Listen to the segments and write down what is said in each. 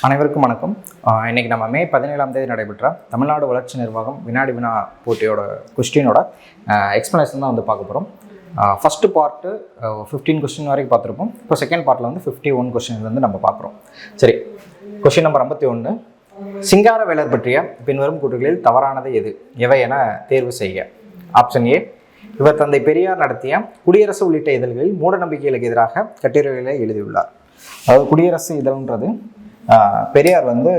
அனைவருக்கும் வணக்கம். இன்றைக்கி நம்ம மே 17 நடைபெற்ற தமிழ்நாடு வளர்ச்சி நிர்வாகம் வினாடி வினா போட்டியோட கொஸ்டினோட எக்ஸ்ப்ளனேஷன் தான் வந்து பார்க்க போகிறோம். ஃபஸ்ட்டு பார்ட்டு 15 கொஸ்டின் வரைக்கும் பார்த்துருப்போம். இப்போ செகண்ட் பார்ட்டில் வந்து 51 கொஸ்டின்லேருந்து நம்ம பார்க்குறோம். சரி, கொஸ்டின் நம்பர் 51. சிங்கார வேலர் பற்றிய பின்வரும் கூற்றுகளில் தவறானது எது, எவை என தேர்வு செய்ய. ஆப்ஷன் ஏ, இவர் தந்தை பெரியார் நடத்திய குடியரசு உள்ளிட்ட இதழ்களில் மூட நம்பிக்கைகளுக்கு எதிராக கட்டுரைகளை எழுதியுள்ளார். அதாவது குடியரசு இதழ்ன்றது பெரியார் வந்து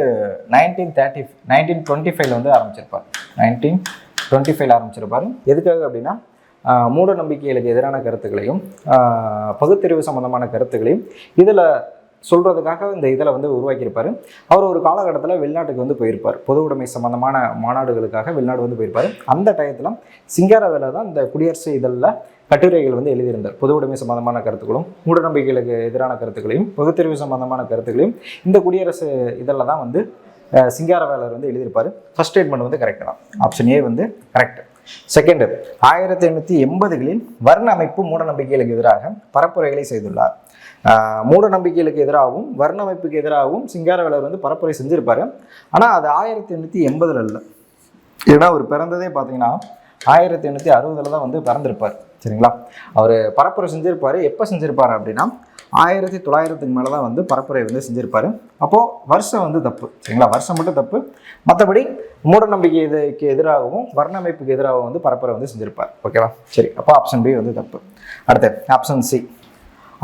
1925 வந்து ஆரம்பிச்சிருப்பார். 1925 ஆரம்பிச்சிருப்பார். எதுக்காக அப்படின்னா மூட நம்பிக்கைகளுக்கு எதிரான கருத்துக்களையும் பகுத்தறிவு சம்பந்தமான கருத்துக்களையும் இதில் சொல்கிறதுக்காக இந்த இதில் வந்து உருவாக்கியிருப்பார். அவர் ஒரு காலகட்டத்தில் வெளிநாட்டுக்கு வந்து போயிருப்பார். பொது உடைமை சம்பந்தமான மாநாடுகளுக்காக வெளிநாடு வந்து போயிருப்பார். அந்த டயத்தில் சிங்காரவேலர் தான் இந்த குடியரசு இதழில் கட்டுரைகள் வந்து எழுதியிருந்தார். பொது உடைமை சம்பந்தமான கருத்துக்களும் மூட நம்பிக்கைகளுக்கு எதிரான கருத்துக்களையும் பகுத்தறிவு சம்பந்தமான கருத்துக்களையும் இந்த குடியரசு இதழில் தான் வந்து சிங்காரவேலர் வந்து எழுதியிருப்பார். ஃபர்ஸ்ட் ஸ்டேட்மெண்ட் வந்து கரெக்ட் தான். ஆப்ஷன் ஏ வந்து கரெக்ட். செகண்ட், 1880களில் வர்ண அமைப்பு மூட நம்பிக்கைகளுக்கு எதிராக பரப்புரைகளை செய்துள்ளார். மூட நம்பிக்கைகளுக்கு எதிராகவும் வர்ண அமைப்புக்கு எதிராகவும் சிங்காரவேலர் வந்து பரப்புரை செஞ்சிருப்பாரு. ஆனால் அது 1880 இல்லை. ஏன்னா அவர் பிறந்ததே பார்த்தீங்கன்னா 1860 தான் வந்து பிறந்திருப்பார். சரிங்களா? அவர் பரப்புரை செஞ்சிருப்பாரு. எப்போ செஞ்சிருப்பாரு அப்படின்னா 1900க்கு மேலே தான் வந்து பரப்புரை வந்து செஞ்சிருப்பாரு. அப்போது வருஷம் வந்து தப்பு. சரிங்களா? வருஷம் மட்டும் தப்பு. மற்றபடி மூட நம்பிக்கைக்கு எதிராகவும் வர்ண அமைப்புக்கு எதிராகவும் வந்து பரப்புரை வந்து செஞ்சிருப்பார். ஓகேவா? சரி, அப்போ ஆப்ஷன் பி வந்து தப்பு. அடுத்து ஆப்ஷன் சி.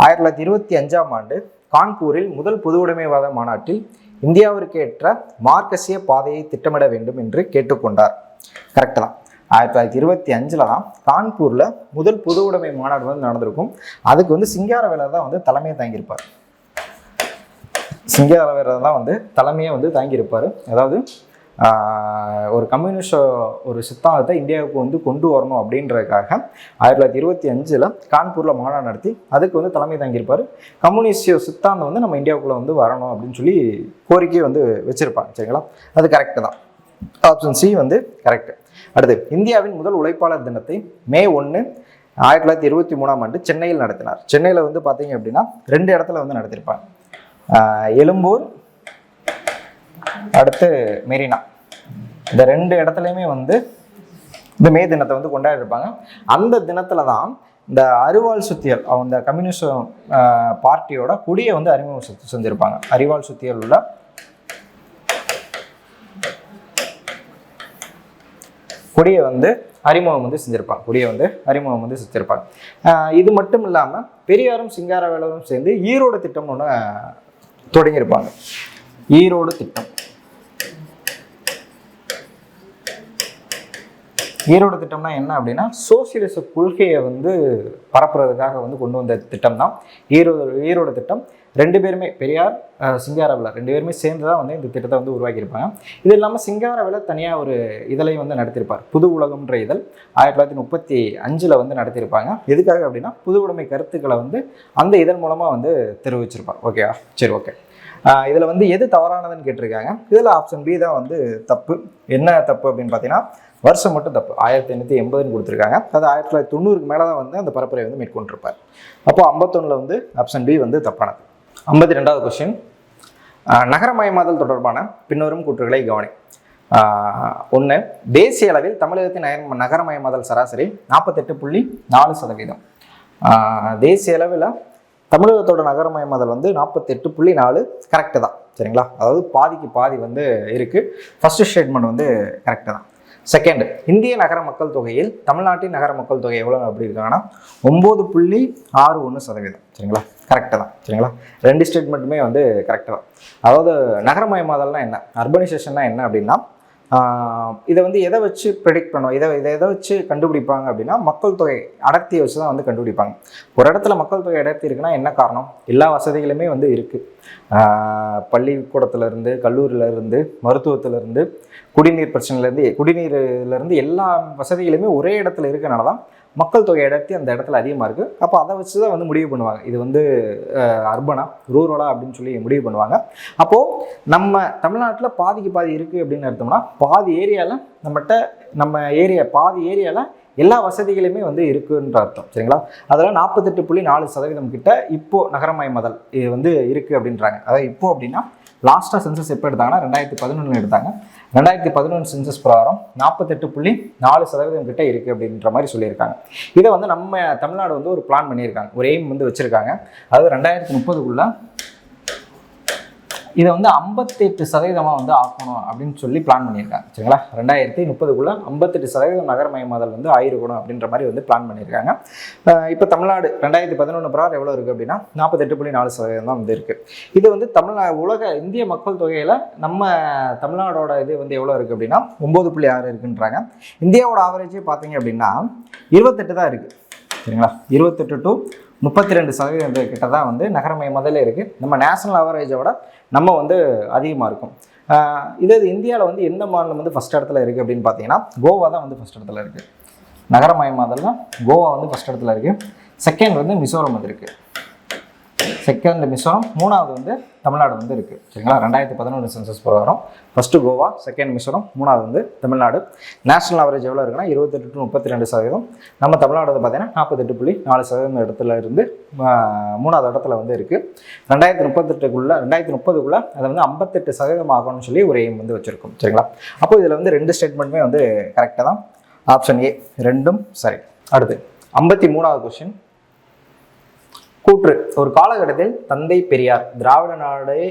1925ஆம் ஆண்டு கான்பூரில் முதல் பொது உடைமைவாத மாநாட்டில் இந்தியாவிற்கு ஏற்ற மார்க்சிய பாதையை திட்டமிட வேண்டும் என்று கேட்டுக்கொண்டார். கரெக்ட் தான். 1925 தான் கான்பூரில் முதல் பொது உடைமை மாநாடு வந்து நடந்திருக்கும். அதுக்கு வந்து சிங்காரவேலர் தான் வந்து தலைமையை தாங்கியிருப்பார். சிங்காரவேலர் தான் வந்து தலைமையை வந்து தாங்கியிருப்பார். அதாவது ஒரு கம்யூனிஸ்ட் ஒரு சித்தாந்தத்தை இந்தியாவுக்கு வந்து கொண்டு வரணும் அப்படின்றதுக்காக 1925 கான்பூரில் மாநாடு நடத்தி அதுக்கு வந்து தலைமை தாங்கியிருப்பார். கம்யூனிஸ்ட் சித்தாந்தம் வந்து நம்ம இந்தியாவுக்குள்ளே வந்து வரணும் அப்படின்னு சொல்லி கோரிக்கை வந்து வச்சுருப்பாங்க. சரிங்களா? அது கரெக்டு தான். ஆப்ஷன் சி வந்து கரெக்டு. அடுத்து, இந்தியாவின் முதல் உழைப்பாளர் தினத்தை மே 1, 1923ஆம் ஆண்டு சென்னையில் நடத்தினார். சென்னையில் வந்து பார்த்தீங்க அப்படின்னா 2 இடத்துல வந்து நடத்தியிருப்பாங்க. எழும்பூர், அடுத்து மெரினா. இந்த 2 இடத்துலையுமே வந்து இந்த மே தினத்தை வந்து கொண்டாடிருப்பாங்க. அந்த தினத்தில் தான் இந்த அரிவாள் சுத்தியல், அந்த கம்யூனிஸ்ட் பார்ட்டியோட கொடியை வந்து அறிமுகம் செஞ்சுருப்பாங்க. அரிவாள் சுத்தியல் உள்ள கொடியை வந்து அறிமுகம் வந்து செஞ்சுருப்பாங்க. இது மட்டும் இல்லாமல் பெரியாரும் சிங்காரவேலரும் சேர்ந்து ஈரோடு திட்டம் ஒன்று தொடங்கியிருப்பாங்க. ஈரோடு திட்டம்னா என்ன அப்படின்னா சோசியலிச கொள்கையை வந்து பரப்புறதுக்காக வந்து கொண்டு வந்த திட்டம் தான் ஈரோடு திட்டம். 2 பேருமே, பெரியார் சிங்காரவேலர் 2 பேருமே சேர்ந்து தான் வந்து இந்த திட்டத்தை வந்து உருவாக்கியிருப்பாங்க. இது இல்லாமல் சிங்காரவேலர் தனியாக ஒரு இதழையும் வந்து நடத்தியிருப்பார். புது உலகம்ன்ற இதழ் 1935 வந்து நடத்தியிருப்பாங்க. எதுக்காக அப்படின்னா புது உடைமை கருத்துக்களை வந்து அந்த இதழ் மூலமாக வந்து தெரிவிச்சிருப்பார். ஓகேவா? சரி, ஓகே. இதில் வந்து எது தவறானதுன்னு கேட்டிருக்காங்க. இதில் ஆப்ஷன் பி தான் வந்து தப்பு. என்ன தப்பு அப்படின்னு பார்த்தீங்கன்னா வருஷம் மட்டும் தப்பு. 1880 கொடுத்துருக்காங்க. அது 1990க்கு மேலே தான் வந்து அந்த பரப்புரை வந்து மேற்கொண்டிருப்பார். அப்போ 51 வந்து ஆப்ஷன் பி வந்து தப்பானது. 52வது கொஸ்டின். நகரமயமாதல் தொடர்பான பின்வரும் கூற்றுகளை கவனி. 1, தேசிய அளவில் தமிழகத்தின் நகரமயமாதல் சராசரி 48.4%. தேசிய அளவில் தமிழகத்தோட நகரமயமாதல் வந்து 48.4 கரெக்டு தான். சரிங்களா? அதாவது பாதிக்கு பாதி வந்து இருக்குது. ஃபர்ஸ்ட் ஸ்டேட்மெண்ட் வந்து கரெக்டு தான். செகண்ட், இந்திய நகர மக்கள் தொகையில் தமிழ்நாட்டின் நகர மக்கள் தொகை எவ்வளோ அப்படி இருக்காங்கன்னா 9.61%. சரிங்களா? கரெக்டு தான். சரிங்களா? 2 ஸ்டேட்மெண்ட்டுமே வந்து கரெக்டு தான். அதாவது நகரமயமாதல்னா என்ன, அர்பனைசேஷன்னா என்ன அப்படின்னா இதை வந்து எதை வச்சு ப்ரெடிக்ட் பண்ணுவோம், எதை வச்சு கண்டுபிடிப்பாங்க அப்படின்னா மக்கள் தொகை அடர்த்தியை வச்சு தான் வந்து கண்டுபிடிப்பாங்க. ஒரு இடத்துல மக்கள் தொகை அடர்த்தி இருக்குன்னா என்ன காரணம்? எல்லா வசதிகளுமே வந்து இருக்குது. பள்ளிக்கூடத்துலேருந்து, கல்லூரியிலேருந்து, மருத்துவத்திலேருந்து, குடிநீர் பிரச்சனையிலேருந்து எல்லா வசதிகளுமே ஒரே இடத்துல இருக்கனால தான் மக்கள் தொகை அடர்த்தி அந்த இடத்துல அதிகமாக இருக்குது. அப்போ அதை வச்சு தான் வந்து முடிவு பண்ணுவாங்க இது வந்து அர்பனா ரூரலா அப்படின்னு சொல்லி முடிவு பண்ணுவாங்க. அப்போது நம்ம தமிழ்நாட்டில் பாதிக்கு பாதி இருக்குது அப்படின்னு அர்த்தம்னா பாதி ஏரியாவில் எல்லா வசதிகளுமே வந்து இருக்குன்ற அர்த்தம். சரிங்களா? அதெல்லாம் 48.4% கிட்ட இப்போது நகரமயமாதல் இது வந்து இருக்குது அப்படின்றாங்க. அதாவது இப்போது அப்படின்னா லாஸ்ட்டாக சென்சஸ் எப்போ எடுத்தாங்கன்னா 2011 எடுத்தாங்க. 2011 சென்சஸ் பிரகாரம் 48.4% கிட்ட இருக்குது அப்படின்ற மாதிரி சொல்லியிருக்காங்க. இதை வந்து நம்ம தமிழ்நாடு வந்து ஒரு பிளான் பண்ணியிருக்காங்க, ஒரு எய்ம் வந்து வச்சுருக்காங்க. அதாவது 2030க்குள்ள இதை வந்து 58% வந்து ஆக்கணும் அப்படின்னு சொல்லி பிளான் பண்ணியிருக்காங்க. சரிங்களா, 2030க்குள்ள 58% நகரமயமாதல் வந்து ஆயிருக்கணும் அப்படின்ற மாதிரி வந்து பிளான் பண்ணியிருக்காங்க. இப்போ தமிழ்நாடு 2011 பிரகாரம் எவ்வளோ இருக்குது அப்படின்னா 48.4% தான் வந்து இருக்குது. இது வந்து உலக இந்திய மக்கள் தொகையில் நம்ம தமிழ்நாடோட இது வந்து எவ்வளோ இருக்குது அப்படின்னா 9.6 இருக்குன்றாங்க. இந்தியாவோட ஆவரேஜே பார்த்தீங்க அப்படின்னா 28 தான் இருக்குது. சரிங்களா, 28 to 32% கிட்ட தான் வந்து நகரமயமாதலே இருக்குது. நம்ம நேஷனல் ஆவரேஜை விட நம்ம வந்து அதிகமாக இருக்கும். இது இந்தியாவில் வந்து எந்த மாநிலம் வந்து ஃபஸ்ட் இடத்துல இருக்குது அப்படின்னு பார்த்தீங்கன்னா கோவா தான் வந்து ஃபஸ்ட் இடத்துல இருக்குது. நகரமயமாதல்னா கோவா வந்து ஃபஸ்ட் இடத்துல இருக்குது. செகண்ட் வந்து மிசோரம் வந்து இருக்குது. செகண்ட் மிசோரம், மூணாவது வந்து தமிழ்நாடு வந்து இருக்குது. சரிங்களா, 2011 சென்சஸ் பிரகாரம் ஃபஸ்ட்டு கோவா, செகண்ட் மிசோரம், மூணாவது வந்து தமிழ்நாடு. நேஷனல் ஆவரேஜ் எவ்வளோ இருக்குன்னா 28 to 32%. நம்ம தமிழ்நாடு வந்து பார்த்தீங்கன்னா 48.4% இடத்துல இருந்து மூணாவது இடத்துல வந்து இருக்குது. 2030க்குள்ள அதை வந்து 58% ஆகணும்னு சொல்லி ஒரு எய்ம் வந்து வச்சுருக்கோம். சரிங்களா, அப்போ இதில் வந்து 2 ஸ்டேட்மெண்ட்டுமே வந்து கரெக்டாக தான். ஆப்ஷன் ஏ ரெண்டும் சரி. அடுத்து 53வது கொஸ்டின். கூற்று: ஒரு காலகட்டத்தில் தந்தை பெரியார் திராவிட நாடே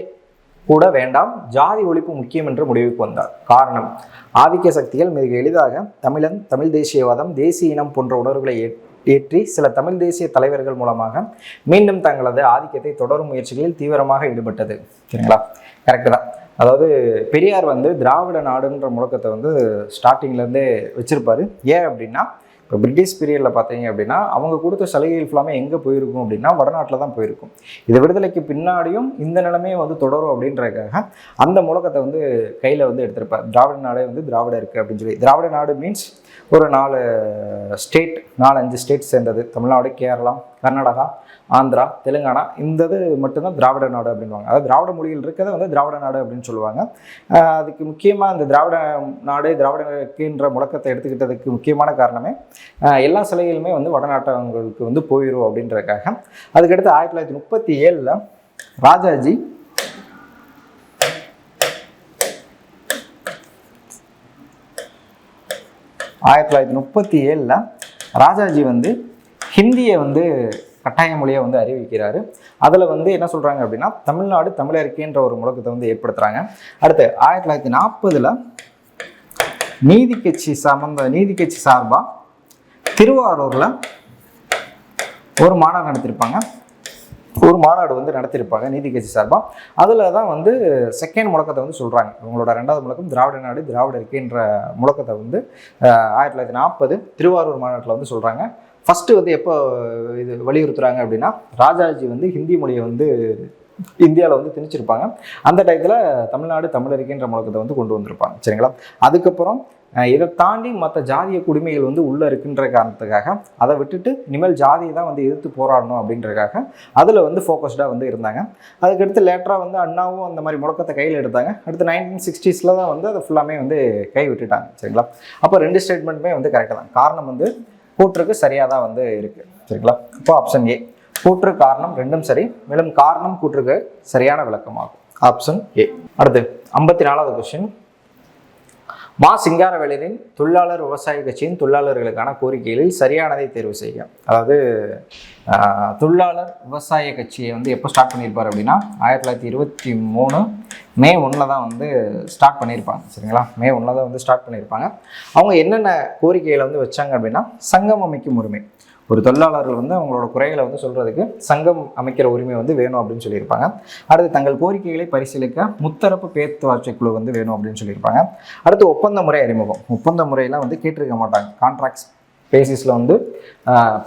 கூட வேண்டாம், ஜாதி ஒழிப்பு முக்கியம் என்ற முடிவுக்கு வந்தார். காரணம்: ஆதிக்க சக்திகள் மிக எளிதாக தமிழன், தமிழ் தேசியவாதம், தேசிய இனம் போன்ற உணர்வுகளை ஏற்றி சில தமிழ் தேசிய தலைவர்கள் மூலமாக மீண்டும் தங்களது ஆதிக்கத்தை தொடரும் முயற்சிகளில் தீவிரமாக ஈடுபட்டது. சரிங்களா, கரெக்டு தான். அதாவது பெரியார் வந்து திராவிட நாடுன்ற முழக்கத்தை வந்து ஸ்டார்டிங்லேருந்தே வச்சிருப்பாரு. ஏன் அப்படின்னா இப்போ பிரிட்டிஷ் பீரியடில் பார்த்தீங்க அப்படின்னா அவங்க கொடுத்த சலுகைகள் ஃபுல்லாமே எங்கே போயிருக்கும் அப்படின்னா வடநாட்டில் தான் போயிருக்கும். இது விடுதலைக்கு பின்னாடியும் இந்த நிலைமையை வந்து தொடரும் அப்படின்றதுக்காக அந்த முழக்கத்தை வந்து கையில் வந்து எடுத்திருப்பார். திராவிட நாடே வந்து திராவிட இருக்குது அப்படின்னு சொல்லி. திராவிட நாடு மீன்ஸ் ஒரு 4-5 ஸ்டேட் சேர்ந்தது. தமிழ்நாடு, கேரளா, கர்நாடகா, ஆந்திரா, தெலுங்கானா, இந்த இது மட்டும்தான் திராவிட நாடு அப்படின்வாங்க. அதாவது திராவிட மொழிகள் இருக்கிறத வந்து திராவிட நாடு அப்படின்னு சொல்லுவாங்க. அதுக்கு முக்கியமாக இந்த திராவிட நாடு, திராவிடக்குன்ற முழக்கத்தை எடுத்துக்கிட்டதுக்கு முக்கியமான காரணமே எல்லா சலுகைகளுமே வந்து வடநாட்டவங்களுக்கு வந்து போயிடும் அப்படின்றதுக்காக. அதுக்கடுத்து 1937 ராஜாஜி ராஜாஜி வந்து ஹிந்தியை வந்து கட்டாய மொழியை வந்து அறிவிக்கிறாரு. அதில் வந்து என்ன சொல்கிறாங்க அப்படின்னா தமிழ்நாடு தமிழருக்கேன்ற ஒரு முழக்கத்தை வந்து ஏற்படுத்துகிறாங்க. அடுத்து 1940 நீதி கட்சி சார்பாக திருவாரூரில் ஒரு மாநாடு வந்து நடத்தியிருப்பாங்க நீதி கட்சி சார்பாக. அதில் தான் வந்து செகண்ட் முழக்கத்தை வந்து சொல்கிறாங்க. இவங்களோட 2வது முழக்கம் திராவிட நாடு திராவிட இருக்கேன்ற முழக்கத்தை வந்து 1940 திருவாரூர் மாநாட்டில் வந்து சொல்கிறாங்க. ஃபஸ்ட்டு வந்து எப்போ இது வலியுறுத்துகிறாங்க அப்படின்னா ராஜாஜி வந்து ஹிந்தி மொழியை வந்து இந்தியாவில் வந்து திணிச்சிருப்பாங்க. அந்த டயத்தில் தமிழ்நாடு தமிழருக்கேன்ற முழக்கத்தை வந்து கொண்டு வந்திருப்பாங்க. சரிங்களா, அதுக்கப்புறம் இதை தாண்டி மற்ற ஜாதிய குடிமைகள் வந்து உள்ளே இருக்குன்ற காரணத்துக்காக அதை விட்டுட்டு இனிமேல் ஜாதியை தான் வந்து எதிர்த்து போராடணும் அப்படின்றதுக்காக அதில் வந்து ஃபோக்கஸ்டாக வந்து இருந்தாங்க. அதுக்கடுத்து லேட்டராக வந்து அண்ணாவும் அந்த மாதிரி முழக்கத்தை கையில் எடுத்தாங்க. அடுத்து 1960s தான் வந்து அதை ஃபுல்லாமே வந்து கை விட்டுட்டாங்க. சரிங்களா, அப்போ 2 ஸ்டேட்மெண்ட்டுமே வந்து கரெக்டாக தான். காரணம் வந்து கூற்றுக்கு சரியாக தான் வந்து இருக்குது. சரிங்களா, இப்போ ஆப்ஷன் ஏ கூற்று காரணம் ரெண்டும் சரி, மேலும் காரணம் கூற்றுக்கு சரியான விளக்கமாகும். Option A. அடுத்து 54வது கொஸ்டின். மா சிங்காரவேலரின் தொழிலாளர் விவசாய கட்சியின் தொழிலாளர்களுக்கான கோரிக்கைகளில் சரியானதை தேர்வு செய்ய. அதாவது தொழிலாளர் விவசாய கட்சியை வந்து எப்போ ஸ்டார்ட் பண்ணியிருப்பார் அப்படின்னா 1923 மே 1 தான் வந்து ஸ்டார்ட் பண்ணியிருப்பாங்க. சரிங்களா, மே 1 தான் வந்து ஸ்டார்ட் பண்ணியிருப்பாங்க. அவங்க என்னென்ன கோரிக்கைகளை வந்து வச்சாங்க அப்படின்னா சங்கம் அமைக்கும் உரிமை. ஒரு தொழிலாளர்கள் வந்து அவங்களோட குறைகளை வந்து சொல்கிறதுக்கு சங்கம் அமைக்கிற உரிமை வந்து வேணும் அப்படின்னு சொல்லியிருப்பாங்க. அடுத்து தங்கள் கோரிக்கைகளை பரிசீலிக்க முத்தரப்பு பேச்சுவார்த்தை குழு வந்து வேணும் அப்படின்னு சொல்லியிருப்பாங்க. அடுத்து ஒப்பந்த முறை அறிமுகம். ஒப்பந்த முறையெல்லாம் வந்து கேட்டிருக்க மாட்டாங்க. கான்ட்ராக்ட்ஸ் பேசிஸில் வந்து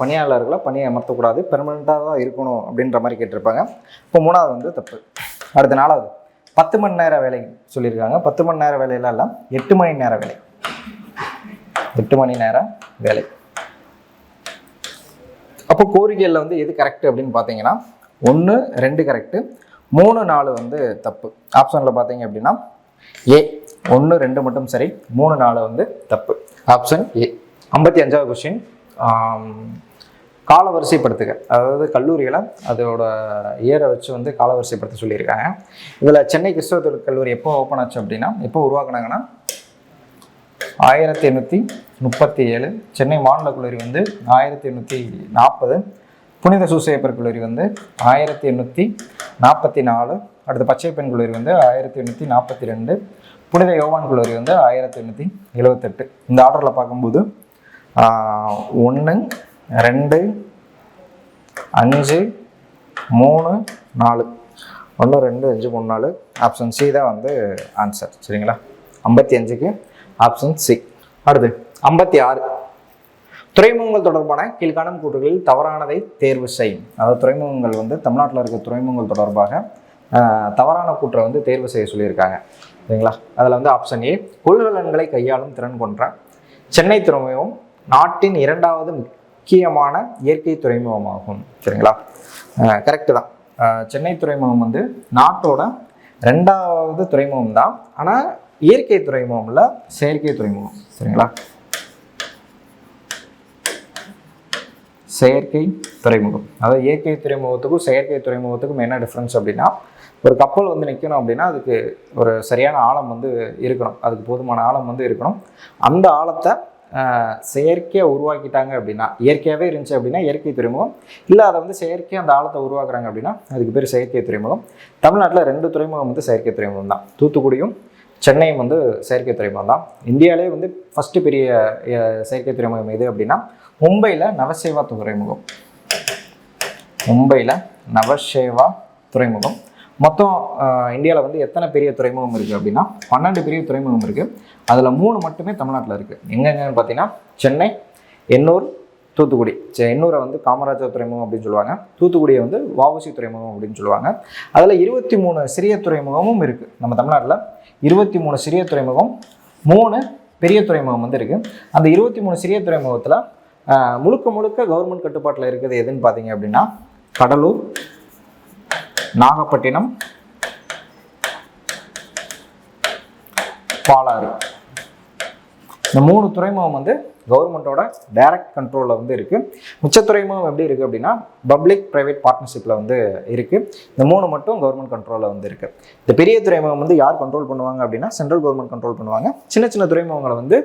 பணியாளர்களை பணியை அமர்த்தக்கூடாது, பெர்மனெண்ட்டாக தான் இருக்கணும் அப்படின்ற மாதிரி கேட்டிருப்பாங்க. இப்போ 3வது வந்து தப்பு. அடுத்த 4வது 10 மணி நேர வேலை சொல்லியிருக்காங்க. 10 மணி நேர வேலையெல்லாம் இல்லை, 8 மணி நேர வேலை. 8 மணி நேர வேலை. அப்போ கோரிக்கையில் வந்து எது கரெக்டு அப்படின்னு பார்த்தீங்கன்னா 1, 2 கரெக்டு, 3, 4 வந்து தப்பு. ஆப்ஷனில் பார்த்தீங்க அப்படின்னா ஏ 1, 2 மட்டும் சரி, 3, 4 வந்து தப்பு. Option A. 55வது கொஸ்டின். காலவரிசைப்படுத்துக, அதாவது கல்லூரிகளை அதோட இயரை வச்சு வந்து காலவரிசைப்படுத்த சொல்லியிருக்காங்க. இதில் சென்னை கிறிஸ்தவ தொழில் கல்லூரி எப்போ ஓப்பன் ஆச்சு அப்படின்னா, எப்போ உருவாக்குனாங்கன்னா 1837, சென்னை மாநில கல்லூரி வந்து 1840, புனித சூசையப்பர் கல்லூரி வந்து 1844, அடுத்து பச்சை பெண் கல்லூரி வந்து 1842, புனித யோவான் கல்லூரி வந்து 1878. இந்த ஆர்டரில் பார்க்கும்போது 1, 2, 5, 3, 4, 1, 2, 5, 3, 4, ஆப்ஷன் சி தான் வந்து ஆன்சர். சரிங்களா? 55க்கு ஆப்ஷன் சி. அடுத்து 56, துறைமுகங்கள் தொடர்பான கீழ்காணும் கூற்றுகளில் தவறானதை தேர்வு செய்யும். அதாவது துறைமுகங்கள் வந்து தமிழ்நாட்டில் இருக்க துறைமுகங்கள் தொடர்பாக தவறான கூற்றை வந்து தேர்வு செய்ய சொல்லியிருக்காங்க. சரிங்களா? அதில் வந்து ஆப்ஷன் ஏ, கொள்கலன்களை கையாளும் திறன் கொண்ட சென்னை துறைமுகம் நாட்டின் 2வது முக்கியமான இயற்கை துறைமுகமாகும். சரிங்களா? கரெக்டு தான். சென்னை துறைமுகம் வந்து நாட்டோட 2வது துறைமுகம் தான், ஆனால் இயற்கை துறைமுகம் இல்லை, செயற்கை துறைமுகம். சரிங்களா? செயற்கை துறைமுகம், அதாவது இயற்கை துறைமுகத்துக்கும் செயற்கை துறைமுகத்துக்கும் என்ன டிஃப்ரென்ஸ் அப்படின்னா, ஒரு கப்பல் வந்து நிற்கணும் அப்படின்னா அதுக்கு ஒரு சரியான ஆழம் வந்து இருக்கணும், அதுக்கு போதுமான ஆழம் வந்து இருக்கணும். அந்த ஆழத்தை செயற்கையாக உருவாக்கிட்டாங்க அப்படின்னா, இயற்கையாகவே இருந்துச்சு அப்படின்னா இயற்கை துறைமுகம், இல்லை அதை வந்து செயற்கையாக அந்த ஆழத்தை உருவாக்குறாங்க அப்படின்னா அதுக்கு பேர் செயற்கை துறைமுகம். தமிழ்நாட்டில் 2 துறைமுகம் வந்து செயற்கை துறைமுகம் தான், தூத்துக்குடியும் சென்னையும் வந்து செயற்கை துறைமுகம் தான். இந்தியாவிலே வந்து ஃபஸ்ட்டு பெரிய செயற்கை துறைமுகம் எது அப்படின்னா மும்பையில் நவசேவா துறைமுகம். மும்பையில் நவசேவா துறைமுகம். மொத்தம் இந்தியாவில் வந்து எத்தனை பெரிய துறைமுகம் இருக்குது அப்படின்னா 12 பெரிய துறைமுகம் இருக்குது. அதில் 3 மட்டுமே தமிழ்நாட்டில் இருக்குது. எங்கெங்கன்னு பார்த்தீங்கன்னா சென்னை, எண்ணூர், தூத்துக்குடி. எண்ணூரை வந்து காமராஜர் துறைமுகம் அப்படின்னு சொல்லுவாங்க, தூத்துக்குடியை வந்து வஉசி துறைமுகம் அப்படின்னு சொல்லுவாங்க. அதில் 23 சிறிய துறைமுகமும் இருக்குது. நம்ம தமிழ்நாட்டில் 23 சிறிய துறைமுகம், 3 பெரிய துறைமுகம் வந்து இருக்குது. அந்த 23 சிறிய துறைமுகத்தில் முழுக்க முழுக்க கவர்மெண்ட் கட்டுப்பாட்டில் இருக்குது எதுன்னு பார்த்தீங்க அப்படின்னா கடலூர், நாகப்பட்டினம், பாலாறு. இந்த 3 துறைமுகம் வந்து கவர்மெண்ட்டோட டைரக்ட் கண்ட்ரோலில் வந்து இருக்குது. மிச்ச துறைமுகம் எப்படி இருக்குது அப்படின்னா பப்ளிக் ப்ரைவேட் பார்ட்னர்ஷிப்பில் வந்து இருக்குது. இந்த 3 மட்டும் கவர்மெண்ட் கண்ட்ரோலில் வந்து இருக்குது. இந்த பெரிய துறைமுகம் வந்து யார் கண்ட்ரோல் பண்ணுவாங்க அப்படின்னா சென்ட்ரல் கவர்மெண்ட் கண்ட்ரோல் பண்ணுவாங்க. சின்ன சின்ன துறைமுகங்களை வந்து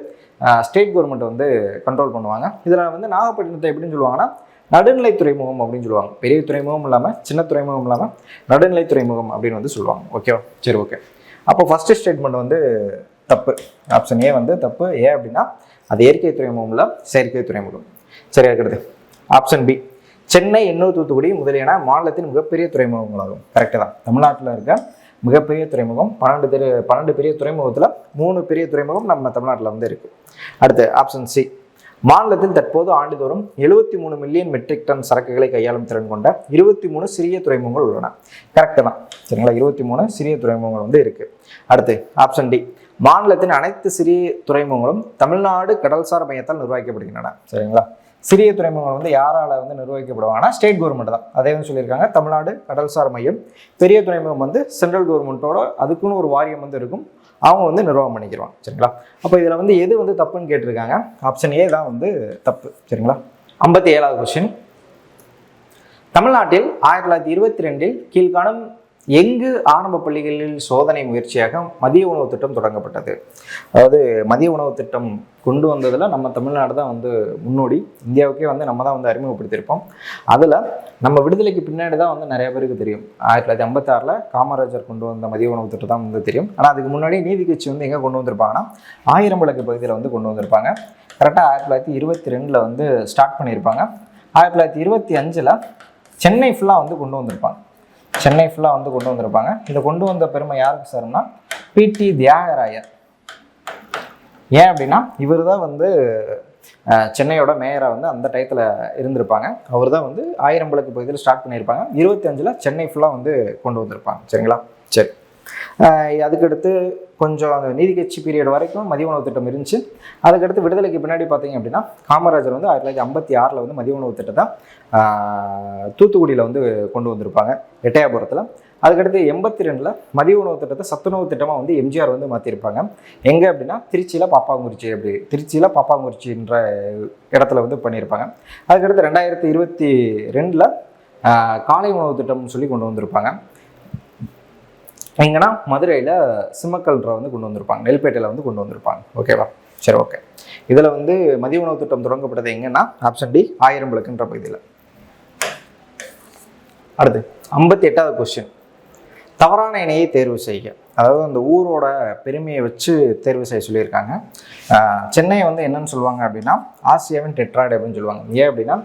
ஸ்டேட் கவர்மெண்ட் வந்து கண்ட்ரோல் பண்ணுவாங்க. இதில் வந்து நாகப்பட்டினத்தை எப்படின்னு சொல்லுவாங்கன்னா நடுநிலை துறைமுகம் அப்படின்னு சொல்லுவாங்க. பெரிய துறைமுகம் இல்லாமல் சின்ன துறைமுகம் இல்லாமல் நடுநிலை துறைமுகம் அப்படின்னு வந்து சொல்லுவாங்க. ஓகேவா? சரி, ஓகே. அப்போ ஃபஸ்ட்டு ஸ்டேட்மெண்ட் வந்து தப்பு, ஆப்ஷன் ஏ வந்து தப்பு. ஏன் அப்படின்னா அது இயற்கை துறைமுகம் இல்லை, செயற்கை துறைமுகம். சரியா இருக்கிறது? ஆப்ஷன் பி, சென்னை, எண்ணூர், தூத்துக்குடி முதலியன மாநிலத்தின் மிகப்பெரிய துறைமுகங்களாகும். கரெக்டு தான். தமிழ்நாட்டில் இருக்க மிகப்பெரிய துறைமுகம் 12 பெரிய துறைமுகத்தில் 3 பெரிய துறைமுகம் நம்ம தமிழ்நாட்டில் வந்து இருக்குது. அடுத்து ஆப்ஷன் சி, மாநிலத்தில் தற்போது ஆண்டுதோறும் 73 மில்லியன் மெட்ரிக் டன் சரக்குகளை கையாளும் திறன் கொண்ட 23 சிறிய துறைமுகங்கள் உள்ளன. கரெக்டு தான். சரிங்களா? 23 சிறிய துறைமுகங்கள் வந்து இருக்குது. அடுத்து ஆப்ஷன் டி, மாநிலத்தின் அனைத்து சிறிய துறைமுகங்களும் தமிழ்நாடு கடல்சார் மையத்தால் நிர்வகிக்கப்படுகின்றன. சரிங்களா? சிறிய துறைமுகங்கள் வந்து யாரால் வந்து நிர்வகிக்கப்படுவாங்கன்னா ஸ்டேட் கவர்மெண்ட் தான். அதே வந்து சொல்லியிருக்காங்க, தமிழ்நாடு கடல்சார் மையம். பெரிய துறைமுகம் வந்து சென்ட்ரல் கவர்மெண்ட்டோட அதுக்குன்னு ஒரு வாரியம் வந்து இருக்கும், அவங்க வந்து நிர்வாகம் பண்ணிக்கிறாங்க. சரிங்களா? அப்போ இதில் வந்து எது வந்து தப்புன்னு கேட்டிருக்காங்க, ஆப்ஷன் ஏ தான் வந்து தப்பு. சரிங்களா? 57வது கொஸ்டின், தமிழ்நாட்டில் 1922 கீழ்காணும் எங்கு ஆரம்ப பள்ளிகளில் சோதனை முயற்சியாக மதிய உணவு திட்டம் தொடங்கப்பட்டது? அதாவது மதிய உணவு திட்டம் கொண்டு வந்ததில் நம்ம தமிழ்நாடு தான் வந்து முன்னோடி. இந்தியாவுக்கே வந்து நம்ம தான் வந்து அறிமுகப்படுத்தியிருப்போம். அதில் நம்ம விடுதலைக்கு பின்னாடி தான் வந்து நிறைய பேருக்கு தெரியும். 1956 காமராஜர் கொண்டு வந்த மதிய உணவு திட்டம் தான் வந்து தெரியும். ஆனால் அதுக்கு முன்னாடி நீதி கட்சி வந்து எங்கே கொண்டு வந்திருப்பாங்கன்னா ஆயிரம் விளக்கு பகுதியில் வந்து கொண்டு வந்திருப்பாங்க. கரெக்டாக 1922 வந்து ஸ்டார்ட் பண்ணியிருப்பாங்க. 1925 சென்னை ஃபுல்லாக வந்து கொண்டு வந்திருப்பாங்க. இதை கொண்டு வந்த பெருமை யாருக்கு சார்னா பிடி தியாகராயர். ஏன் அப்படின்னா இவர் தான் வந்து சென்னையோட மேயராக வந்து அந்த டயத்தில் இருந்திருப்பாங்க. அவர் தான் வந்து ஆயிரம் விளக்கு பகுதியில் ஸ்டார்ட் பண்ணியிருப்பாங்க. 25 சென்னை ஃபுல்லாக வந்து கொண்டு வந்திருப்பாங்க. சரிங்களா? சரி, அதுக்கடுத்து கொஞ்சம் அந்த நீதி கட்சி பீரியட் வரைக்கும் மதிய உணவு திட்டம் இருந்துச்சு. அதுக்கடுத்து விடுதலைக்கு பின்னாடி பார்த்தீங்க அப்படின்னா காமராஜர் வந்து 1956 வந்து மதிய உணவு திட்டத்தை தூத்துக்குடியில் வந்து கொண்டு வந்திருப்பாங்க, எட்டயபுரத்தில். அதுக்கடுத்து 82 மதிய உணவு திட்டத்தை சத்துணவு திட்டமாக வந்து எம்ஜிஆர் வந்து மாற்றிருப்பாங்க. எங்கே அப்படின்னா திருச்சியில் பாப்பாங்குறிச்சின்ற இடத்துல வந்து பண்ணியிருப்பாங்க. அதுக்கடுத்து 2022 காலை உணவு திட்டம்னு சொல்லி கொண்டு வந்திருப்பாங்க. எங்கன்னா மதுரையில் சிம்மக்கல்ற வந்து கொண்டு வந்திருப்பாங்க, நெல்பேட்டையில் வந்து கொண்டு வந்திருப்பாங்க. ஓகேவா? சரி, ஓகே. இதில் வந்து மதிய உணவு திட்டம் தொடங்கப்பட்டது எங்கன்னா ஆப்ஷன் டி 1000 விளக்குன்ற பகுதியில். அடுத்து 58வது கொஸ்டின், தவறான இணையை தேர்வு செய்ய. அதாவது அந்த ஊரோட பெருமையை வச்சு தேர்வு செய்ய சொல்லியிருக்காங்க. சென்னையை வந்து என்னன்னு சொல்லுவாங்க அப்படின்னா ஆசியாவின் டெட்ராய்டு அப்படின்னு சொல்லுவாங்க. ஏன் அப்படின்னா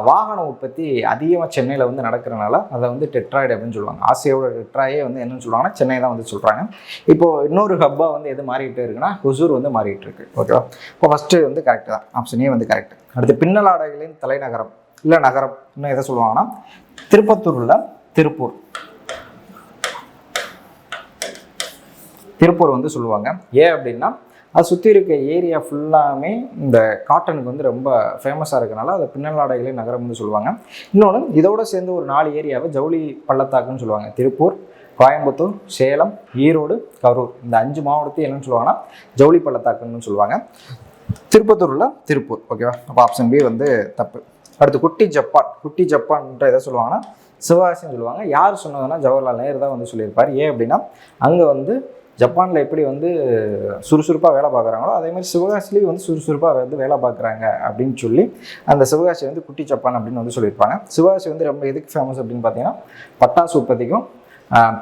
வாகன உற்பத்தி அதிகமாக சென்னையில் வந்து நடக்கிறனால அதை வந்து டெட்ராய்டு அப்படின்னு சொல்லுவாங்க. ஆசியாவோட டெட்ராயே வந்து என்னன்னு சொல்லுவாங்கன்னா சென்னை தான் வந்து சொல்கிறாங்க. இப்போது இன்னொரு ஹப்பாக வந்து எது மாறிக்கிட்டே இருக்குன்னா ஹொசூர் வந்து மாறிக்கிட்டு இருக்கு. ஓகேவா? இப்போ ஃபஸ்ட்டு வந்து கரெக்டு தான், ஆப்ஷன் ஏ வந்து கரெக்ட். அடுத்து பின்னலாடைகளின் தலைநகரம் இல்லை நகரம் இன்னும் எதை சொல்லுவாங்கன்னா திருப்பத்தூரில் திருப்பூர் வந்து சொல்லுவாங்க. ஏன் அப்படின்னா அது சுற்றி இருக்க ஏரியா ஃபுல்லாமே இந்த காட்டனுக்கு வந்து ரொம்ப ஃபேமஸாக இருக்கனால அதை பின்னலாடைகளின் நகரம் வந்து சொல்லுவாங்க. இன்னொன்று இதோடு சேர்ந்து ஒரு 4 ஏரியாவை ஜவுளி பள்ளத்தாக்குன்னு சொல்லுவாங்க. திருப்பூர், கோயம்புத்தூர், சேலம், ஈரோடு, கரூர், இந்த 5 மாவட்டத்தையும் என்னன்னு சொல்லுவாங்கன்னா ஜவுளி பள்ளத்தாக்குன்னு சொல்லுவாங்க. திருப்பத்தூரில் திருப்பூர். ஓகேவா? அப்போ ஆப்ஷன் பி வந்து தப்பு. அடுத்து குட்டி ஜப்பான்ன்ற எதை சொல்லுவாங்கன்னா சிவகாசின்னு சொல்லுவாங்க. யார் சொன்னதுன்னா ஜவஹர்லால் நேரு தான் வந்து சொல்லியிருப்பார். ஏன் அப்படின்னா அங்கே வந்து ஜப்பானில் எப்படி வந்து சுறுசுறுப்பாக வேலை பார்க்குறாங்களோ அதே மாதிரி சிவகாசிலேயும் வந்து சுறுசுறுப்பாக வந்து வேலை பார்க்குறாங்க அப்படின்னு சொல்லி அந்த சிவகாசி வந்து குட்டி ஜப்பான் அப்படின்னு வந்து சொல்லியிருப்பாங்க. சிவகாசி வந்து ரொம்ப எதுக்கு ஃபேமஸ் அப்படின்னு பார்த்தீங்கன்னா பட்டாசு உற்பத்திக்கும்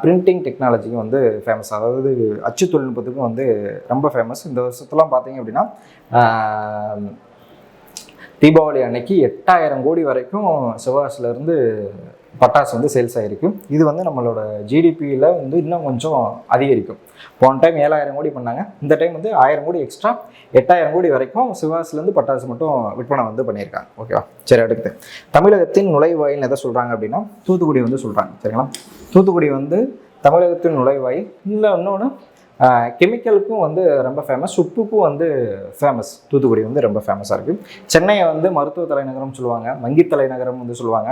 பிரிண்டிங் டெக்னாலஜிக்கும் வந்து ஃபேமஸ். அதாவது அச்சு தொழில்நுட்பத்துக்கும் வந்து ரொம்ப ஃபேமஸ். இந்த வருஷத்துலாம் பார்த்தீங்க அப்படின்னா தீபாவளி அன்னைக்கு 8000 கோடி வரைக்கும் சிவகாசிலேருந்து பட்டாசு வந்து சேல்ஸ் ஆகிருக்கு. இது வந்து நம்மளோட ஜிடிபியில் வந்து இன்னும் கொஞ்சம் அதிகரிக்கும். போன டைம் 7000 கோடி பண்ணாங்க, இந்த டைம் வந்து 1000 கோடி எக்ஸ்ட்ரா 8000 கோடி வரைக்கும் சிவகாசிலேருந்து பட்டாசு மட்டும் விற்பனை வந்து பண்ணியிருக்காங்க. ஓகேவா? சரி, அடுத்து தமிழகத்தின் நுழைவாயில் எதை சொல்கிறாங்க அப்படின்னா தூத்துக்குடி வந்து சொல்கிறாங்க. சரிங்களா? தூத்துக்குடி வந்து தமிழகத்தின் நுழைவாயில். இல்லை இன்னொன்று கெமிக்கலுக்கும் வந்து ரொம்ப ஃபேமஸ், உப்புக்கும் வந்து ஃபேமஸ். தூத்துக்குடி வந்து ரொம்ப ஃபேமஸாக இருக்குது. சென்னையை வந்து மருத்துவ தலைநகரம் சொல்லுவாங்க, வங்கி தலைநகரம் வந்து சொல்லுவாங்க.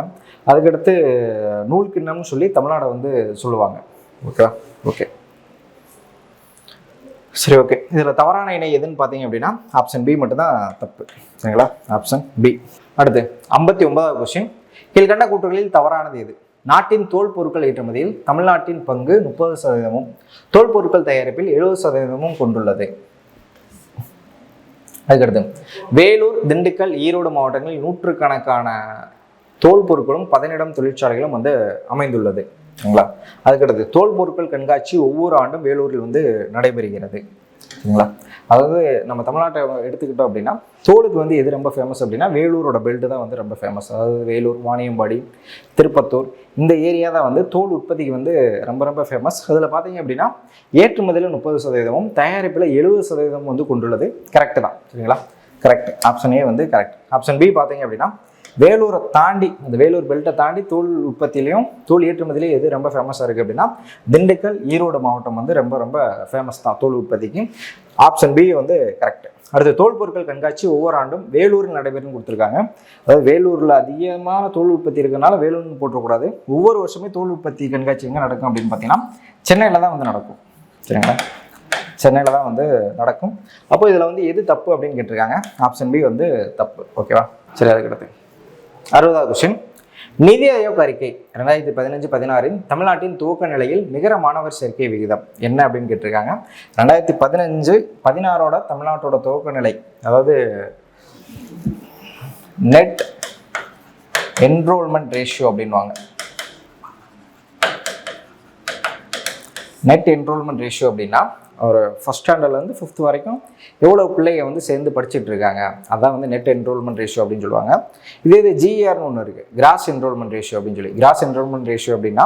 அதுக்கடுத்து நூல் கிண்ணம்னு சொல்லி தமிழ்நாடை வந்து சொல்லுவாங்க. ஓகேவா? ஓகே, சரி, ஓகே. இதில் தவறான இணை எதுன்னு பார்த்தீங்க அப்படின்னா ஆப்ஷன் பி மட்டும்தான் தப்பு. சரிங்களா? Option B. அடுத்து 59வது கொஸ்டின், கீழ்கண்ட கூற்றுகளில் தவறானது எது? நாட்டின் தோல் பொருட்கள் ஏற்றுமதியில் தமிழ்நாட்டின் பங்கு 30%, தோல் பொருட்கள் தயாரிப்பில் 70% கொண்டுள்ளது. அதுக்கடுத்து வேலூர், திண்டுக்கல், ஈரோடு மாவட்டங்களில் 100கணக்கான தோல் பொருட்களும் 17 தொழிற்சாலைகளும் வந்து அமைந்துள்ளது. சரிங்களா? அதுக்கடுத்து தோல் பொருட்கள் கண்காட்சி ஒவ்வொரு ஆண்டும் வேலூரில் வந்து நடைபெறுகிறது. சரிங்களா? அதாவது நம்ம தமிழ்நாட்டை எடுத்துக்கிட்டோம் அப்படின்னா தோலுக்கு வந்து எது ரொம்ப ஃபேமஸ் அப்படின்னா வேலூரோட பெல்ட் தான் வந்து ரொம்ப ஃபேமஸ். அதாவது வேலூர், வாணியம்பாடி, திருப்பத்தூர் இந்த ஏரியா தான் வந்து தோல் உற்பத்திக்கு வந்து ரொம்ப ரொம்ப ஃபேமஸ். அதில் பார்த்தீங்க அப்படின்னா ஏற்றுமதியில் 30%, தயாரிப்பில் 70% வந்து கொண்டுள்ளது. கரெக்டு தான். சரிங்களா? கரெக்ட். ஆப்ஷன் ஏ வந்து கரெக்ட். ஆப்ஷன் பி பார்த்தீங்க அப்படின்னா வேலூரை தாண்டி, அந்த வேலூர் பெல்ட்டை தாண்டி தோல் உற்பத்திலையும் தோல் ஏற்றுமதியிலையும் எது ரொம்ப ஃபேமஸாக இருக்குது அப்படின்னா திண்டுக்கல், ஈரோடு மாவட்டம் வந்து ரொம்ப ரொம்ப ஃபேமஸ் தான் தோல் உற்பத்திக்கு. ஆப்ஷன் பி வந்து கரெக்ட். அடுத்து தோல் பொருட்கள் கண்காட்சி ஒவ்வொரு ஆண்டும் வேலூரில் நடைபெறும் கொடுத்துருக்காங்க. அதாவது வேலூரில் அதிகமான தோல் உற்பத்தி இருக்கிறதுனால வேலூர்னு போட்டக்கூடாது. ஒவ்வொரு வருஷமே தோல் உற்பத்தி கண்காட்சி எங்கே நடக்கும் அப்படின்னு பார்த்தீங்கன்னா சென்னையில் தான் வந்து நடக்கும். சரிங்களா? சென்னையில் தான் வந்து நடக்கும். அப்போ இதில் வந்து எது தப்பு அப்படின்னு கேட்டிருக்காங்க. ஆப்ஷன் பி வந்து தப்பு. ஓகேவா? சரி, அதுக்கடுத்து 60வது கொஸ்டின், நிதி ஆயோக் அறிக்கை 2015-16 தமிழ்நாட்டின் துவக்க நிலையில் நிகர மாணவர் சேர்க்கை விகிதம் என்ன அப்படின்னு கேட்டிருக்காங்க. 2015-16 தமிழ்நாட்டோட துவக்க நிலை, அதாவது நெட் என்ரோல்மெண்ட் ரேஷியோ அப்படின்வாங்க. நெட் என்ரோல்மெண்ட் ரேஷியோ அப்படின்னா ஒரு ஃபஸ்ட் ஸ்டாண்டர்ட்லேருந்து 5th வரைக்கும் எவ்வளோ பிள்ளைங்க வந்து சேர்ந்து படிச்சுட்டு இருக்காங்க, அதான் வந்து நெட் என்ரோல்மெண்ட் ரேஷியோ அப்படின்னு சொல்லுவாங்க. இதே ஜிஆர்னு ஒன்று இருக்குது, கிராஸ் என்ரோல்மெண்ட் ரேஷியோ அப்படின்னு சொல்லி. கிராஸ் என்ரோல்மெண்ட் ரேஷியோ அப்படின்னா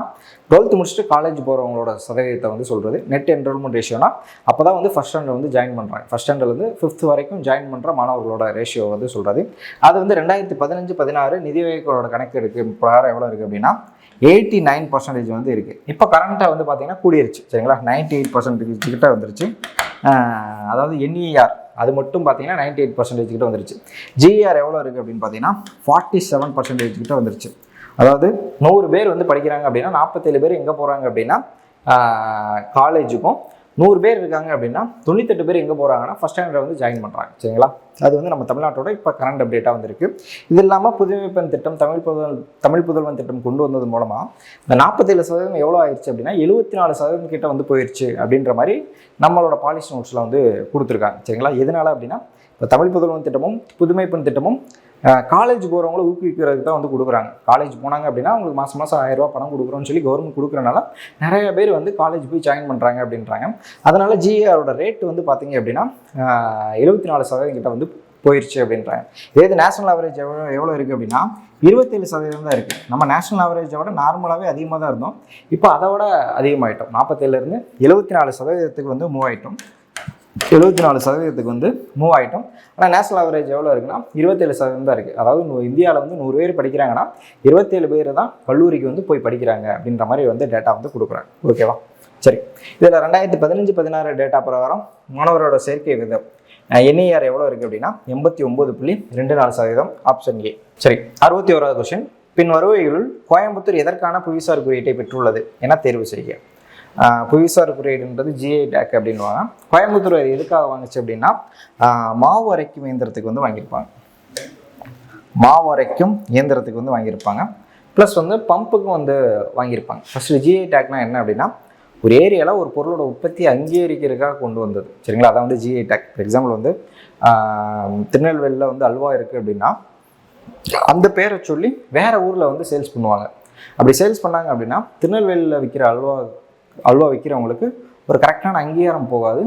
12th முடிச்சுட்டு காலேஜ் போகிறவங்களோட சதவீதத்தை வந்து சொல்கிறது. நெட் என்ரோல்மெண்ட் ரேஷியோனா அப்போ தான் வந்து ஃபஸ்ட் ஸ்டாண்டர்ட் வந்து ஜாயின் பண்ணுறாங்க. ஃபஸ்ட் ஸ்டாண்டர்ட்லேருந்து 5th வரைக்கும் ஜாயின் பண்ணுற மாணவர்களோட ரேஷியோ வந்து சொல்கிறது. அது வந்து 2015-16 நிதி ஆயோக்கோட கணக்கெடுக்கு பிரகாரம் எவ்வளோ இருக்குது அப்படின்னா 89% வந்து இருக்குது. இப்போ கரண்ட்டாக வந்து பார்த்தீங்கன்னா கூடிருச்சு சரிங்களா, 98% கிட்ட வந்துருச்சு. அதாவது என்இஆர் அது மட்டும் பார்த்தீங்கன்னா 98% கிட்ட வந்துருச்சு. ஜிஆர் எவ்வளோ இருக்குது அப்படின்னு பார்த்தீங்கன்னா 47% கிட்ட வந்துருச்சு. அதாவது 100 பேர் வந்து படிக்கிறாங்க அப்படின்னா 47 பேர் எங்கே போகிறாங்க அப்படின்னா காலேஜுக்கும், 100 பேர் இருக்காங்க அப்படின்னா 98 பேர் எங்கே போகிறாங்கன்னா ஃபஸ்ட் ஸ்டாண்டர்ட் வந்து ஜாயின் பண்ணுறாங்க சரிங்களா. அது வந்து நம்ம தமிழ்நாட்டோட இப்போ கரண்ட் அப்டேட்டாக வந்திருக்கு. இது இல்லாமல் புதுமைப்பெண் திட்டம், தமிழ் புதல்வன் திட்டம் கொண்டு வந்தது மூலமாக இந்த 47% எவ்வளோ ஆயிடுச்சு அப்படின்னா 74% கிட்ட வந்து போயிடுச்சு அப்படின்ற மாதிரி நம்மளோட பாலிசி நோட்ஸில் வந்து கொடுத்துருக்காங்க சரிங்களா. எதனால அப்படின்னா இப்போ தமிழ் புதல்வன் திட்டமும் புதுமைப்பெண் திட்டமும் காலேஜ் போகிறவங்கள ஊக்குவிக்கிறதுக்கு தான் வந்து கொடுக்குறாங்க. காலேஜ் போனாங்க அப்படின்னா அவங்களுக்கு மாதம் 1000 ரூபா பணம் கொடுக்குறோன்னு சொல்லி கவர்மெண்ட் கொடுக்குறனால நிறைய பேர் வந்து காலேஜ் போய் ஜாயின் பண்ணுறாங்க அப்படின்றாங்க. அதனால் ஜிஆரோட ரேட் வந்து பார்த்தீங்க அப்படின்னா 74% கிட்ட வந்து போயிடுச்சு அப்படின்றாங்க. இதே நேஷனல் ஆவரேஜ் எவ்வளோ இருக்குது அப்படின்னா 27% தான் இருக்குது. நம்ம நேஷனல் ஆவரேஜை விட நார்மலாகவே அதிகமாக தான் இருந்தோம். இப்போ அதை விட அதிகமாகிட்டோம். 47லேருந்து 74% வந்து மூவ் ஆகிட்டோம். 74% வந்து மூவ் ஆகிட்டோம். ஆனால் நேஷனல் ஆவரேஜ் எவ்வளோ இருக்குன்னா 27% தான் இருக்குது. அதாவது இந்தியாவில் வந்து 100 பேர் படிக்கிறாங்கன்னா 27 பேர் தான் கல்லூரிக்கு வந்து போய் படிக்கிறாங்க அப்படின்ற மாதிரி வந்து டேட்டா வந்து கொடுக்குறாங்க. ஓகேவா? சரி, இதில் 2015-16 டேட்டா பிரகாரம் மாணவரோட சேர்க்கை விதம் என்இஆர் எவ்வளோ இருக்குது அப்படின்னா 89.24%. Option A. சரி, 61வது கொஸ்டின். பின் வருவைகளுள் கோயம்புத்தூர் எதற்கான புவிசார் குறியீட்டை பெற்றுள்ளது என தேர்வு செய்ய. புவிசார் குறியீடுன்றது ஜிஐ டேக் அப்படின்வாங்க. கோயம்புத்தூர் எதுக்காக வாங்குச்சு அப்படின்னா மாவு அரைக்கும் இயந்திரத்துக்கு வந்து வாங்கியிருப்பாங்க. மாவு அரைக்கும் இயந்திரத்துக்கு வந்து வாங்கியிருப்பாங்க. ப்ளஸ் வந்து பம்புக்கும் வந்து வாங்கியிருப்பாங்க. ஃபஸ்ட்டு ஜிஐ டேக்னா என்ன அப்படின்னா ஒரு ஏரியாவில் ஒரு பொருளோட உற்பத்தி அங்கீகரிக்கிறதுக்காக கொண்டு வந்தது சரிங்களா. அதான் வந்து ஜிஐ டேக். ஃபார் எக்ஸாம்பிள் வந்து திருநெல்வேலியில் வந்து அல்வா இருக்குது அப்படின்னா அந்த பேரை சொல்லி வேறு ஊரில் வந்து சேல்ஸ் பண்ணுவாங்க. அப்படி சேல்ஸ் பண்ணாங்க அப்படின்னா திருநெல்வேலியில் விற்கிற அல்வா விற்கிறவங்களுக்கு ஒரு கரெக்டான அங்கீகாரம் போகாது,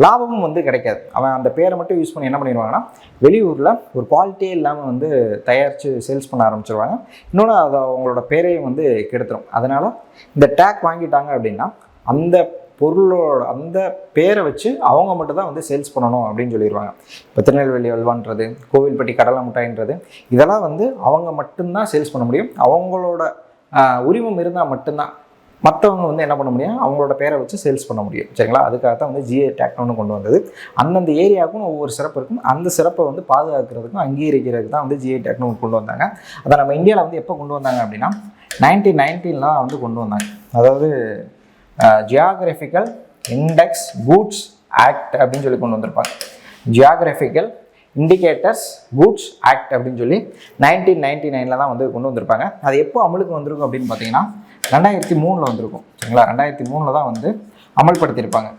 லாபமும் வந்து கிடைக்காது. அவன் அந்த பேரை மட்டும் யூஸ் பண்ணி என்ன பண்ணிடுவாங்கன்னா வெளியூரில் ஒரு குவாலிட்டியே இல்லாமல் வந்து தயாரித்து சேல்ஸ் பண்ண ஆரம்பிச்சிருவாங்க. இன்னொன்று அதை அவங்களோட பேரையும் வந்து கெடுத்துரும். அதனால் இந்த டேக் வாங்கிட்டாங்க அப்படின்னா அந்த பொருளோட அந்த பேரை வச்சு அவங்க மட்டும் தான் வந்து சேல்ஸ் பண்ணணும் அப்படின்னு சொல்லிடுவாங்க. இப்போ திருநெல்வேலி அல்வான்றது, கோவில்பட்டி கடலை மிட்டாயின்றது இதெல்லாம் வந்து அவங்க மட்டும்தான் சேல்ஸ் பண்ண முடியும். அவங்களோட உரிமம் இருந்தால் மட்டும்தான் மற்றவங்க வந்து என்ன பண்ண முடியும், அவங்களோட பேரை வச்சு சேல்ஸ் பண்ண முடியும் சரிங்களா. அதுக்காக தான் வந்து ஜிஐ டேக்னு கொண்டு வந்தது. அந்தந்த ஏரியாவுக்கும் ஒவ்வொரு சிறப்பு இருக்கும். அந்த சிறப்பை வந்து பாதுகாக்கிறதுக்கும் அங்கீகரிக்கிறதுக்கு தான் வந்து ஜிஐ டேக்னு கொண்டு வந்தாங்க. அதை நம்ம இந்தியாவில் வந்து எப்போ கொண்டு வந்தாங்க அப்படின்னா 1919 வந்து கொண்டு வந்தாங்க. அதாவது ஜியாகிரபிக்கல் இண்டெக்ஸ் கூட்ஸ் ஆக்ட் அப்படின்னு சொல்லி கொண்டு வந்திருப்பாங்க. ஜியாகிரபிக்கல் இண்டிகேட்டர்ஸ் கூட்ஸ் ஆக்ட் அப்படின்னு சொல்லி 1999 தான் வந்து கொண்டு வந்திருப்பாங்க. அது எப்போ அமலுக்கு வந்திருக்கும் அப்படின்னு பார்த்தீங்கன்னா 2003 வந்திருக்கும் சரிங்களா. 2003 தான் வந்து அமல்படுத்தியிருப்பாங்க.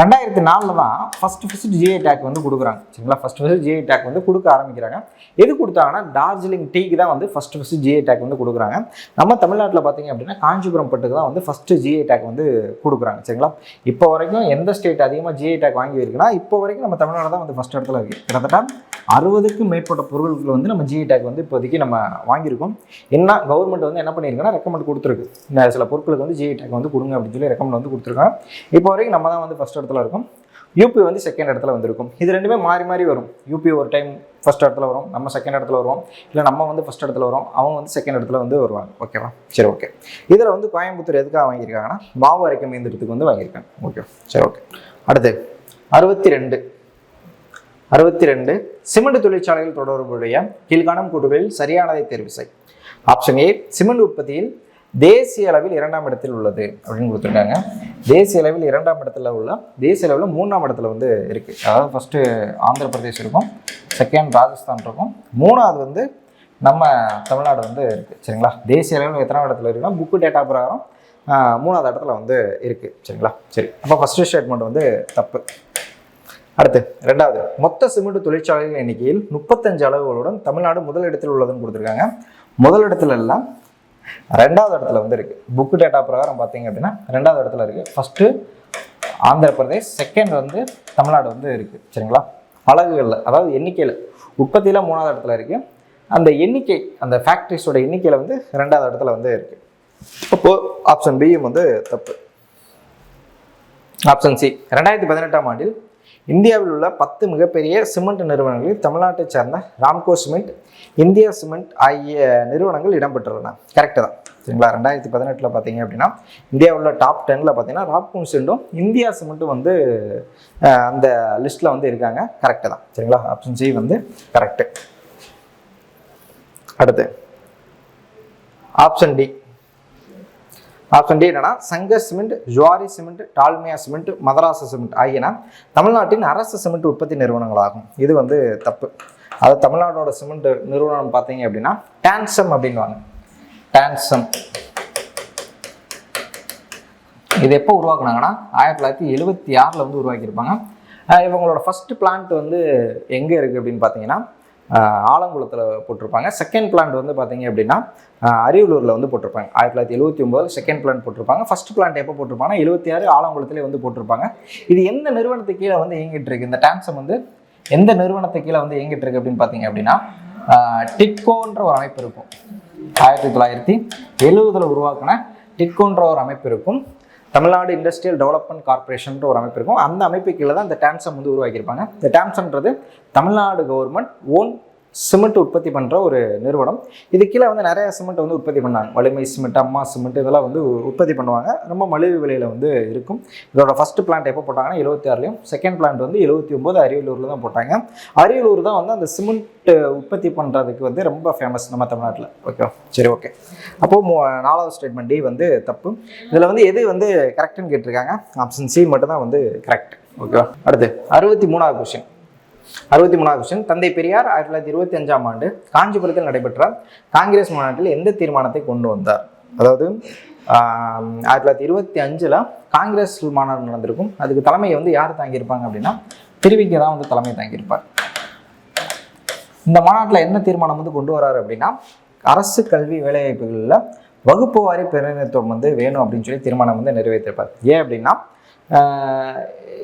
2004 தான் ஃபஸ்ட்டு ஜிஐ டேக் வந்து கொடுக்குறாங்க சரிங்களா. ஃபஸ்ட்டு ஜிஐ டேக் வந்து கொடுக்க ஆரம்பிக்கிறாங்க. எது கொடுத்தாங்கன்னா டார்ஜிலிங் டீக்கு தான் வந்து ஃபஸ்ட்டு ஜிஐ டேக் வந்து கொடுக்குறாங்க. நம்ம தமிழ்நாட்டில் பார்த்தீங்க அப்படின்னா காஞ்சிபுரம் பட்டுக்கு தான் வந்து ஃபஸ்ட்டு ஜிஐ டேக் வந்து கொடுக்குறாங்க சரிங்களா. இப்போ வரைக்கும் எந்த ஸ்டேட் அதிகமாக ஜிஐ டேக் வாங்கி இருக்குன்னா இப்போ வரைக்கும் நம்ம தமிழ்நாடு தான் வந்து ஃபஸ்ட் இடத்துல இருக்குது. கிட்டத்தட்ட 60க்கும் மேற்பட்ட பொருட்கள் வந்து நம்ம ஜிஐ டேக் வந்து இப்போதைக்கு நம்ம வாங்கியிருக்கோம். என்ன கவர்மெண்ட் வந்து என்ன பண்ணியிருக்குன்னா ரெக்கமெண்ட் கொடுத்துருக்கு, இந்த சில பொருட்களுக்கு வந்து ஜிஐ டேக் வந்து கொடுங்க அப்படின்னு சொல்லி ரெக்கமெண்ட் வந்து கொடுத்துருக்காங்க. இப்போ வரைக்கும் நம்ம தான் வந்து ஃபஸ்ட் இடத்துல இருக்கும். யூபி வந்து செகண்ட் இடத்துல வந்திருக்கும். இது ரெண்டுமே மாறி மாறி வரும். யூபி ஒரு டைம் ஃபஸ்ட் இடத்துல வரும், நம்ம செகண்ட் இடத்துல வருவோம். இல்லை நம்ம வந்து ஃபஸ்ட் இடத்துல வரும், அவங்க வந்து செகண்ட் இடத்துல வந்து வருவாங்க. ஓகேவா? சரி, ஓகே. இதில் வந்து கோயம்புத்தூர் எதுக்காக வாங்கியிருக்காங்கன்னா மாவு அரைக்கும் இயந்திரத்துக்கு வந்து வாங்கியிருக்காங்க. ஓகே, சரி, ஓகே. அடுத்து 62 சிமெண்ட் தொழிற்சாலைகள் தொடர்புடைய கீழ்காணும் கூற்றுகளில் சரியானதை தேர்வு செய். ஆப்ஷன் ஏ, சிமெண்ட் உற்பத்தியில் தேசிய அளவில் 2ஆம் இடத்தில் உள்ளது அப்படின்னு கொடுத்துருக்காங்க. தேசிய அளவில் 2ஆம் இடத்துல உள்ள, தேசிய அளவில் 3ஆம் இடத்துல வந்து இருக்குது. அதாவது ஃபஸ்ட்டு ஆந்திர பிரதேஷ் இருக்கும், செகண்ட் ராஜஸ்தான் இருக்கும், 3ஆவது வந்து நம்ம தமிழ்நாடு வந்து இருக்குது சரிங்களா. தேசிய அளவில் எத்தனாவது இடத்துல இருக்குன்னா புக்கு டேட்டா பிரகாரம் 3ஆவது இடத்துல வந்து இருக்குது சரிங்களா. சரி, அப்போ ஃபஸ்ட்டு ஸ்டேட்மெண்ட் வந்து தப்பு. அடுத்து 2வது, மொத்த சிமெண்ட் தொழிற்சாலைகள் எண்ணிக்கையில் 35 அளவுகளுடன் தமிழ்நாடு முதலிடத்தில் உள்ளதுன்னு கொடுத்துருக்காங்க. முதலிடத்துல எல்லாம் 2ஆவது இடத்துல வந்து இருக்குது. புக்கு டேட்டா பிரகாரம் பார்த்தீங்க அப்படின்னா 2ஆவது இடத்துல இருக்குது. ஃபஸ்ட்டு ஆந்திர பிரதேஷ், செகண்ட் வந்து தமிழ்நாடு வந்து இருக்குது சரிங்களா. அலகுகளில் அதாவது எண்ணிக்கையில் உற்பத்தியில் 3ஆவது இடத்துல இருக்குது. அந்த எண்ணிக்கை, அந்த ஃபேக்ட்ரிஸோட எண்ணிக்கையில் வந்து 2ஆவது இடத்துல வந்து இருக்குது. அப்போது ஆப்ஷன் பியும் வந்து தப்பு. ஆப்ஷன் சி, 2018ஆம் ஆண்டில் இந்தியாவில் உள்ள 10 மிகப்பெரிய சிமெண்ட் நிறுவனங்களில் தமிழ்நாட்டை சேர்ந்த ராம்கோ சிமெண்ட், இந்தியா சிமெண்ட் ஆகிய நிறுவனங்கள் இடம்பெற்றுள்ளன. கரெக்டு தான் சரிங்களா. 2018 பார்த்தீங்க அப்படின்னா இந்தியாவில் டாப் 10ல் பார்த்தீங்கன்னா ராம்கோ சிமெண்ட்டும் இந்தியா சிமெண்ட்டும் வந்து அந்த லிஸ்ட்டில் வந்து இருக்காங்க. கரெக்டு தான் சரிங்களா. ஆப்ஷன் சி வந்து கரெக்டு. அடுத்து ஆப்ஷன் டி. ஆப்ஷன் டி என்னன்னா Sankar cement, Zuari cement, Dalmia cement, Madras cement ஆகியன தமிழ்நாட்டின் அரசு சிமெண்ட் உற்பத்தி நிறுவனங்களாகும். இது வந்து தப்பு. அது தமிழ்நாட்டோட சிமெண்ட் நிறுவனம் பார்த்தீங்க அப்படின்னா டான்சம் அப்படின்வாங்க. டான்சம் இது எப்போ உருவாக்குனாங்கன்னா 1976 வந்து உருவாக்கியிருப்பாங்க. இவங்களோட ஃபர்ஸ்ட் பிளான்ட் வந்து எங்கே இருக்குது அப்படின்னு பார்த்தீங்கன்னா ஆலங்குளத்தில் போட்டிருப்பாங்க. செகண்ட் பிளான்ட் வந்து பார்த்தீங்க அப்படின்னா அரியலூரில் வந்து போட்டிருப்பாங்க. 1979 செகண்ட் பிளான்ட் போட்டிருப்பாங்க. ஃபர்ஸ்ட் பிளான்ட் எப்போ போட்டிருப்பாங்கன்னா 76 ஆலங்குளத்திலே வந்து போட்டிருப்பாங்க. இது எந்த நிறுவனத்துக்கு கீழே வந்து இயங்கிட்டு இருக்கு? இந்த டான்சம் வந்து எந்த நிறுவனத்துக்கு கீழே வந்து இயங்கிட்டு இருக்கு அப்படின்னு பார்த்தீங்க அப்படின்னா டிட்கோன்ற ஒரு அமைப்பு இருக்கும். 1970 உருவாக்கின டிட்கோன்ற ஒரு அமைப்பு இருக்கும். தமிழ்நாடு இண்டஸ்ட்ரியல் டெவலப்மெண்ட் கார்பரேஷன் ஒரு அமைப்பு இருக்கும். அந்த அமைப்பு கீழே தான் இந்த டான்சம் வந்து உருவாக்கியிருப்பாங்க. இந்த டான்சம்ன்றது தமிழ்நாடு கவர்மெண்ட் ஓன் சிமெண்ட் உற்பத்தி பண்ணுற ஒரு நிறுவனம். இது கீழே வந்து நிறைய சிமெண்ட் வந்து உற்பத்தி பண்ணாங்க. வலிமை சிமெண்ட், அம்மா சிமெண்ட் இதெல்லாம் வந்து உற்பத்தி பண்ணுவாங்க. ரொம்ப மலிவு விலையில் வந்து இருக்கும். இதோட ஃபர்ஸ்ட் பிளான்ட் எப்போ போட்டாங்கன்னா 76லையும், செகண்ட் பிளான்ட் வந்து 79 அரியலூரில் தான் போட்டாங்க. அரியலூர் தான் வந்து அந்த சிமெண்ட் உற்பத்தி பண்ணுறதுக்கு வந்து ரொம்ப ஃபேமஸ் நம்ம தமிழ்நாட்டில். ஓகேவா, சரி ஓகே. அப்போது 4வது ஸ்டேட்மெண்ட் டி வந்து தப்பு. இதில் வந்து எது வந்து கரெக்டுன்னு கேட்டிருக்காங்க? ஆப்ஷன் சி மட்டும் தான் வந்து கரெக்ட். ஓகேவா. அடுத்து 63வது கொஸ்டின். 63வது கொஸ்டின். தந்தை பெரியார் 1925ஆம் ஆண்டு காஞ்சிபுரத்தில் நடைபெற்ற காங்கிரஸ் மாநாட்டில் எந்த தீர்மானத்தை கொண்டு வந்தார்? அதாவது 1925ல் காங்கிரஸ் மாநாடு நடந்திருக்கும். அதுக்கு தலைமையை வந்து யார் தாங்கியிருப்பாங்க அப்படின்னா திருவிங்க தான் வந்து தலைமை தாங்கியிருப்பார். இந்த மாநாட்டில் என்ன தீர்மானம் வந்து கொண்டு வராரு அப்படின்னா அரசு கல்வி வேலைவாய்ப்புகளில் வகுப்பு வாரி பிரதிநிதித்துவம் வந்து வேணும் அப்படின்னு சொல்லி தீர்மானம் வந்து நிறைவேற்றிருப்பார். ஏன் அப்படின்னா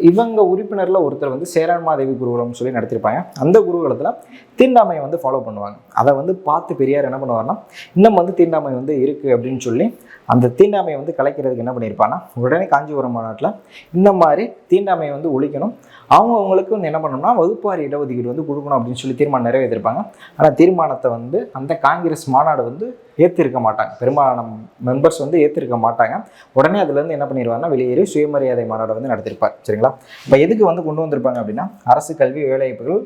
இவங்க உறுப்பினரில் ஒருத்தர் வந்து சேரன்மாதேவி குருகுலம் சொல்லி நடத்திருப்பாங்க. அந்த குருகுலத்தில் தீண்டாமையை வந்து ஃபாலோ பண்ணுவாங்க. அதை வந்து பார்த்து பெரியார் என்ன பண்ணுவார்னா இன்னும் வந்து தீண்டாமை வந்து இருக்குது அப்படின்னு சொல்லி அந்த தீண்டாமையை வந்து கலைக்கிறதுக்கு என்ன பண்ணியிருப்பாங்கன்னா உடனே காஞ்சிபுரம் மாநாட்டில் இந்த மாதிரி தீண்டாமையை வந்து ஒழிக்கணும், அவங்களுக்கு வந்து என்ன பண்ணணும்னா வகுப்பாரி இடஒதுக்கீடு வந்து கொடுக்கணும் அப்படின்னு சொல்லி தீர்மானம் நிறைவேற்றிருப்பாங்க. ஆனால் தீர்மானத்தை வந்து அந்த காங்கிரஸ் மாநாடு வந்து ஏற்றிருக்க மாட்டாங்க. பெரும்பாலான மெம்பர்ஸ் வந்து ஏற்றிருக்க மாட்டாங்க. உடனே அதுலேருந்து என்ன பண்ணிடுவாங்கன்னா வெளியேறி சுயமரியாதை மாநாடு வந்து நடத்திருப்பார். சரிங்களா. இப்போ எதுக்கு வந்து கொண்டு வந்திருப்பாங்க அப்படின்னா அரசு கல்வி வேலைவாய்ப்புகள்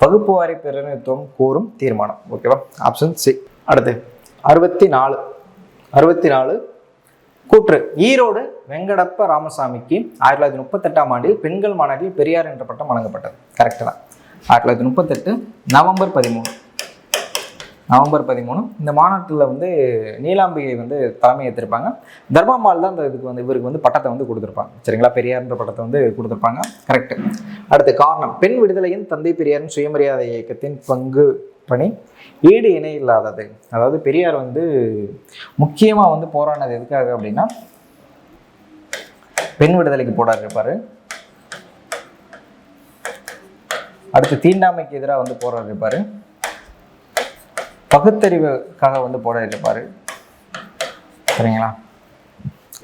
வகுப்பு வாரி பிரதிநிதித்துவம் கோரும் தீர்மானம். ஓகேவா, ஆப்ஷன் சி. அடுத்து 64 கூற்று. ஈரோடு வெங்கடப்ப ராமசாமிக்கு 1938ஆம் ஆண்டில் பெண்கள் மாநாட்டில் பெரியார் என்ற பட்டம் வழங்கப்பட்டது. கரெக்டு தான். 1938 நவம்பர் 13 இந்த மாநாட்டில் வந்து நீலாம்பிகை வந்து தலைமை ஏற்றிருப்பாங்க. தர்மாம்பாள் தான் இதுக்கு வந்து இவருக்கு வந்து பட்டத்தை வந்து கொடுத்துருப்பாங்க. சரிங்களா, பெரியார்ன்ற பட்டத்தை வந்து கொடுத்துருப்பாங்க. கரெக்டு. அடுத்து காரணம். பெண் விடுதலையின் தந்தை பெரியாரின் சுயமரியாதை இயக்கத்தின் பங்கு பணி ஈடு இணை இல்லாதது. அதாவது பெரியார் வந்து முக்கியமாக வந்து போராடினது எதுக்காக அப்படின்னா பெண் விடுதலைக்கு போராடிருப்பாரு. அடுத்து தீண்டாமைக்கு எதிராக வந்து போராடிருப்பாரு. பகுத்தறிவுக்காக வந்து போராடிருப்பாரு. சரிங்களா.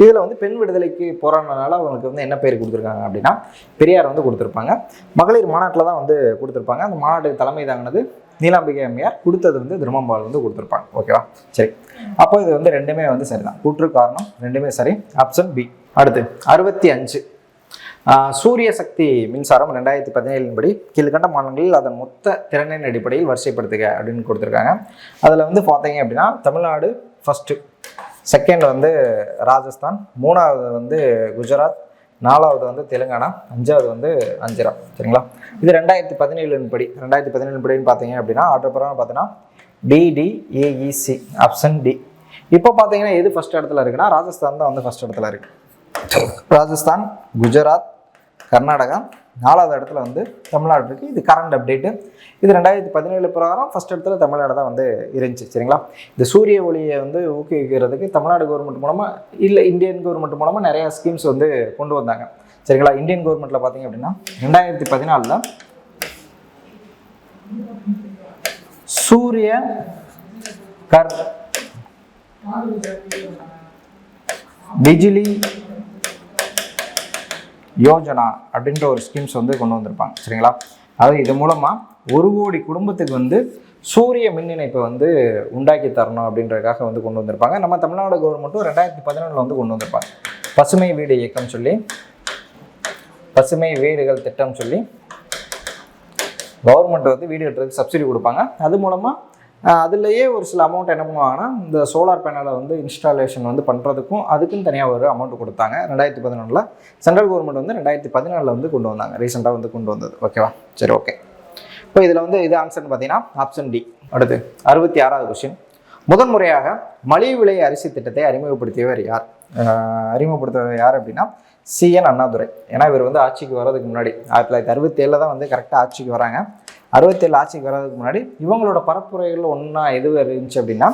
இதில் வந்து பெண் விடுதலைக்கு போராடினால அவங்களுக்கு வந்து என்ன பேர் கொடுத்துருக்காங்க அப்படின்னா பெரியார் வந்து கொடுத்துருப்பாங்க. மகளிர் மாநாட்டில் தான் வந்து கொடுத்துருப்பாங்க. அந்த மாநாட்டுக்கு தலைமை தாங்கினது நீலாம்பிகை அம்மையார், கொடுத்தது வந்து தர்மாம்பாள் வந்து கொடுத்துருப்பாங்க. ஓகேவா, சரி. அப்போ இது வந்து ரெண்டுமே வந்து சரிதான். கூற்று காரணம் ரெண்டுமே சரி. Option B. அடுத்து 65 சூரிய சக்தி மின்சாரம் 2017 படி கீழ்கண்ட மாநிலங்களில் அதன் மொத்த திறனின் அடிப்படையில் வரிசைப்படுத்துக அப்படின்னு கொடுத்துருக்காங்க. அதில் வந்து பார்த்தீங்க அப்படின்னா தமிழ்நாடு ஃபஸ்ட்டு, செகண்ட் வந்து ராஜஸ்தான், 3வது வந்து குஜராத், 4வது வந்து தெலுங்கானா, 5வது வந்து ஆந்திரா. சரிங்களா. இது 2017 படி. 2017 படின்னு பார்த்தீங்க அப்படின்னா ஆர்டர் பிரகாரம் பார்த்தீங்கன்னா DDAEC ஆப்ஷன் டி. இப்போ பார்த்தீங்கன்னா எது ஃபர்ஸ்ட் இடத்துல இருக்குன்னா ராஜஸ்தான் தான் வந்து ஃபர்ஸ்ட் இடத்துல இருக்கு. ராஜஸ்தான், குஜராத், கர்நாடகா, 4வது இடத்துல வந்து தமிழ்நாடு இருக்குது. இது கரண்ட் அப்டேட்டு. இது 2017 பிரகாரம் ஃபர்ஸ்ட் இடத்துல தமிழ்நாடு தான் வந்து இருந்துச்சு. சரிங்களா. இந்த சூரிய ஒளியை வந்து ஊக்குவிக்கிறதுக்கு தமிழ்நாடு கவர்மெண்ட் மூலமாக இல்லை இந்தியன் கவர்மெண்ட் மூலமாக நிறையா ஸ்கீம்ஸ் வந்து கொண்டு வந்தாங்க. சரிங்களா. இந்தியன் கவர்மெண்ட்டில் பார்த்தீங்க அப்படின்னா 2014 சூரிய கர் பிஜிலி யோஜனா அப்படின்ற ஒரு ஸ்கீம்ஸ் வந்து கொண்டு வந்திருப்பாங்க. சரிங்களா? அதாவது இது மூலமாக 1 கோடி குடும்பத்துக்கு வந்து சூரிய மின் இணைப்பை வந்து உண்டாக்கி தரணும் அப்படின்றதுக்காக வந்து கொண்டு வந்திருப்பாங்க. நம்ம தமிழ்நாடு கவர்மெண்ட்டும் 2011 வந்து கொண்டு வந்திருப்பாங்க. பசுமை வீடு இயக்கம் சொல்லி, பசுமை வீடுகள் திட்டம் சொல்லி கவர்மெண்ட் வந்து வீடு கட்டுறதுக்கு சப்சிடி கொடுப்பாங்க. அது மூலமாக அதுலேயே ஒரு சில அமௌண்ட் என்ன பண்ணுவாங்கன்னா, இந்த சோலார் பேனலை வந்து இன்ஸ்டாலேஷன் வந்து பண்ணுறதுக்கும் அதுக்குன்னு தனியாக ஒரு அமௌண்ட் கொடுத்தாங்க. 2011 சென்ட்ரல் கவர்மெண்ட் வந்து 2014 வந்து கொண்டு வந்தாங்க. ரீசெண்டாக வந்து கொண்டு வந்தது. ஓகேவா? சரி, ஓகே. இப்போ இதில் வந்து இது ஆன்சர்னு பார்த்தீங்கன்னா ஆப்ஷன் டி. அடுத்து 66வது கொஸ்டின். முதன்முறையாக மலிவு விலை அரிசி திட்டத்தை அறிமுகப்படுத்தியவர் யார்? அறிமுகப்படுத்தியவர் யார் அப்படின்னா CN அண்ணாதுரை. ஏன்னா இவர் வந்து ஆட்சிக்கு வர்றதுக்கு முன்னாடி 1967 தான் வந்து கரெக்டாக ஆட்சிக்கு வராங்க. 67 ஆட்சிக்கு வர்றதுக்கு முன்னாடி இவங்களோட பரப்புரைகள் ஒன்றா எது இருந்துச்சு அப்படின்னா,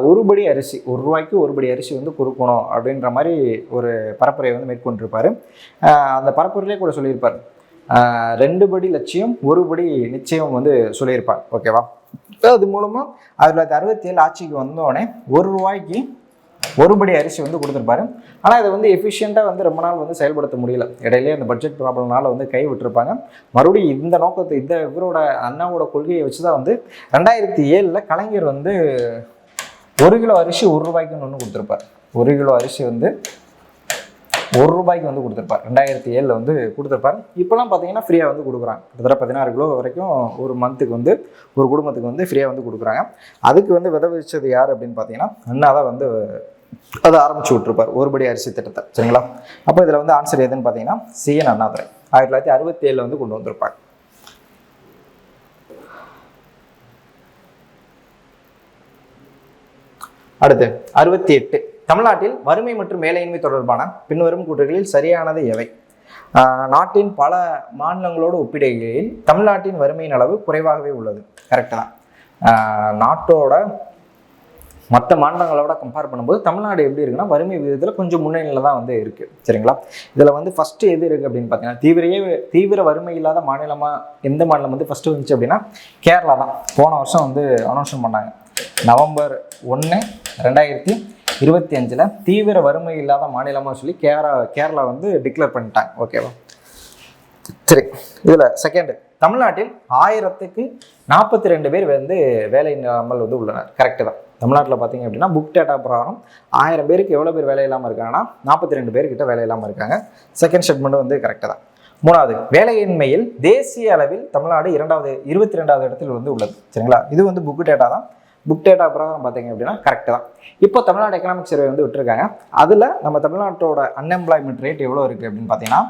1 படி அரிசி, 1 ரூபாய்க்கு 1 படி அரிசி வந்து கொடுக்கணும் அப்படின்ற மாதிரி ஒரு பரப்புரையை வந்து மேற்கொண்டிருப்பார். அந்த பரப்புரையிலே கூட சொல்லியிருப்பார், 2 படி லட்சியம் 1 படி நிச்சயம் வந்து சொல்லியிருப்பார். ஓகேவா? அது மூலமாக 1967 ஆட்சிக்கு வந்தோடனே 1 ரூபாய்க்கு 1 படி அரிசி வந்து கொடுத்துருப்பாரு. ஆனால் இதை வந்து எஃபிஷியண்ட்டாக வந்து ரொம்ப நாள் வந்து செயல்படுத்த முடியல. இடையிலே அந்த பட்ஜெட் ப்ராப்ளம்னால வந்து கை விட்டுருப்பாங்க. மறுபடியும் இந்த நோக்கத்தை, இவரோட அண்ணாவோட கொள்கையை வச்சு தான் வந்து 2007 கலைஞர் வந்து 1 கிலோ அரிசி 1 ரூபாய்க்குன்னு ஒன்று கொடுத்துருப்பார். 1 கிலோ அரிசி வந்து 1 ரூபாய்க்கு வந்து கொடுத்துருப்பார். 2007 வந்து கொடுத்துருப்பார். இப்போலாம் பார்த்தீங்கன்னா ஃப்ரீயாக வந்து கொடுக்குறாங்க. கிட்டத்தட்ட 16 கிலோ வரைக்கும் ஒரு மந்த்துக்கு வந்து ஒரு குடும்பத்துக்கு வந்து ஃப்ரீயாக வந்து கொடுக்குறாங்க. அதுக்கு வந்து விதவிச்சது யார் அப்படின்னு பார்த்தீங்கன்னா அண்ணா தான் வந்து அதை ஆரம்பிச்சு விட்டுருப்பார், 1 படி அரிசி திட்டத்தை. சரிங்களா? அப்போ இதில் வந்து ஆன்சர் எதுன்னு பார்த்தீங்கன்னா CN அண்ணாதுரை 1967 வந்து கொண்டு வந்திருப்பாங்க. அடுத்து 68. தமிழ்நாட்டில் வறுமை மற்றும் வேலையின்மை தொடர்பான பின்வரும் கூற்றுகளில் சரியானது எவை? நாட்டின் பல மாநிலங்களோடு ஒப்பிடுகையில் தமிழ்நாட்டின் வறுமையின் அளவு குறைவாகவே உள்ளது. கரெக்டு தான். நாட்டோட மற்ற மாநிலங்களோட கம்பேர் பண்ணும்போது தமிழ்நாடு எப்படி இருக்குன்னா வறுமை விகிதத்தில் கொஞ்சம் முன்னணியில் தான் வந்து இருக்குது. சரிங்களா? இதில் வந்து ஃபஸ்ட்டு எது இருக்குது அப்படின்னு பார்த்தீங்கன்னா, தீவிர வறுமை இல்லாத மாநிலமாக எந்த மாநிலம் வந்து ஃபஸ்ட்டு வந்துச்சு அப்படின்னா கேரளா தான். போன வருஷம் வந்து அனௌன்ஸ்மெண்ட் பண்ணாங்க. நவம்பர் 1, 2025 தீவிர வறுமை இல்லாத மாநிலமாக சொல்லி கேரளா வந்து டிக்ளேர் பண்ணிட்டாங்க. ஓகேவா? சரி, இதில் செகண்டு, தமிழ்நாட்டில் 1000க்கு 42 பேர் வந்து வேலை இல்லாமல் வந்து உள்ளனர். கரெக்டு தான். தமிழ்நாட்டில் பார்த்தீங்க அப்படின்னா புக் டேட்டா பிரகாரம் 1000 பேருக்கு எவ்வளோ பேர் வேலை இல்லாமல் இருக்காங்கன்னா 42 பேர்கிட்ட வேலை இல்லாமல் இருக்காங்க. செகண்ட் ஸ்டேட்மெண்ட் வந்து கரெக்டு தான். 3வது, வேலையின்மையில் தேசிய அளவில் தமிழ்நாடு 22வது இடத்தில் வந்து உள்ளது. சரிங்களா? இது வந்து புக் டேட்டா தான். புக் டேட்டா பிரகாரம் பார்த்தீங்க அப்படின்னா கரெக்டு தான். இப்போ தமிழ்நாடு எக்கனாமிக் சர்வே வந்து விட்டுருக்காங்க. அதில் நம்ம தமிழ்நாட்டோட அன்எம்ப்ளாய்மெண்ட் ரேட் எவ்வளோ இருக்குது அப்படின்னு பார்த்தீங்கன்னா,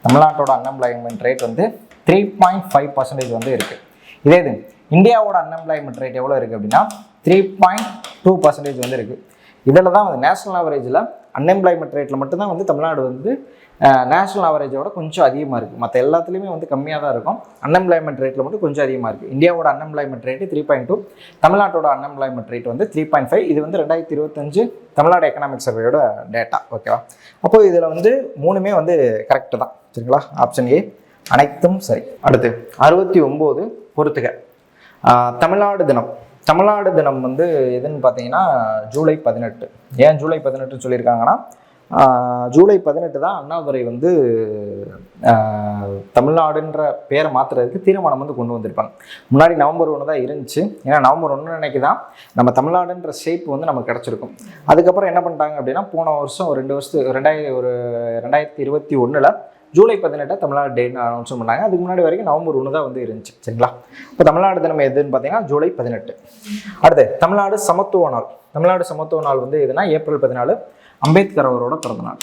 தமிழ்நாட்டோட அன்எம்ப்ளாய்மெண்ட் ரேட் வந்து 3.5% வந்து இருக்குது. இதே இது இந்தியாவோட அன்எம்ப்ளாய்மெண்ட் ரேட் எவ்வளோ இருக்குது அப்படின்னா 3.2% வந்து இருக்குது. இதில் தான் வந்து நேஷனல் ஆவரேஜில் அன்எம்ப்ளாய்மெண்ட் ரேட்டில் மட்டும்தான் வந்து தமிழ்நாடு வந்து நேஷனல் ஆவரேஜோட கொஞ்சம் அதிகமாக இருக்குது. மற்ற எல்லாத்துலேயுமே வந்து கம்மியாக தான் இருக்கும். அன்எம்ப்ளாய்மெண்ட் ரேட்டில் மட்டும் கொஞ்சம் அதிகமாக இருக்குது. இந்தியாவோட அன்எம்ப்ளாய்மெண்ட் ரேட்டு 3.2, தமிழ்நாட்டோட அன்எம்ப்ளாய்மெண்ட் ரேட் வந்து 3.5. இது வந்து 2025 தமிழ்நாடு எக்கனாமிக் சர்வேயோட டேட்டா. ஓகேவா? அப்போது இதில் வந்து 3மே வந்து கரெக்டு தான். சரிங்களா? ஆப்ஷன் ஏ அனைத்தும் சரி. அடுத்து 69, பொறுத்துக. தமிழ்நாடு தினம். தமிழ்நாடு தினம் வந்து எதுன்னு பார்த்தீங்கன்னா ஜூலை 18. ஏன் ஜூலை 18 சொல்லியிருக்காங்கன்னா, ஜூலை 18 தான் அண்ணாதுரை வந்து தமிழ்நாடுன்ற பேரை மாற்றுறதுக்கு தீர்மானம் வந்து கொண்டு வந்திருப்பாங்க. முன்னாடி நவம்பர் 1 தான் இருந்துச்சு. ஏன்னா நவம்பர் 1 அன்னைக்கு தான் நம்ம தமிழ்நாடுன்ற ஷேப் வந்து நமக்கு கிடச்சிருக்கும். அதுக்கப்புறம் என்ன பண்ணிட்டாங்க அப்படின்னா, போன வருஷம் 2021 ஜூலை 18 தமிழ்நாடு டேன்னு அனௌன்ஸ் பண்ணாங்க. அதுக்கு முன்னாடி வரைக்கும் நவம்பர் 1 தான் வந்து இருந்துச்சு. சரிங்களா? இப்போ தமிழ்நாடு தினம் எதுன்னு பார்த்தீங்கன்னா ஜூலை 18. அடுத்து தமிழ்நாடு சமத்துவ நாள். தமிழ்நாடு சமத்துவ நாள் வந்து எதுனா ஏப்ரல் 14, அம்பேத்கர் அவரோட பிறந்தநாள்.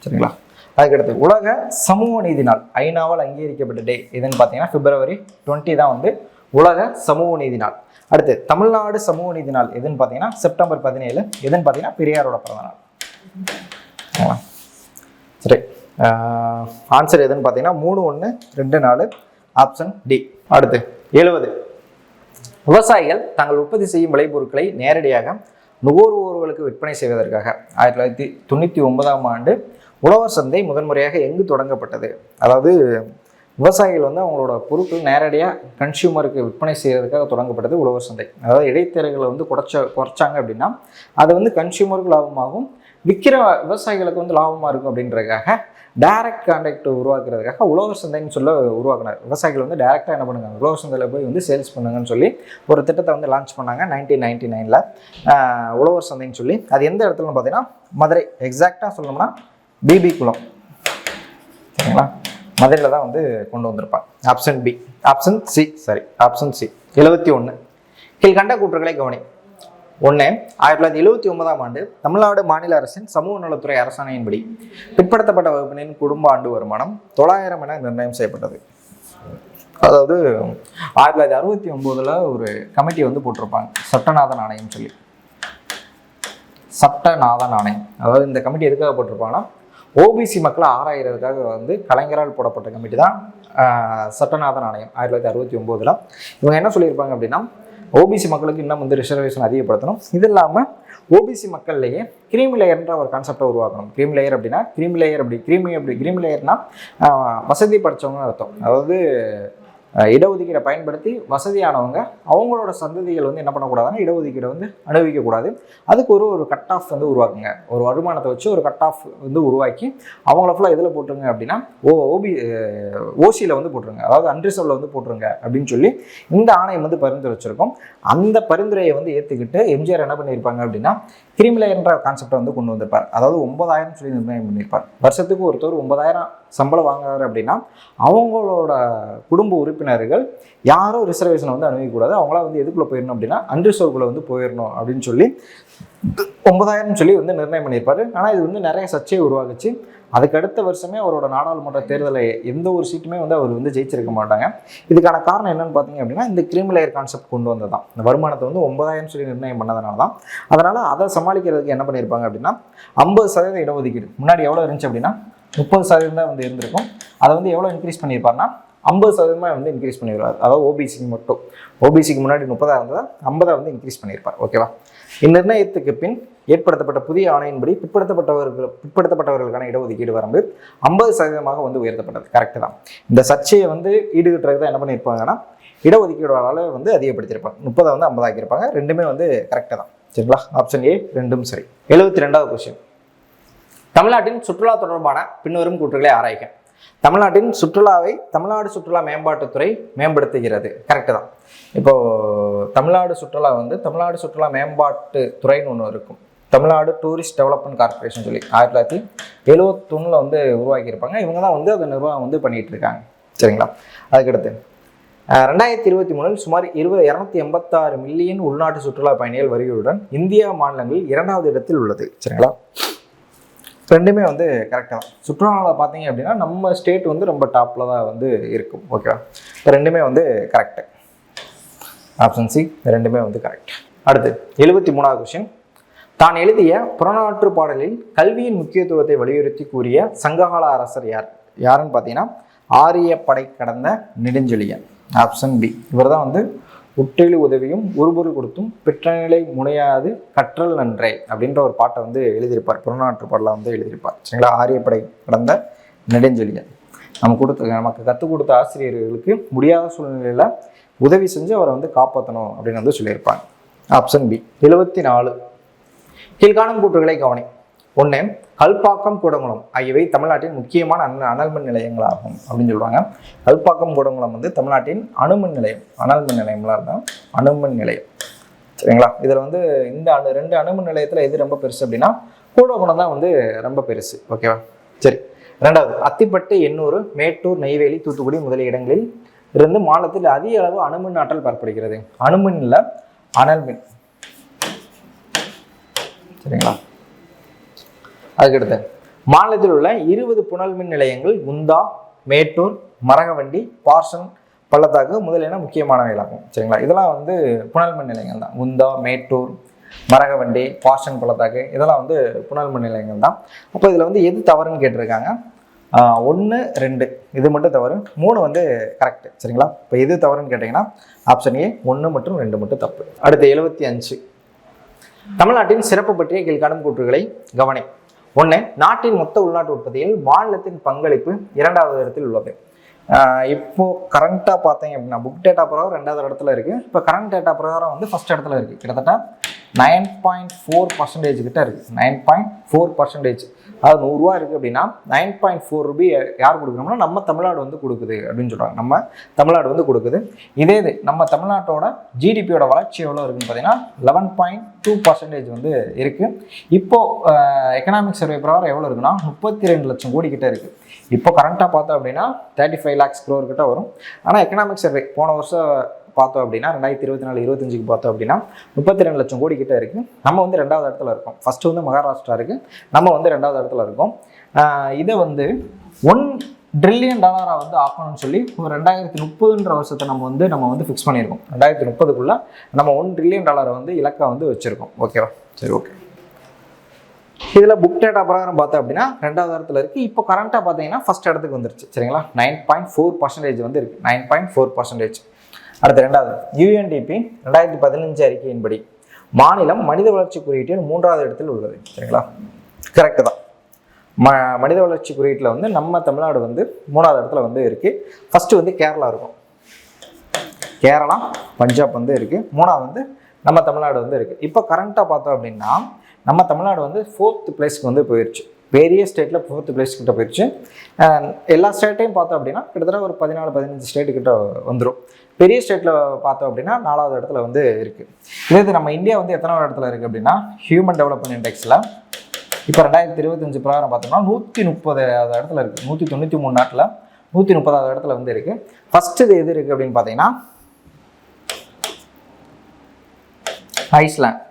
சரிங்களா? அதுக்கடுத்து உலக சமூக நீதி நாள், ஐநாவால் அங்கீகரிக்கப்பட்ட டே எதுன்னு பார்த்தீங்கன்னா February 20 தான் வந்து உலக சமூக நீதி நாள். அடுத்து தமிழ்நாடு சமூக நீதி நாள் எதுன்னு பார்த்தீங்கன்னா செப்டம்பர் 17. எதுன்னு பார்த்தீங்கன்னா பெரியாரோட பிறந்தநாள். சரி, ஆன்சர் எதுன்னு பார்த்தீங்கன்னா 3/1/24 ஆப்ஷன் டி. அடுத்து 70, விவசாயிகள் தங்கள் உற்பத்தி செய்யும் விளைபொருட்களை நேரடியாக நுகர்வோர்களுக்கு விற்பனை செய்வதற்காக 1999ஆம் ஆண்டு உழவர் சந்தை முதன்முறையாக எங்கு தொடங்கப்பட்டது? அதாவது விவசாயிகள் வந்து அவங்களோட பொருட்கள் நேரடியாக கன்சியூமருக்கு விற்பனை செய்கிறதுக்காக தொடங்கப்பட்டது உழவர் சந்தை. அதாவது இடைத்தரகளை வந்து குறைச்சாங்க அப்படின்னா அது வந்து கன்சியூமருக்கு லாபமாகும், விற்கிற விவசாயிகளுக்கு வந்து லாபமாக இருக்கும் அப்படின்றதுக்காக டைரக்ட் கான்டாக்ட் உருவாக்குறதுக்காக உழவர் சந்தைன்னு சொல்ல உருவாக்குனார். விவசாயிகள் வந்து டைரெக்டாக என்ன பண்ணுங்க, உழவர் சந்தையில் போய் வந்து சேல்ஸ் பண்ணுங்கன்னு சொல்லி ஒரு திட்டத்தை வந்து லான்ச் பண்ணாங்க 1999 உழவர் சந்தைன்னு சொல்லி. அது எந்த இடத்துலன்னு பார்த்தீங்கன்னா மதுரை, எக்ஸாக்டாக சொல்லணும்னா பிபி குளம், சரிங்களா, மதுரையில் தான் வந்து கொண்டு வந்திருப்பாங்க. Option C 71. கீழ்கண்ட கூற்றுகளை கவனி. 1. 1979ஆம் ஆண்டு தமிழ்நாடு மாநில அரசின் சமூக நலத்துறை அரசாணையின்படி பிற்படுத்தப்பட்ட வகுப்பினரின் குடும்ப ஆண்டு வருமானம் 900 என நிர்ணயம் செய்யப்பட்டது. அதாவது 1969 ஒரு கமிட்டி வந்து போட்டிருப்பாங்க, சட்டநாதன் ஆணையம் சொல்லி. சட்டநாதன் ஆணையம், அதாவது இந்த கமிட்டி எதுக்காக போட்டிருப்பாங்கன்னா ஓபிசி மக்களை ஆராயிறதுக்காக வந்து கலைஞரால் போடப்பட்ட கமிட்டி தான் சட்டநாதன் ஆணையம் 1969. இவங்க என்ன சொல்லியிருப்பாங்க அப்படின்னா, ஓபிசி மக்களுக்கு இன்னும் வந்து ரிசர்வேஷன் அதிகப்படுத்தணும். இது இல்லாமல் ஓபிசி மக்கள்லேயே கிரீமி லேயர்ன்ற ஒரு கான்செப்டை உருவாக்கணும். கிரீமி லேயர்னா வசதி படித்தவங்க அர்த்தம். அதாவது இடஒதுக்கீடை பயன்படுத்தி வசதியானவங்க அவங்களோட சந்ததிகள் வந்து என்ன பண்ணக்கூடாதுன்னா இடஒதுக்கீடை வந்து அனுபவிக்கக்கூடாது. அதுக்கு ஒரு கட் ஆஃப் வந்து உருவாக்குங்க. ஒரு வருமானத்தை வச்சு ஒரு கட் ஆஃப் வந்து உருவாக்கி அவங்கள ஃபுல்லாக எதில் போட்டுருங்க அப்படின்னா ஓசியில் வந்து போட்டுருங்க, அதாவது அன்ரிசர்வ்ல வந்து போட்டுருங்க அப்படின்னு சொல்லி இந்த ஆணையம் வந்து பரிந்துரை வச்சிருக்கோம். அந்த பரிந்துரையை வந்து ஏற்றுக்கிட்டு எம்ஜிஆர் என்ன பண்ணியிருப்பாங்க அப்படின்னா கிரிமிலேயர்ன்ற கான்செப்டை வந்து கொண்டு வந்திருப்பார். அதாவது 9000 சொல்லி நிர்ணயம் பண்ணியிருப்பார். வருஷத்துக்கு ஒருத்தர் 9000 சம்பளம் வாங்குறாரு அப்படின்னா அவங்களோட குடும்ப உறுப்பினர்கள் யாரும் ரிசர்வேஷனை வந்து அனுபவிக்கக்கூடாது, அவங்களா வந்து எதுக்குள்ளே போயிடணும் அப்படின்னா அன்ரிசர்வ்குள்ளே வந்து போயிடணும் அப்படின்னு சொல்லி 9000 சொல்லி வந்து நிர்ணயம் பண்ணியிருப்பாரு. ஆனால் இது வந்து நிறைய சர்ச்சையை உருவாக்குச்சு. அதுக்கு அடுத்த வருஷமே அவரோட நாடாளுமன்ற தேர்தலை எந்த ஒரு சீட்டுமே வந்து அவர் வந்து ஜெயிச்சிருக்க மாட்டாங்க. இதுக்கான காரணம் என்னன்னு பார்த்தீங்க அப்படின்னா இந்த கிரீமி லேயர் கான்செப்ட் கொண்டு வந்ததான். இந்த வருமானத்தை வந்து 9000 சொல்லி நிர்ணயம் பண்ணதுனால தான். அதனால் அதை சமாளிக்கிறதுக்கு என்ன பண்ணியிருப்பாங்க அப்படின்னா 50% இடஒதுக்கீடு. முன்னாடி எவ்வளோ இருந்துச்சு அப்படின்னா 30% தான் வந்து இருந்திருக்கும். அதை வந்து எவ்வளோ இன்க்ரீஸ் பண்ணியிருப்பாருன்னா 50% வந்து இன்க்ரீஸ் பண்ணிடுவார். அதாவது ஓபிசிக்கு மட்டும். ஓபிசிக்கு முன்னாடி 30 இருந்ததா 50 வந்து இன்க்ரீஸ் பண்ணியிருப்பார். ஓகேவா? இந்நிர்ணயத்துக்கு பின் ஏற்படுத்தப்பட்ட புதிய ஆணையின்படி பிற்படுத்தப்பட்டவர்களுக்கான இடஒதுக்கீடு வரம்பு 50% வந்து உயர்த்தப்பட்டது. கரெக்டு தான். இந்த சர்ச்சையை வந்து ஈடுகட்டுறது தான் என்ன பண்ணியிருப்பாங்கன்னா இடஒதுக்கீடு வந்து அதிகப்படுத்தியிருப்பாங்க. 30 வந்து 50 ஆக்கியிருப்பாங்க. ரெண்டுமே வந்து கரெக்டாக தான். சரிங்களா? ஆப்ஷன் ஏ ரெண்டும் சரி. 72வது கொஸ்டின். தமிழ்நாட்டின் சுற்றுலா தொடர்பான பின்வரும் கூற்றுகளை ஆராய்க. தமிழ்நாட்டின் சுற்றுலாவை தமிழ்நாடு சுற்றுலா மேம்பாட்டுத்துறை மேம்படுத்துகிறது. கரெக்டு தான். இப்போது தமிழ்நாடு சுற்றுலா வந்து தமிழ்நாடு சுற்றுலா மேம்பாட்டு துறைன்னு ஒன்று இருக்கும். தமிழ்நாடு டூரிஸ்ட் டெவலப்மெண்ட் கார்பரேஷன் சொல்லி 1971 வந்து உருவாக்கியிருப்பாங்க. இவங்க தான் வந்து அதை நிர்வாகம் வந்து பண்ணிகிட்டு இருக்காங்க. சரிங்களா? அதுக்கடுத்து 2023 சுமார் 286 மில்லியன் உள்நாட்டு சுற்றுலா பயணிகள் வருகையுடன் இந்தியா மாநிலங்களில் 2வது இடத்தில் உள்ளது. சரிங்களா? ரெண்டுமே வந்து கரெக்டாக தான். சுற்றுலாவில் பார்த்தீங்க அப்படின்னா நம்ம ஸ்டேட் வந்து ரொம்ப டாப்பில் தான் வந்து இருக்கும். ஓகேவா? இப்போ ரெண்டுமே வந்து கரெக்டு. ஆப்ஷன் சி ரெண்டுமே வந்து கரெக்ட். அடுத்து 73வது கொஸ்டின். தான் எழுதிய புறநாற்று பாடலில் கல்வியின் முக்கியத்துவத்தை வலியுறுத்தி கூறிய சங்ககால அரசர் யாருன்னு பார்த்தீங்கன்னா ஆரியப்படை கடந்த நெடுஞ்செழியன். Option B. இவர் தான் வந்து உற்றெழு உதவியும் உருபொருள் கொடுத்தும் பெற்றநிலை முனையாது கற்றல் நன்றே அப்படின்ற ஒரு பாட்டை வந்து எழுதியிருப்பார். புறநாற்று பாடலாம் வந்து எழுதியிருப்பார். சரிங்களா? ஆரியப்படை கடந்த நெடுஞ்செழியன். நமக்கு கற்றுக் கொடுத்த ஆசிரியர்களுக்கு முடியாத சூழ்நிலையில் உதவி செஞ்சு அவரை வந்து காப்பாற்றணும் அப்படின்னு வந்து சொல்லியிருப்பாங்க. Option B. 74. கீழ்காணும் கூற்றுகளை கவனி. 1. கல்பாக்கம் கூடங்குளம் ஆகியவை தமிழ்நாட்டின் முக்கியமான அனல்மின் நிலையங்களாகும் அப்படின்னு சொல்லுவாங்க. கல்பாக்கம் கூடங்குளம் வந்து தமிழ்நாட்டின் அணுமின் நிலையம். அனல்மின் நிலையம்லாம் இருந்தால் அணுமின் நிலையம். சரிங்களா? இதில் வந்து இந்த 2 அணுமின் நிலையத்தில் எது ரொம்ப பெருசு அப்படின்னா கூடங்குளம் தான் வந்து ரொம்ப பெருசு. ஓகேவா? சரி. 2வது அத்திப்பட்டு, எண்ணூர், மேட்டூர், நெய்வேலி, தூத்துக்குடி முதலிய இடங்களில் இருந்து மாநிலத்தில் அதிக அளவு அணுமின் ஆற்றல் பெறப்படுகிறது. அணுமின் இல்லை, அனல்மின். சரிங்களா? அதுக்கடுத்து மாநிலத்தில் உள்ள 20 புனல் மின் நிலையங்கள் குந்தா, மேட்டூர், மரகவண்டி, பார்சன் பள்ளத்தாக்கு முதலியன முக்கியமானவைகளாகும். சரிங்களா? இதெல்லாம் வந்து புனல் மின் நிலையங்கள் தான். குந்தா, மேட்டூர், மரகவண்டி, பார்சன் பள்ளத்தாக்கு இதெல்லாம் வந்து புனல் மின் நிலையங்கள் தான். அப்போ இதில் வந்து எது தவறுன்னு கேட்டிருக்காங்க. 1, 2 இது மட்டும் தவறு, 3 வந்து கரெக்டு. சரிங்களா? இப்போ எது தவறுன்னு கேட்டிங்கன்னா ஆப்ஷன் ஏ 1 மற்றும் 2 மட்டும் தப்பு. அடுத்து 75. தமிழ்நாட்டின் சிறப்பு பற்றிய கீழ்காணும் கூற்றுகளை கவனி. 1. நாட்டின் மொத்த உள்நாட்டு உற்பத்தியில் மாநிலத்தின் பங்களிப்பு 2வது இடத்தில் உள்ளது. இப்போ கரண்டாக பார்த்தீங்க அப்படின்னா புக் டேட்டா பிரகாரம் 2வது இடத்துல இருக்குது. இப்போ கரண்ட் டேட்டா பிரகாரம் வந்து 1st இடத்துல இருக்குது. கிட்டத்தட்ட 9.4% கிட்ட இருக்குது. 9.4%. அது 100 ரூபா இருக்குது அப்படின்னா 9.4 ரூபி யார் கொடுக்குறோம்னா நம்ம தமிழ்நாடு வந்து கொடுக்குது அப்படின்னு சொல்கிறாங்க. நம்ம தமிழ்நாடு வந்து கொடுக்குது. இதே இது நம்ம தமிழ்நாட்டோட ஜிடிபியோட வளர்ச்சி எவ்வளோ இருக்குன்னு பார்த்தீங்கன்னா 11.2% வந்து இருக்குது. இப்போது எக்கனாமிக் சர்வே பிரகாரம் எவ்வளோ இருக்குன்னா 32 லட்சம் கோடி கிட்ட இருக்குது. இப்போ கரண்ட்டாக பார்த்தோம் அப்படின்னா 35 lakhs crore கிட்ட வரும். ஆனால் எக்கனாமிக் சர்வே போன வருஷம் பார்த்தோம் அப்படின்னா 2024-25 பார்த்தோம் அப்படின்னா 32 லட்சம் கோடி கிட்ட இருக்குது. நம்ம வந்து 2வது இடத்துல இருக்கோம். ஃபஸ்ட்டு வந்து மகாராஷ்டிரா இருக்குது, நம்ம வந்து 2வது இடத்துல இருக்கோம். இதை வந்து $1 trillion வந்து ஆக்கணும்னு சொல்லி ஒரு 2030ன்ற வருஷத்தை நம்ம வந்து ஃபிக்ஸ் பண்ணியிருக்கோம். 2030க்குள்ளே நம்ம $1 trillion வந்து இலக்கை வந்து வச்சுருக்கோம். ஓகேவா? சரி, ஓகே. இதில் புக் டேட்டா பிரகாரம் பார்த்தோம் அப்படின்னா 2வது இடத்துல இருக்குது. இப்போ கரண்ட்டாக பார்த்தீங்கன்னா ஃபஸ்ட் இடத்துக்கு வந்துருச்சு. சரிங்களா? 9.4% வந்து இருக்குது. 9.4%. அடுத்து 2வது யூஎன்டிபி 2015 அறிக்கையின்படி மாநிலம் மனித வளர்ச்சி குறியீட்டில் 3வது இடத்தில் உள்ளது. சரிங்களா? கரெக்டு தான். மனித வளர்ச்சி குறியீட்டில் வந்து நம்ம தமிழ்நாடு வந்து 3வது இடத்துல வந்து இருக்குது. ஃபஸ்ட்டு வந்து கேரளா இருக்கும், கேரளா பஞ்சாப் வந்து இருக்குது. 3வது வந்து நம்ம தமிழ்நாடு வந்து இருக்குது. இப்போ கரண்ட்டாக பார்த்தோம் அப்படின்னா நம்ம தமிழ்நாடு வந்து 4th பிளேஸ்க்கு வந்து போயிடுச்சு. பெரிய ஸ்டேட்டில் 4th பிளேஸ் கிட்ட போயிடுச்சு. எல்லா ஸ்டேட்டையும் பார்த்தோம் அப்படின்னா கிட்டத்தட்ட ஒரு 14-15 ஸ்டேட்டு கிட்ட வந்துடும். பெரிய ஸ்டேட்டில் பார்த்தோம் அப்படின்னா 4வது இடத்துல வந்து இருக்குது. இது நம்ம இந்தியா வந்து எத்தனாவது இடத்துல இருக்குது அப்படின்னா ஹியூமன் டெவலப்மெண்ட் இண்டெக்ஸில் இப்போ 2025 பிரகாரம் பார்த்தோம்னா 130வது இடத்துல இருக்குது. 193 நாட்டில் 130வது இடத்துல வந்து இருக்குது. ஃபஸ்ட்டு இது எது இருக்குது அப்படின்னு பார்த்தீங்கன்னா ஐஸ்லாந்து.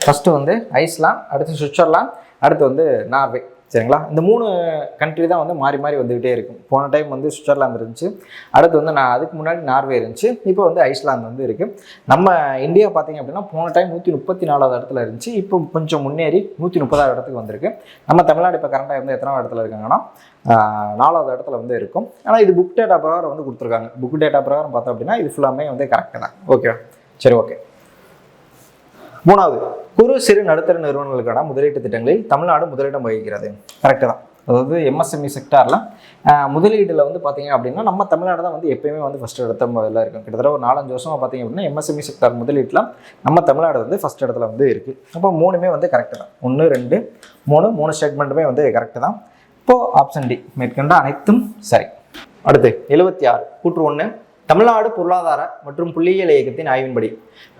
ஃபஸ்ட்டு வந்து ஐஸ்லாந்து, அடுத்து சுவிட்சர்லாந்து, அடுத்து வந்து நார்வே. சரிங்களா? இந்த 3 கண்ட்ரி தான் வந்து மாறி மாறி வந்துகிட்டே இருக்கும். போன டைம் வந்து சுவிட்சர்லாந்து இருந்துச்சு, அடுத்து வந்து அதுக்கு முன்னாடி நார்வே இருந்துச்சு, இப்போ வந்து ஐஸ்லாந்து வந்து இருக்குது. நம்ம இந்தியா பார்த்தீங்க அப்படின்னா போன டைம் 134வது இடத்துல இருந்துச்சு, இப்போ கொஞ்சம் முன்னேறி 130வது இடத்துக்கு வந்திருக்கு. நம்ம தமிழ்நாடு இப்போ கரண்ட்டாக வந்து எத்தனாவது இடத்துல இருக்காங்கன்னா 4வது இடத்துல வந்து இருக்கும். ஆனால் இது புக் டேட்டா பிரகாரம் வந்து கொடுத்துருக்காங்க. புக் டேட்டா பிரகாரம் பார்த்தோம் அப்படின்னா இது ஃபுல்லாமே வந்து கரெக்டு தான். ஓகே, சரி, ஓகே. 3வது குறு சிறு நடுத்தர நிறுவனங்களுக்கான முதலீட்டு திட்டங்களில் தமிழ்நாடு முதலிடம் வகிக்கிறது. கரெக்டு தான். அதாவது எம்எஸ்எம்இ செக்டாரில் முதலீட்டில் வந்து பார்த்தீங்க அப்படின்னா நம்ம தமிழ்நாடு தான் வந்து எப்பயுமே வந்து ஃபஸ்ட் இடத்துல முதல்ல இருக்கும். கிட்டத்தட்ட ஒரு 4-5 வருஷமாக பார்த்தீங்க அப்படின்னா எம்எஸ்எம்இ செக்டார் முதலீட்டில் நம்ம தமிழ்நாடு வந்து ஃபஸ்ட் இடத்துல வந்து இருக்குது. அப்போ 3மே வந்து கரெக்டு தான். 1, 2, 3 ஸ்டேட்மெண்ட்டுமே வந்து கரெக்டு தான். இப்போது ஆப்ஷன் டி மேற்கண்ட அனைத்தும் சரி. அடுத்து 76 கூற்று 1 தமிழ்நாடு பொருளாதார மற்றும் புள்ளியியல் இயக்கத்தின் ஆய்வின்படி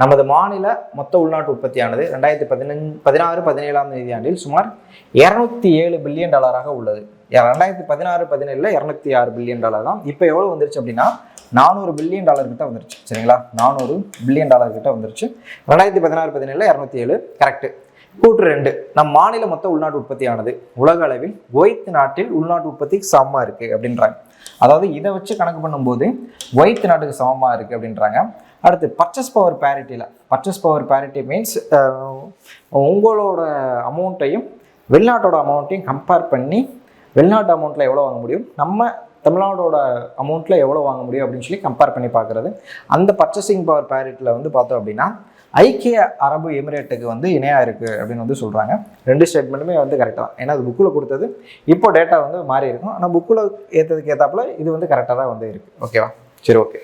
நமது மாநில மொத்த உள்நாட்டு உற்பத்தியானது 2016-17ஆம் நிதியாண்டில் சுமார் $207 பில்லியன் உள்ளது. 2016-17 $206 பில்லியன் தான். இப்போ எவ்வளோ வந்துருச்சு அப்படின்னா $400 பில்லியன் கிட்ட வந்துருச்சு. சரிங்களா? $400 பில்லியன் கிட்ட வந்துருச்சு. 2016-17 207 கரெக்டு. கூற்று 2 நம் மாநில மொத்த உள்நாட்டு உற்பத்தியானது உலக அளவில் குவைத் நாட்டில் உள்நாட்டு உற்பத்திக்கு சமமாக இருக்குது அப்படின்றாங்க. அதாவது இதை வச்சு கணக்கு பண்ணும்போது குவைத் நாட்டுக்கு சமமாக இருக்குது அப்படின்றாங்க. அடுத்து பர்ச்சேஸ் பவர் பேரிட்டியில், பர்ச்சேஸ் பவர் பேரிட்டி மீன்ஸ் உங்களோட அமௌண்ட்டையும் வெளிநாட்டோட அமௌண்ட்டையும் கம்பேர் பண்ணி வெளிநாட்டு அமௌண்ட்டில் எவ்வளோ வாங்க முடியும், நம்ம தமிழ்நாடோட அமௌண்ட்டில் எவ்வளோ வாங்க முடியும் அப்படின்னு சொல்லி கம்பேர் பண்ணி பார்க்குறது. அந்த பர்ச்சேசிங் பவர் பேரிட்டியில் வந்து பார்த்தோம் அப்படின்னா ஐக்கிய அரபு எமிரேட்டுக்கு வந்து இணையாக இருக்குது அப்படின்னு வந்து சொல்கிறாங்க. 2 ஸ்டேட்மெண்ட்டுமே வந்து கரெக்டாக தான். ஏன்னா அது புக்கில் கொடுத்தது, இப்போ டேட்டா வந்து மாறி இருக்கும். ஆனால் புக்கில் ஏற்றதுக்கு ஏற்றாப்புல இது வந்து கரெக்டாக தான் வந்து இருக்குது. ஓகேவா? சரி, ஓகே.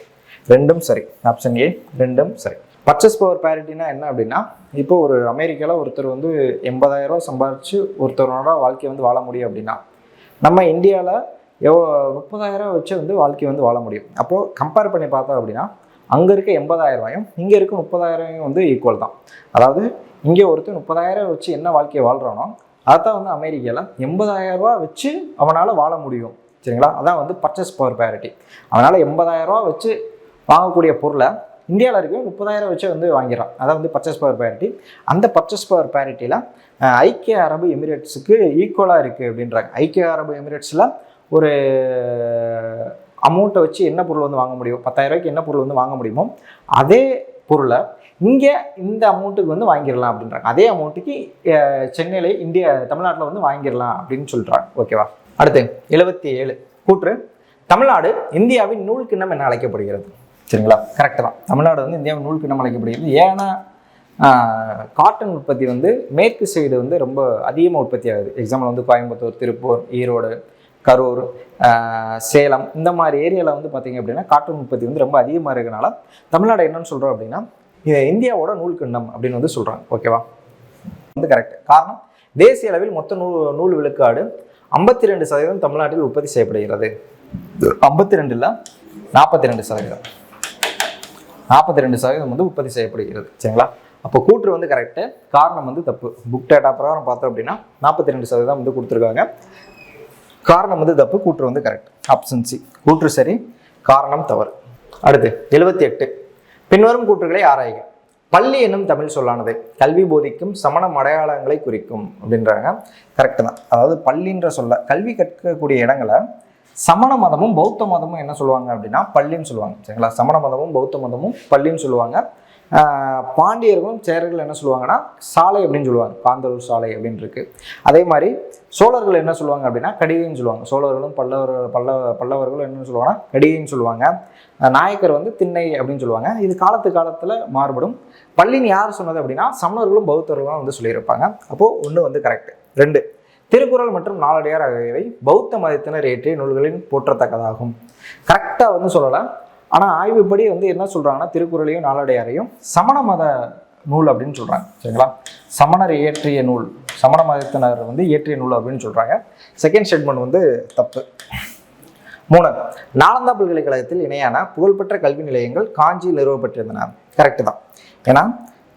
2ம் சரி. ஆப்ஷன் ஏ 2ம் சரி. பர்ச்சேஸ் பவர் பேரிட்டினா என்ன அப்படின்னா இப்போ ஒரு அமெரிக்காவில் ஒருத்தர் வந்து 80,000 ரூபா சம்பாரித்து ஒருத்தரோட வாழ்க்கையை வந்து வாழ முடியும் அப்படின்னா நம்ம இந்தியாவில் 30,000 வச்சு வந்து வாழ்க்கையை வந்து வாழ முடியும். அப்போது கம்பேர் பண்ணி பார்த்தோம் அப்படின்னா அங்கே இருக்க 80,000 ரூபாயும் இங்கே இருக்க 30,000 வந்து ஈக்குவல் தான். அதாவது இங்கே ஒருத்தர் 30,000 வச்சு என்ன வாழ்க்கையை வாழ்கிறானோ அதான் வந்து அமெரிக்காவில் 80,000 ரூபா வச்சு அவனால் வாழ முடியும். சரிங்களா? அதான் வந்து பர்ச்சேஸ் பவர் பேரிட்டி. அதனால் 80,000 ரூபா வச்சு வாங்கக்கூடிய பொருளை இந்தியாவில் இருக்க 30,000 வச்சு வந்து வாங்கிடறான். அதான் வந்து பர்ச்சேஸ் பவர் பேரிட்டி. அந்த பர்ச்சேஸ் பவர் பேரிட்டியில் ஐக்கிய அரபு எமிரேட்ஸுக்கு ஈக்குவலாக இருக்குது அப்படின்றாங்க. ஐக்கிய அரபு எமிரேட்ஸில் ஒரு அமௌண்ட்டை வச்சு என்ன பொருள் வந்து வாங்க முடியும், 10,000 ரூபாய்க்கு என்ன பொருள் வந்து வாங்க முடியுமோ அதே பொருளை இங்கே இந்த அமௌண்ட்டுக்கு வந்து வாங்கிடலாம் அப்படின்றாங்க. அதே அமௌண்ட்டுக்கு சென்னையில் தமிழ்நாட்டில் வந்து வாங்கிடலாம் அப்படின்னு சொல்கிறாங்க. ஓகேவா? அடுத்து 77 கூற்று தமிழ்நாடு இந்தியாவின் நூல் கிண்ணம் என அழைக்கப்படுகிறது. சரிங்களா? கரெக்டு தான். தமிழ்நாடு வந்து இந்தியாவின் நூல் கிண்ணம் அழைக்கப்படுகிறது. ஏன்னா காட்டன் உற்பத்தி வந்து மேற்கு சைடு வந்து ரொம்ப அதிகமாக உற்பத்தி ஆகுது. எக்ஸாம்பிள் வந்து கோயம்புத்தூர், திருப்பூர், ஈரோடு, கரூர், சேலம் இந்த மாதிரி ஏரியாவில் வந்து பார்த்திங்க அப்படின்னா காட்டன் உற்பத்தி வந்து ரொம்ப அதிகமாக இருக்கனால தமிழ்நாடு என்னன்னு சொல்கிறோம் அப்படின்னா இந்தியாவோட நூல்கிண்ணம் அப்படின்னு வந்து சொல்கிறாங்க. ஓகேவா, வந்து கரெக்ட். காரணம், தேசிய அளவில் மொத்த நூல் விழுக்காடு 52% தமிழ்நாட்டில் உற்பத்தி செய்யப்படுகிறது. 52 இல்லை 42%. 42% வந்து உற்பத்தி செய்யப்படுகிறது. சரிங்களா, அப்போ கூற்று வந்து கரெக்டு, காரணம் வந்து தப்பு. புக் டேட்டா பிரகாரம் பார்த்தோம் அப்படின்னா 42% வந்து கொடுத்துருக்காங்க, காரணம் வந்து தப்பு, கூற்று வந்து கரெக்ட். ஆப்ஷன் சி, கூற்று சரி, காரணம் தவறு. அடுத்து 78, பின்வரும் கூற்றுகளை ஆராய்க. பள்ளி என்னும் தமிழ் சொல்லானது கல்வி போதிக்கும் சமண அடையாளங்களை குறிக்கும் அப்படின்றாங்க. கரெக்டு தான். அதாவது பள்ளின்ற சொல்ல, கல்வி கற்கக்கூடிய இடங்களை சமண மதமும் பௌத்த மதமும் என்ன சொல்லுவாங்க அப்படின்னா பள்ளின்னு சொல்லுவாங்க. சரிங்களா, சமண மதமும் பௌத்த மதமும் பள்ளின்னு சொல்லுவாங்க. பாண்டியர்களும் சேரர்கள் என்ன சொல்லுவாங்கன்னா சாலை அப்படின்னு சொல்லுவாங்க, காந்தலூர் சாலை அப்படின்னு இருக்கு. அதே மாதிரி சோழர்கள் என்ன சொல்லுவாங்க அப்படின்னா கடிகைன்னு சொல்லுவாங்க. சோழர்களும் பல்லவர்களும் என்ன சொல்லுவாங்கன்னா கடிகைன்னு சொல்லுவாங்க. நாயக்கர் வந்து திண்ணை அப்படின்னு சொல்லுவாங்க. இது காலத்தில் மாறுபடும். பள்ளின்னு யார் சொன்னது அப்படின்னா சமணர்களும் பௌத்தர்களும் வந்து சொல்லியிருப்பாங்க. அப்போது ஒன்று வந்து கரெக்ட். 2, திருக்குறள் மற்றும் நாலடியார் ஆகியவை பௌத்த மதத்தினர் இயற்றிய நூல்களின் போற்றத்தக்கதாகும். கரெக்டாக வந்து சொல்லலாம். ஆனால் ஆய்வுப்படி வந்து என்ன சொல்கிறாங்கன்னா திருக்குறளையும் நாலடியாரையும் சமண மத நூல் அப்படின்னு சொல்கிறாங்க. சரிங்களா, சமணர் இயற்றிய நூல், சமண மதத்தினர் வந்து இயற்றிய நூல் அப்படின்னு சொல்கிறாங்க. செகண்ட் ஸ்டேட்மெண்ட் வந்து தப்பு. 3, நாலந்தா பல்கலைக்கழகத்தில் இணையான புகழ்பெற்ற கல்வி நிலையங்கள் காஞ்சியில் நிறுவப்பட்டிருந்தன. கரெக்டு தான். ஏன்னா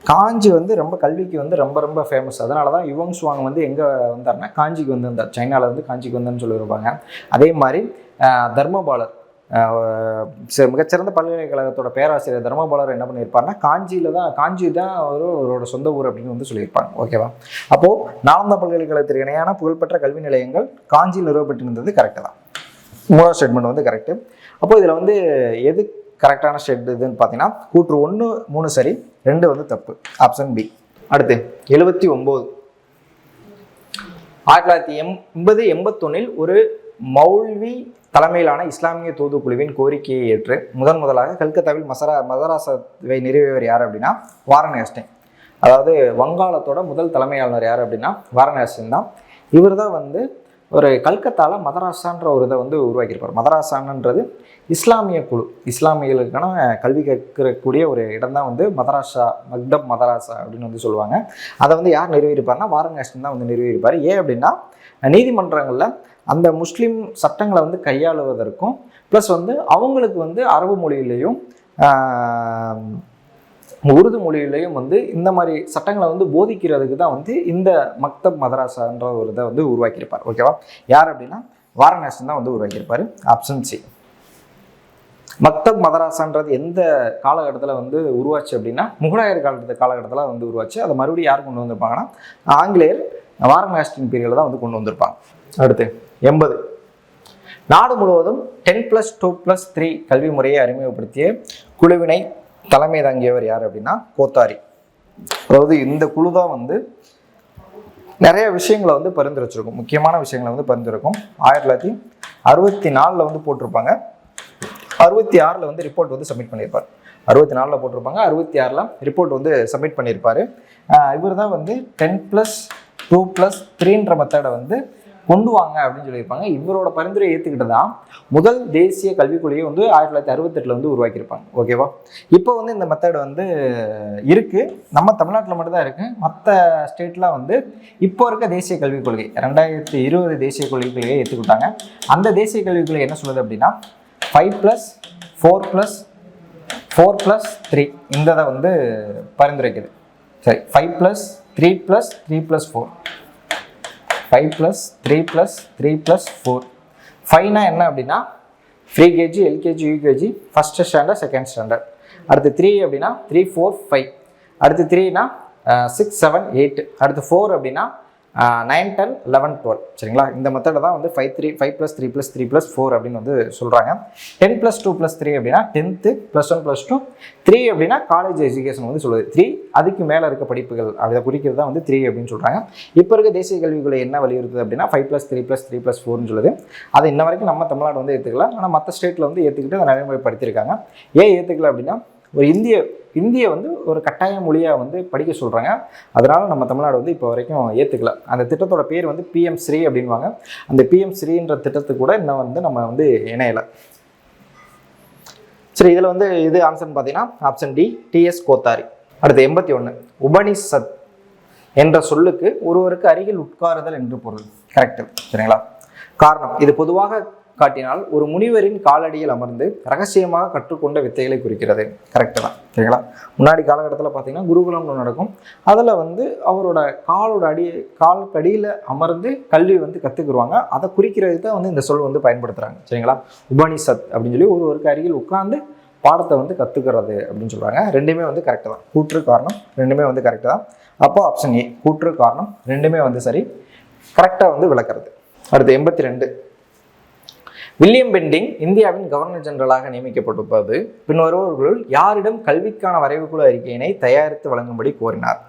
காஞ்சி வந்து ரொம்ப கல்விக்கு வந்து ரொம்ப ஃபேமஸ். அதனால தான் யுவங் சுவாங் வந்து எங்கே வந்தார்னா காஞ்சிக்கு வந்து வந்தார். சைனாவில் வந்து காஞ்சிக்கு வந்தார்னு சொல்லியிருப்பாங்க. அதே மாதிரி தர்மபாலர், மிகச்சிறந்த பல்கலைக்கழகத்தோட பேராசிரியர் தர்மபாலர் என்ன பண்ணியிருப்பாருன்னா காஞ்சி தான் அவரோட சொந்த ஊர் அப்படின்னு வந்து சொல்லியிருப்பாங்க. ஓகேவா, அப்போது நாலந்தா பல்கலைக்கழகத்திற்கு இணையான புகழ்பெற்ற கல்வி நிலையங்கள் காஞ்சியில் நிறுவப்பட்டிருந்தது கரெக்டு தான். 3வது ஸ்டேட்மெண்ட் வந்து கரெக்டு. அப்போது இதில் வந்து எது கரெக்டான ஸ்டேட் இதுன்னு பார்த்தீங்கன்னா கூற்று 1, 3 சரி, 2 வந்து தப்பு. Option B. அடுத்து 79, 1980-81 ஒரு மௌல்வி தலைமையிலான இஸ்லாமிய தூதுக்குழுவின் கோரிக்கையை ஏற்று முதலாக கல்கத்தாவில் மதராசாவை நிறுவியவர் யார் அப்படின்னா வாரன் ஹேஸ்டிங். அதாவது வங்காளத்தோட முதல் தலைமையாளர் யார் அப்படின்னா வாரன் ஹேஸ்டிங் தான். இவர் தான் வந்து ஒரு கல்கத்தாவில் மதராசான்ற ஒரு இதை வந்து உருவாக்கியிருப்பார். மதராசான்ன்றது இஸ்லாமிய குழு, இஸ்லாமியர்களுக்கான கல்வி கற்கக்கூடிய ஒரு இடம் தான் வந்து மக்தப் மதராசா அப்படின்னு வந்து சொல்லுவாங்க. அதை வந்து யார் நிறுவியிருப்பார்னா வாரன் ஹேஸ்டிங் தான் வந்து நிறுவியிருப்பார். ஏன் அப்படின்னா நீதிமன்றங்களில் அந்த முஸ்லீம் சட்டங்களை வந்து கையாளுவதற்கும் ப்ளஸ் வந்து அவங்களுக்கு வந்து அரபு மொழியிலையும் உருது மொழியிலையும் வந்து இந்த மாதிரி சட்டங்களை வந்து போதிக்கிறதுக்கு தான் வந்து இந்த மக்தப் மதராசான்ற ஒரு இதை வந்து உருவாக்கியிருப்பார். ஓகேவா, யார் அப்படின்னா வாரன் ஹேஸ்டிங் தான் வந்து உருவாக்கியிருப்பார். Option C. மக்தப் மதராசான்றது எந்த காலகட்டத்தில் வந்து உருவாச்சு அப்படின்னா முகலாயர் காலகட்டத்தில் வந்து உருவாச்சு. அதை மறுபடியும் யார் கொண்டு வந்திருப்பாங்கன்னா ஆங்கிலேயர் வாரன் ஹேஸ்டிங் பீரியடில் தான் வந்து கொண்டு வந்திருப்பாங்க. அடுத்து 80, நாடு முழுவதும் 10+2+3 கல்வி முறையை அறிமுகப்படுத்திய குழுவினை தலைமை தாங்கியவர் யார் அப்படின்னா கோத்தாரி. அதாவது இந்த குழு தான் வந்து நிறைய விஷயங்களை வந்து பரிந்துரைச்சிருக்கும், முக்கியமான விஷயங்களை வந்து பரிந்துரைக்கும். 1964 வந்து போட்டிருப்பாங்க, 66 வந்து ரிப்போர்ட் வந்து சப்மிட் பண்ணியிருப்பார். 64 போட்டிருப்பாங்க, 66 ரிப்போர்ட் வந்து சப்மிட் பண்ணியிருப்பார். இவர் தான் வந்து 10+2+3ன்ற மெத்தடை வந்து கொண்டு வாங்க அப்படின்னு சொல்லியிருப்பாங்க. இவரோட பரிந்துரை ஏற்றுக்கிட்டு தான் முதல் தேசிய கல்விக் கொள்கையை வந்து 1968 வந்து உருவாக்கியிருப்பாங்க. ஓகேவா, இப்போ வந்து இந்த மெத்தட் வந்து இருக்குது, நம்ம தமிழ்நாட்டில் மட்டும்தான் இருக்குது. மற்ற ஸ்டேட்லாம் வந்து இப்போ இருக்க தேசிய கல்விக் கொள்கை 2020 தேசிய கல்விக் கொள்கையை ஏற்றுக்கிட்டாங்க. அந்த தேசிய கல்விக் கொள்கை என்ன சொல்லுது அப்படின்னா 5+4+3 இந்த இதை வந்து பரிந்துரைக்குது. சரி, 5+3+3+4, 5+3+3+4. 5னா என்ன அப்படின்னா pre KG, LKG, UKG, first standard, second standard. அடுத்து 3 அப்படின்னா 3, 4, 5. அடுத்து 3னா 6, 7, 8. அடுத்து 4 அப்படின்னா 9, 10, 11, 12. சரிங்களா, இந்த மெத்தடை தான் வந்து 5+3+3+4 அப்படின்னு வந்து சொல்கிறாங்க. 10+2+3 அப்படின்னா 10th, +1+2. 3 அப்படின்னா காலேஜ் எஜுகேஷன் வந்து சொல்லுது. 3 அதுக்கு மேலே இருக்க படிப்புகள் அதை குறிக்கிறது தான் வந்து 3 அப்படின்னு சொல்கிறாங்க. இப்போ இருக்க தேசிய கல்விக்குள்ள என்ன வலியுறுத்துது அப்படின்னா 5+3+3+4ன்னு சொல்லுது. அதை இன்ன வரைக்கும் நம்ம தமிழ்நாடு வந்து ஏற்றுக்கலாம், ஆனால் மற்ற ஸ்டேட்டில் வந்து ஏற்றுக்கிட்டு அதை நடைமுறைப்படுத்தியிருக்காங்க. ஏன் ஏற்றுக்கல அப்படின்னா ஒரு இந்திய வந்து ஒரு கட்டாய மொழியாக வந்து படிக்க சொல்கிறாங்க. அதனால் நம்ம தமிழ்நாடு வந்து இப்போ வரைக்கும் ஏற்றுக்கல. அந்த திட்டத்தோட பேர் வந்து PM ஸ்ரீ அப்படின்வாங்க. அந்த PM ஸ்ரீன்ற திட்டத்துக்கு கூட இன்னும் வந்து நம்ம வந்து இணையலை. சரி, இதில் வந்து இது ஆன்சர்னு பார்த்தீங்கன்னா ஆப்ஷன் டி, டிஎஸ் கோத்தாரி. அடுத்து 81, உபனிஷத் என்ற சொல்லுக்கு ஒருவருக்கு அருகில் உட்காருதல் என்று பொருள். கரெக்டு. சரிங்களா? காரணம், இது பொதுவாக காட்டினால் ஒரு முனிவரின் காலடியில் அமர்ந்து ரகசியமாக கற்றுக்கொண்ட வித்தைகளை குறிக்கிறது. கரெக்டு தான். சரிங்களா? முன்னாடி காலகட்டத்தில் பார்த்தீங்கன்னா குருகுலம்னு நடக்கும். அதில் வந்து அவரோட காலுக்கடியில் அமர்ந்து கல்வி வந்து கற்றுக்குருவாங்க. அதை குறிக்கிறதுக்கு தான் வந்து இந்த சொல் வந்து பயன்படுத்துகிறாங்க. சரிங்களா? உபனிஷத் அப்படின்னு சொல்லி ஒருவருக்கு அருகில் உட்கார்ந்து பாடத்தை வந்து கற்றுக்கிறது அப்படின்னு சொல்கிறாங்க. ரெண்டுமே வந்து கரெக்டு தான். கூற்று காரணம் ரெண்டுமே வந்து கரெக்டு தான். அப்போ ஆப்ஷன் ஏ, கூற்று காரணம் ரெண்டுமே வந்து சரி, கரெக்டாக வந்து விளக்குறது. அடுத்து 82, வில்லியம் பெண்டிங் இந்தியாவின் கவர்னர் ஜெனரலாக நியமிக்கப்பட்டிருப்பது பின்வருபவர்களுள் யாரிடம் கல்விக்கான வரைவுக்குழு அறிக்கையினை தயாரித்து வழங்கும்படி கோரினார்?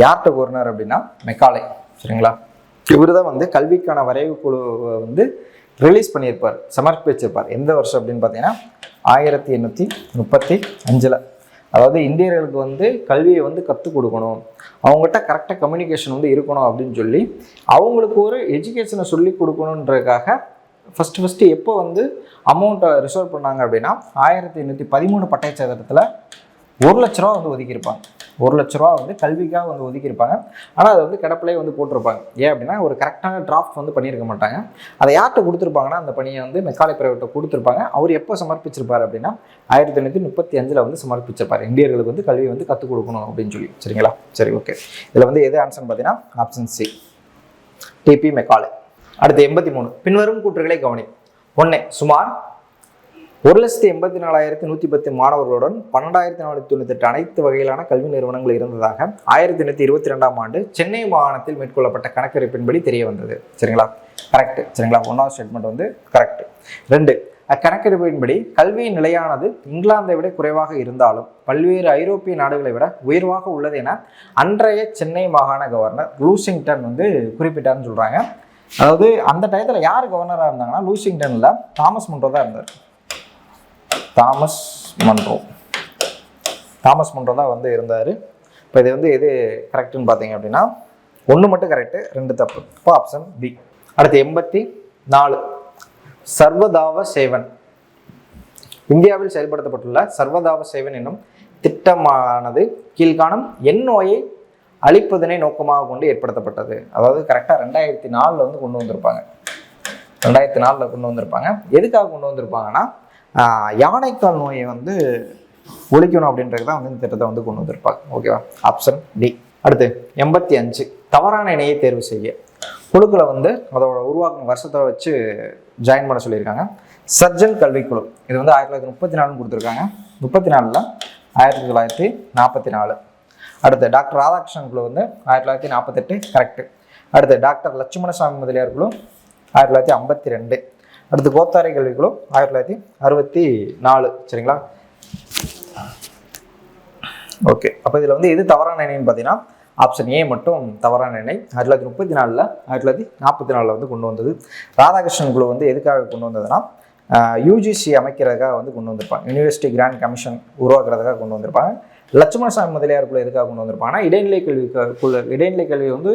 யார்கிட்ட கோரினார் அப்படின்னா மெக்காலே. சரிங்களா? இவர் தான் வந்து கல்விக்கான வரைவுக்குழுவை வந்து ரிலீஸ் பண்ணியிருப்பார், சமர்ப்பிச்சிருப்பார். எந்த வருஷம் அப்படின்னு பார்த்தீங்கன்னா 1835. அதாவது இந்தியர்களுக்கு வந்து கல்வியை வந்து கற்றுக் கொடுக்கணும், அவங்ககிட்ட கரெக்டாக கம்யூனிகேஷன் வந்து இருக்கணும் அப்படின்னு சொல்லி அவங்களுக்கு ஒரு எஜுகேஷனை சொல்லி கொடுக்கணுன்றதுக்காக ஃபஸ்ட்டு எப்போ வந்து அமௌண்ட்டை ரிசர்வ் பண்ணாங்க அப்படின்னா 1813 பட்டய சதுரத்தில் 1,00,000 ரூபா வந்து ஒதுக்கியிருப்பாங்க. 1,00,000 ரூபா வந்து கல்விக்காக வந்து ஒதுக்கியிருப்பாங்க. ஆனால் அதை வந்து கிடப்பிலே வந்து போட்டிருப்பாங்க. ஏன் அப்படின்னா ஒரு கரெக்டான டிராஃப்ட் வந்து பண்ணியிருக்க மாட்டாங்க. அதை யார்கிட்ட கொடுத்துருப்பாங்கன்னா அந்த பணியை வந்து மெக்காலே பிரைவேட்டை கொடுத்துருப்பாங்க. அவர் எப்போ சமர்ப்பிச்சிருப்பார் அப்படின்னா 1835 வந்து சமர்ப்பிச்சிருப்பார். இந்தியர்களுக்கு வந்து கல்வியை வந்து கற்றுக் கொடுக்கணும் அப்படின்னு சொல்லி. சரிங்களா? சரி, ஓகே. இதில் வந்து எது ஆன்சர்னு பார்த்தீங்கன்னா ஆப்ஷன் சி, டிபி மெக்காலே. அடுத்து 83, பின்வரும் கூற்றுகளை கவனி. 1, சுமார் 1,84,110 மாணவர்களுடன் 12,498 அனைத்து வகையிலான கல்வி நிறுவனங்கள் இருந்ததாக 1822ஆம் ஆண்டு சென்னை மாகாணத்தில் மேற்கொள்ளப்பட்ட கணக்கெடுப்பின்படி தெரிய வந்தது. சரிங்களா? கரெக்ட். சரிங்களா? 1வது ஸ்டேட்மெண்ட் வந்து கரெக்ட். 2, அக்கணக்கெடுப்பின்படி கல்வியின் நிலையானது இங்கிலாந்தை விட குறைவாக இருந்தாலும் பல்வேறு ஐரோப்பிய நாடுகளை விட உயர்வாக உள்ளது என அன்றைய சென்னை மாகாண கவர்னர் லூசிங்டன் வந்து குறிப்பிட்டார்னு சொல்றாங்க. அதாவது அந்த டயத்தில் யார் கவர்னராக இருந்தாங்கன்னா லூசிங்டனில் தாமஸ் மன்றோ தான் இருந்தார். தாமஸ் மன்றோ தான் வந்து இருந்தார். இப்போ இது வந்து எது கரெக்டுன்னு பார்த்தீங்க அப்படின்னா 1 மட்டும் கரெக்டு, 2 தப்பு. இப்போ ஆப்ஷன் பி. அடுத்து 84, சர்வதாவ சேவன். இந்தியாவில் செயல்படுத்தப்பட்டுள்ள சர்வதாவ சேவன் என்னும் திட்டமானது கீழ்காணும் எந்நோயை அழிப்பதனை நோக்கமாக கொண்டு ஏற்படுத்தப்பட்டது. அதாவது கரெக்டாக 2004 வந்து கொண்டு வந்திருப்பாங்க. 2004 கொண்டு வந்திருப்பாங்க. எதுக்காக கொண்டு வந்திருப்பாங்கன்னா யானைக்கால் நோயை வந்து ஒழிக்கணும் அப்படின்றது தான் வந்து இந்த திட்டத்தை வந்து கொண்டு வந்திருப்பாங்க. ஓகேவா? Option D. அடுத்து 85, தவறான இணையை தேர்வு செய்ய. குழுக்களை வந்து அதோட உருவாக்கும் வருஷத்தை வச்சு ஜாயின் பண்ண சொல்லியிருக்காங்க. சர்ஜன் கல்விக்குழு இது வந்து 1934 கொடுத்துருக்காங்க. 34ல் 1944. அடுத்து டாக்டர் ராதாகிருஷ்ணன் குழு வந்து 1948 கரெக்டு. அடுத்து டாக்டர் லட்சுமணசாமி முதலியார் குழு 1952. அடுத்து கோத்தாரி கல்விக்குழு 1964. சரிங்களா? ஓகே. அப்போ இதில் வந்து எது தவறான இணைன்னு பார்த்தீங்கன்னா ஆப்ஷன் ஏ மட்டும் தவறான இணை. 1934 1944 வந்து கொண்டு வந்தது. ராதாகிருஷ்ணன் குழு வந்து எதுக்காக கொண்டு வந்ததுன்னா யூஜிசி அமைக்கிறதுக்காக வந்து கொண்டு வந்திருப்பாங்க. யூனிவர்சிட்டி கிராண்ட் கமிஷன் உருவாக்குறதுக்காக கொண்டு வந்திருப்பாங்க. லட்சுமணசாமி முதலியார் குழு எதுக்காக கொண்டு வந்திருப்பாங்கன்னா இடைநிலை கல்வியை வந்து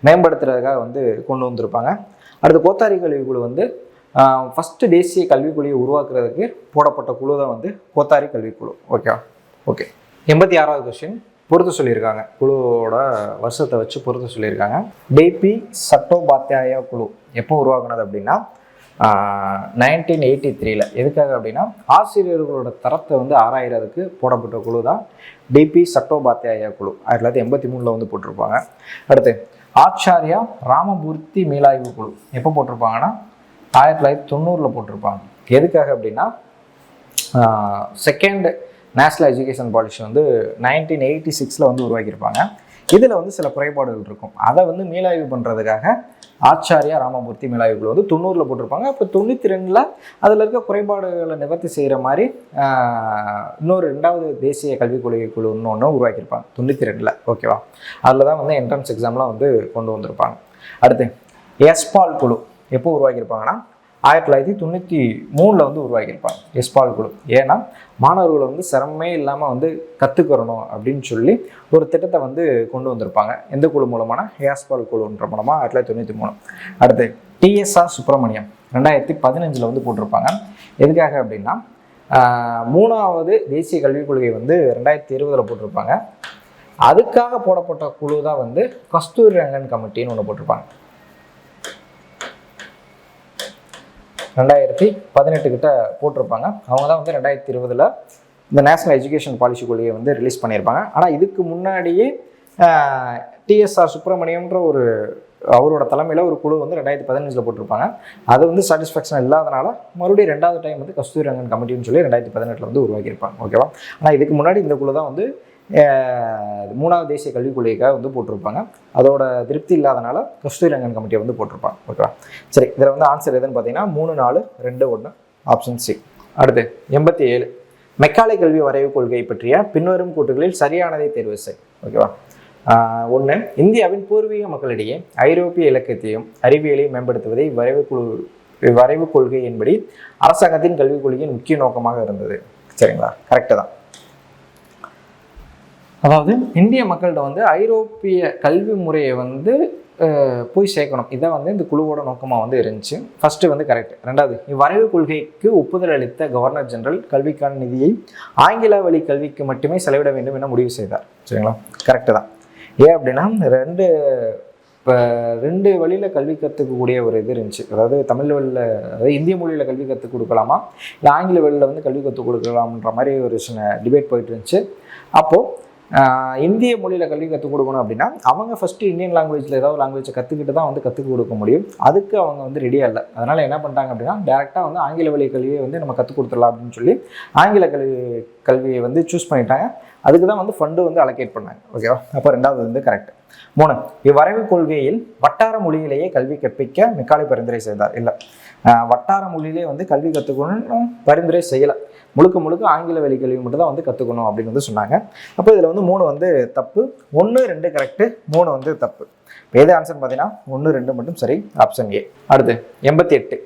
மேம்படுத்துறதுக்காக வந்து கொண்டு வந்திருப்பாங்க. அடுத்து கோத்தாரி கல்விக்குழு வந்து ஃபஸ்ட்டு தேசிய கல்விக்குழுவை உருவாக்குறதுக்கு போடப்பட்ட குழு தான் வந்து கோத்தாரி கல்விக்குழு. ஓகேவா? ஓகே. 86வது கொஸ்டின் பொறுத்து சொல்லியிருக்காங்க. குழுவோட வருஷத்தை வச்சு பொறுத்து சொல்லியிருக்காங்க. டிபி சட்டோபாத்யாயா குழு எப்போ உருவாக்குனது அப்படின்னா 1983. எதுக்காக அப்படின்னா ஆசிரியர்களோட தரத்தை வந்து ஆராயறதுக்கு போடப்பட்ட குழு தான் டிபி சட்டோபாத்யாயா குழு. 1983 வந்து போட்டிருப்பாங்க. அடுத்து ஆச்சாரியா ராமமூர்த்தி மீளாய்வு குழு எப்போ போட்டிருப்பாங்கன்னா 1990 போட்டிருப்பாங்க. எதுக்காக அப்படின்னா செகண்ட் நேஷனல் எஜுகேஷன் பாலிசி வந்து 1986 வந்து உருவாக்கியிருப்பாங்க. இதில் வந்து சில குறைபாடுகள் இருக்கும். அதை வந்து மீளாய்வு பண்ணுறதுக்காக ஆச்சாரியா ராமமூர்த்தி மீளாய்வு குழு வந்து 90 போட்டிருப்பாங்க. அப்போ 92 அதில் இருக்க குறைபாடுகளை நிவர்த்தி செய்கிற மாதிரி இன்னொரு 2வது தேசிய கல்விக் குழு இன்னொன்று உருவாக்கியிருப்பாங்க 92. ஓகேவா? அதில் தான் வந்து என்ட்ரன்ஸ் எக்ஸாம்லாம் வந்து கொண்டு வந்திருப்பாங்க. அடுத்து எஸ்பால் குழு எப்போ உருவாக்கியிருப்பாங்கன்னா 1993 வந்து உருவாக்கியிருப்பாங்க எஸ்பால் குழு. ஏன்னா மாணவர்களை வந்து சிரமமே இல்லாமல் வந்து கற்றுக்கிறணும் அப்படின்னு சொல்லி ஒரு திட்டத்தை வந்து கொண்டு வந்திருப்பாங்க. எந்த குழு மூலமான எஸ்பால் குழுன்ற மூலமாக 1993. அடுத்து டிஎஸ்ஆர் சுப்பிரமணியம் 2015 வந்து போட்டிருப்பாங்க. எதுக்காக அப்படின்னா மூணாவது தேசிய கல்விக் கொள்கை வந்து 2020 போட்டிருப்பாங்க. அதுக்காக போடப்பட்ட குழு தான் வந்து கஸ்தூரி ரங்கன் கமிட்டின்னு ஒன்று போட்டிருப்பாங்க. 2018 கிட்ட போட்டிருப்பாங்க. அவங்க தான் வந்து 2020 இந்த நேஷனல் எஜுகேஷன் பாலிசி கொள்கையை வந்து ரிலீஸ் பண்ணியிருப்பாங்க. ஆனால் இதுக்கு முன்னாடியே டிஎஸ்ஆர் சுப்பிரமணியம்ன்ற அவரோட தலைமையில் ஒரு குழு வந்து 2015 போட்டிருப்பாங்க. அது வந்து சாட்டிஸ்ஃபேக்ஷன் இல்லாதனால மறுபடியும் 2வது டைம் வந்து கஸ்தூரி ரங்கன் கமிட்டின்னு சொல்லி 2018 வந்து உருவாக்கியிருப்பாங்க. ஓகேவா? ஆனால் இதுக்கு முன்னாடி இந்த குழு தான் வந்து 3வது தேசிய கல்விக் கொள்கைக்காக வந்து போட்டிருப்பாங்க. அதோட திருப்தி இல்லாதனால கஸ்தூரி ரங்கன் கமிட்டியை வந்து போட்டிருப்பாங்க. ஓகேவா? சரி, இதில் வந்து ஆன்சர் எதுன்னு பார்த்தீங்கன்னா 3, 4, 2, 1 ஆப்ஷன் சி. அடுத்து 87 மெக்காலே கல்வி வரைவு கொள்கை பற்றிய பின்வரும் கூற்றுகளில் சரியானதை தேர்வு செய். ஓகேவா? 1 இந்தியாவின் பூர்வீக மக்களிடையே ஐரோப்பிய இலக்கியத்தையும் அறிவியலையும் மேம்படுத்துவதை வரைவு கொள்கை என்படி அரசாங்கத்தின் கல்விக் கொள்கையின் முக்கிய நோக்கமாக இருந்தது. சரிங்களா? கரெக்டு தான். அதாவது இந்திய மக்கள்கிட்ட வந்து ஐரோப்பிய கல்வி முறையை வந்து போய் சேர்க்கணும். இதான் வந்து இந்த குழுவோட நோக்கமாக வந்து இருந்துச்சு. ஃபர்ஸ்ட் வந்து கரெக்ட். 2வது இவ்வரைவு கொள்கைக்கு ஒப்புதல் அளித்த கவர்னர் ஜெனரல் கல்விக்கான நிதியை ஆங்கில வழி கல்விக்கு மட்டுமே செலவிட வேண்டும் என முடிவு செய்தார். சரிங்களா? கரெக்டு தான். ஏன் அப்படின்னா ரெண்டு வழியில் கல்வி கற்றுக்கக்கூடிய ஒரு இது இருந்துச்சு. அதாவது தமிழ் வழியில், அதாவது இந்திய மொழியில் கல்வி கற்றுக் கொடுக்கலாமா இல்லை ஆங்கில வழியில் வந்து கல்வி கற்றுக் கொடுக்கலாம்ன்ற மாதிரி ஒரு சின்ன டிபேட் போயிட்டு இருந்துச்சு. அப்போது இந்திய மொழியில் கல்வி கற்றுக் கொடுக்கணும் அப்படின்னா அவங்க ஃபஸ்ட்டு இந்தியன் லாங்குவேஜில் ஏதாவது லாங்குவேஜை கற்றுக்கிட்டு தான் வந்து கற்றுக் கொடுக்க முடியும். அதுக்கு அவங்க வந்து ரெடியாக இல்லை. அதனால் என்ன பண்ணிட்டாங்க அப்படின்னா டேரெக்டாக வந்து ஆங்கில வழி கல்வியை வந்து நம்ம கற்றுக் கொடுத்துடலாம் அப்படின்னு சொல்லி ஆங்கில கல்வியை வந்து சூஸ் பண்ணிட்டாங்க. அதுக்கு தான் வந்து ஃபண்டு வந்து அலோகேட் பண்ணாங்க. ஓகேவா? அப்போ 2வது வந்து கரெக்ட். 3 இவ்வரைவு கொள்கையில் வட்டார மொழியிலேயே கல்வி கற்பிக்க மெக்காலே பரிந்துரை செய்தார். இல்லை, வட்டார மொழியிலே வந்து கல்வி கற்றுக்கணும்னு பரிந்துரை செய்யலை. முழுக்க ஆங்கில வழி கல்வி மட்டும் தான் வந்து கற்றுக்கணும் அப்படின்னு வந்து சொன்னாங்க. அப்போ இதில் வந்து 3 வந்து தப்பு, 1, 2 கரெக்டு, 3 வந்து தப்பு. இப்போ எது ஆன்சர் பார்த்தீங்கன்னா 1, 2 மட்டும் சரி, ஆப்ஷன் ஏ. அடுத்து 88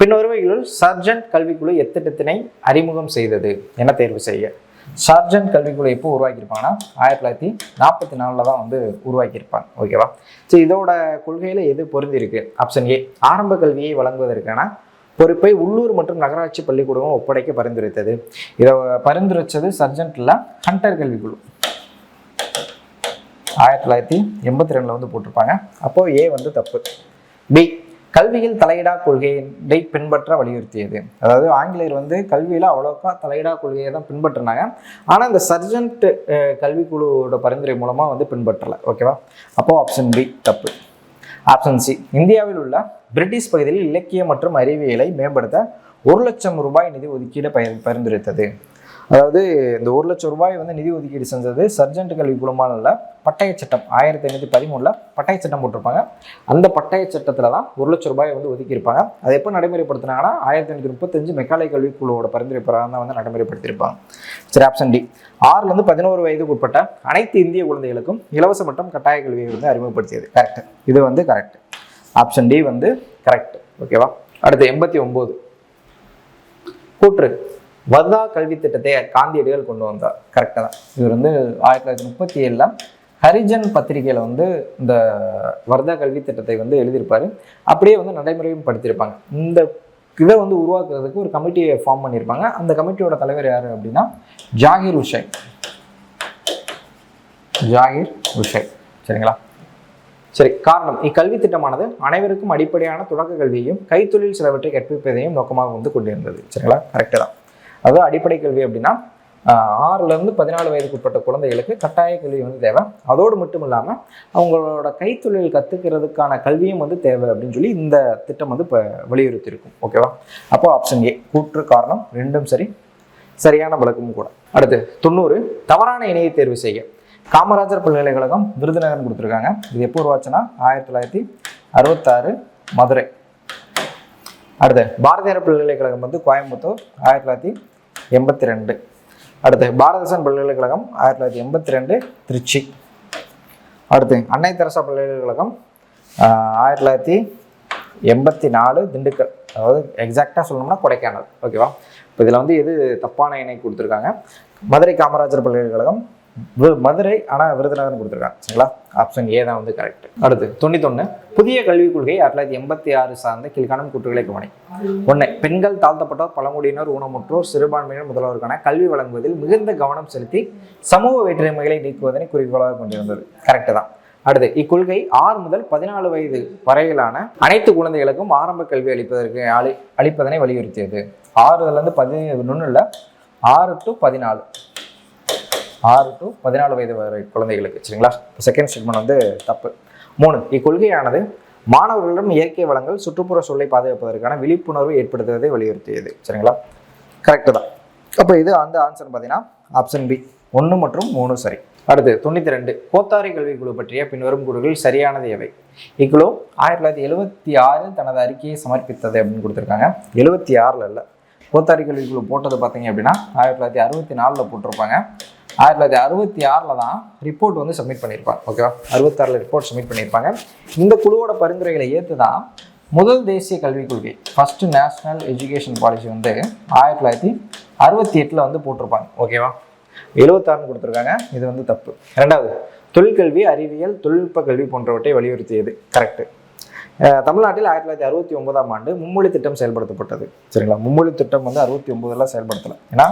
பின்வருவைகளுள் சார்ஜன்ட் கல்விக்குழு எத்திட்டத்தினை அறிமுகம் செய்தது என தேர்வு செய்ய. சார்ஜன்ட் கல்விக்குழு எப்போ உருவாக்கியிருப்பாங்கன்னா 1944 தான் வந்து உருவாக்கியிருப்பாங்க. ஓகேவா? சரி, இதோட கொள்கையில் எது பொருந்திருக்கு? ஆப்ஷன் ஏ ஆரம்ப கல்வியை வழங்குவதற்கான பொறுப்பை உள்ளூர் மற்றும் நகராட்சி பள்ளிக்கூடமும் ஒப்படைக்க பரிந்துரைத்தது. இதை பரிந்துரைச்சது சர்ஜன்ட்ல ஹண்டர் கல்விக்குழு 1982 வந்து போட்டிருப்பாங்க. அப்போ ஏ வந்து தப்பு. பி கல்வியில் தலையிடா கொள்கையை பின்பற்ற வலியுறுத்தியது. அதாவது ஆங்கிலேயர் வந்து கல்வியில் அவ்வளோக்கா தலையிடா கொள்கையை தான் பின்பற்றினாங்க. ஆனால் இந்த சர்ஜன்ட் கல்விக்குழுவோட பரிந்துரை மூலமாக வந்து பின்பற்றலை. ஓகேவா? அப்போ ஆப்ஷன் பி தப்பு. ஆப்ஷன் சி இந்தியாவில் உள்ள பிரிட்டிஷ் பகுதியில் இலக்கியம் மற்றும் அறிவியலை மேம்படுத்த 1 லட்சம் ரூபாய் நிதி ஒதுக்கீடு பரிந்துரைத்தது. அதாவது இந்த 1 லட்சம் ரூபாய் வந்து நிதி ஒதுக்கீடு செஞ்சது சர்ஜன்ட் கல்வி குழுமால பட்டய சட்டம் 1513 பட்டய சட்டம் போட்டிருப்பாங்க. அந்த பட்டய சட்டத்தில் தான் 1 லட்சம் ரூபாய் வந்து ஒதுக்கியிருப்பாங்க. அதை எப்போ நடைமுறைப்படுத்தினாங்கன்னா 1535 மெக்காலே கல்வி குழுவோட பரிந்துரை பிரகாரம் தான் வந்து நடைமுறைப்படுத்தியிருப்பாங்க. சரி, ஆப்ஷன் டி 6லேருந்து 11 வயதுக்கு உட்பட்ட அனைத்து இந்திய குழந்தைகளுக்கும் இலவச மற்றும் கட்டாய கல்வியை வந்து அறிமுகப்படுத்தியது. கரெக்ட். இது வந்து கரெக்ட். ஆப்ஷன் டி வந்து கரெக்ட். ஓகேவா? அடுத்து 89 கூற்று வர்தா கல்வி திட்டத்தை காந்தியடிகள் கொண்டு வந்தார். கரெக்டாக தான். இவர் வந்து 1937 ஹரிஜன் பத்திரிகையில் வந்து இந்த வர்தா கல்வி திட்டத்தை வந்து எழுதியிருப்பாரு. அப்படியே வந்து நடைமுறையும் படுத்தியிருப்பாங்க. இந்த இதை வந்து உருவாக்குறதுக்கு ஒரு கமிட்டியை ஃபார்ம் பண்ணியிருப்பாங்க. அந்த கமிட்டியோட தலைவர் யார் அப்படின்னா ஜாகிர் உசைன். சரிங்களா? சரி, காரணம் இக்கல்வி திட்டமானது அனைவருக்கும் அடிப்படையான தொடக்க கல்வியையும் கைத்தொழில் சிலவற்றை கற்பிப்பதையும் நோக்கமாக வந்து கொண்டிருந்தது. சரிங்களா? கரெக்டு தான். அதாவது அடிப்படை கல்வி அப்படின்னா 6லேருந்து 14 வயதுக்கு உட்பட்ட குழந்தைகளுக்கு கட்டாய கல்வி வந்து தேவை. அதோடு மட்டும் இல்லாமல் அவங்களோட கைத்தொழில் கற்றுக்கிறதுக்கான கல்வியும் வந்து தேவை அப்படின்னு சொல்லி இந்த திட்டம் வந்து இப்போ வலியுறுத்தியிருக்கும். ஓகேவா? அப்போ ஆப்ஷன் ஏ கூற்று காரணம் 2ம் சரி, சரியான விளக்கமும் கூட. அடுத்து 90 தவறான இணையை தேர்வு செய்ய. காமராஜர் பல்கலைக்கழகம் விருதுநகர் கொடுத்துருக்காங்க. இது எப்போ உருவாச்சுன்னா 1966 மதுரை. அடுத்து பாரதியார் பல்கலைக்கழகம் வந்து கோயம்புத்தூர் 1982. அடுத்து பாரதிதாசன் பல்கலைக்கழகம் 1982 திருச்சி. அடுத்து அன்னை தெரசா பல்கலைக்கழகம் 1984 திண்டுக்கல். அதாவது எக்ஸாக்டாக சொல்லணும்னா கொடைக்கானல். ஓகேவா? இப்போ இதில் வந்து எது தப்பான இணை கொடுத்துருக்காங்க? மதுரை காமராஜர் பல்கலைக்கழகம் மதுரை, ஆனால் விருதுநகர்னு கொடுத்துருக்காங்க. சரிங்களா, ஆப்ஷன் ஏ தான் வந்து கரெக்ட். அடுத்து 91, புதிய கல்விக் கொள்கை 1986 சார்ந்த கீழ்காணும் கூற்றுகளை கவனி. 1, பெண்கள், தாழ்த்தப்பட்டோர், பழங்குடியினர், ஊனமுற்றோர், சிறுபான்மையினர் முதல்வருக்கான கல்வி வழங்குவதில் மிகுந்த கவனம் செலுத்தி சமூக வேற்றுமைகளை நீக்குவதனை குறிக்கோளாக கொண்டிருந்தது. கரெக்டு தான். அடுத்து, இக்கொள்கை 6 முதல் 14 வயது வரையிலான அனைத்து குழந்தைகளுக்கும் ஆரம்ப கல்வி அளிப்பதனை வலியுறுத்தியது. 6லேருந்து 11 இல்லை, 6 to 14, 6 to 14 வயது வரை குழந்தைகளுக்கு. சரிங்களா, செகண்ட் ஸ்டேட்மெண்ட் வந்து தப்பு. 3, இக்கொள்கையானது மாணவர்களிடம் இயற்கை வளங்கள், சுற்றுப்புற சூழலை பாதுகாப்பதற்கான விழிப்புணர்வு ஏற்படுத்துவதை வலியுறுத்தியது. சரிங்களா, கரெக்டு தான். அப்போ இது அந்த ஆன்சர் பார்த்தீங்கன்னா ஆப்ஷன் பி, 1 மற்றும் 3 சரி. அடுத்து 92, கோத்தாரி கல்வி குழு பற்றிய பின்வரும் கூறுகள் சரியானது எவை? இக்குழு 1976 தனது அறிக்கையை சமர்ப்பித்தது அப்படின்னு கொடுத்துருக்காங்க. 76 இல்லை, கோத்தாரி கல்வி குழு போட்டது பார்த்தீங்க அப்படின்னா 1964 போட்டிருப்பாங்க. 1966 தான் ரிப்போர்ட் வந்து சப்மிட் பண்ணியிருப்பாங்க. ஓகேவா, 66 ரிப்போர்ட் சப்மிட் பண்ணியிருப்பாங்க. இந்த குழுவோட பரிந்துரைகளை ஏற்று தான் முதல் தேசிய கல்விக் கொள்கை, ஃபர்ஸ்ட் நேஷனல் எஜுகேஷன் பாலிசி வந்து 1968 வந்து போட்டிருப்பாங்க. ஓகேவா, 76 கொடுத்துருக்காங்க, இது வந்து தப்பு. 2வது, தொழிற்கல்வி, அறிவியல், தொழில்நுட்ப கல்வி போன்றவற்றை வலியுறுத்தியது. கரெக்டு. தமிழ்நாட்டில் 1969ஆம் ஆண்டு மும்மொழி திட்டம் செயல்படுத்தப்பட்டது. சரிங்களா, மும்மொழி திட்டம் வந்து 69ல் செயல்படுத்தலை. ஏன்னா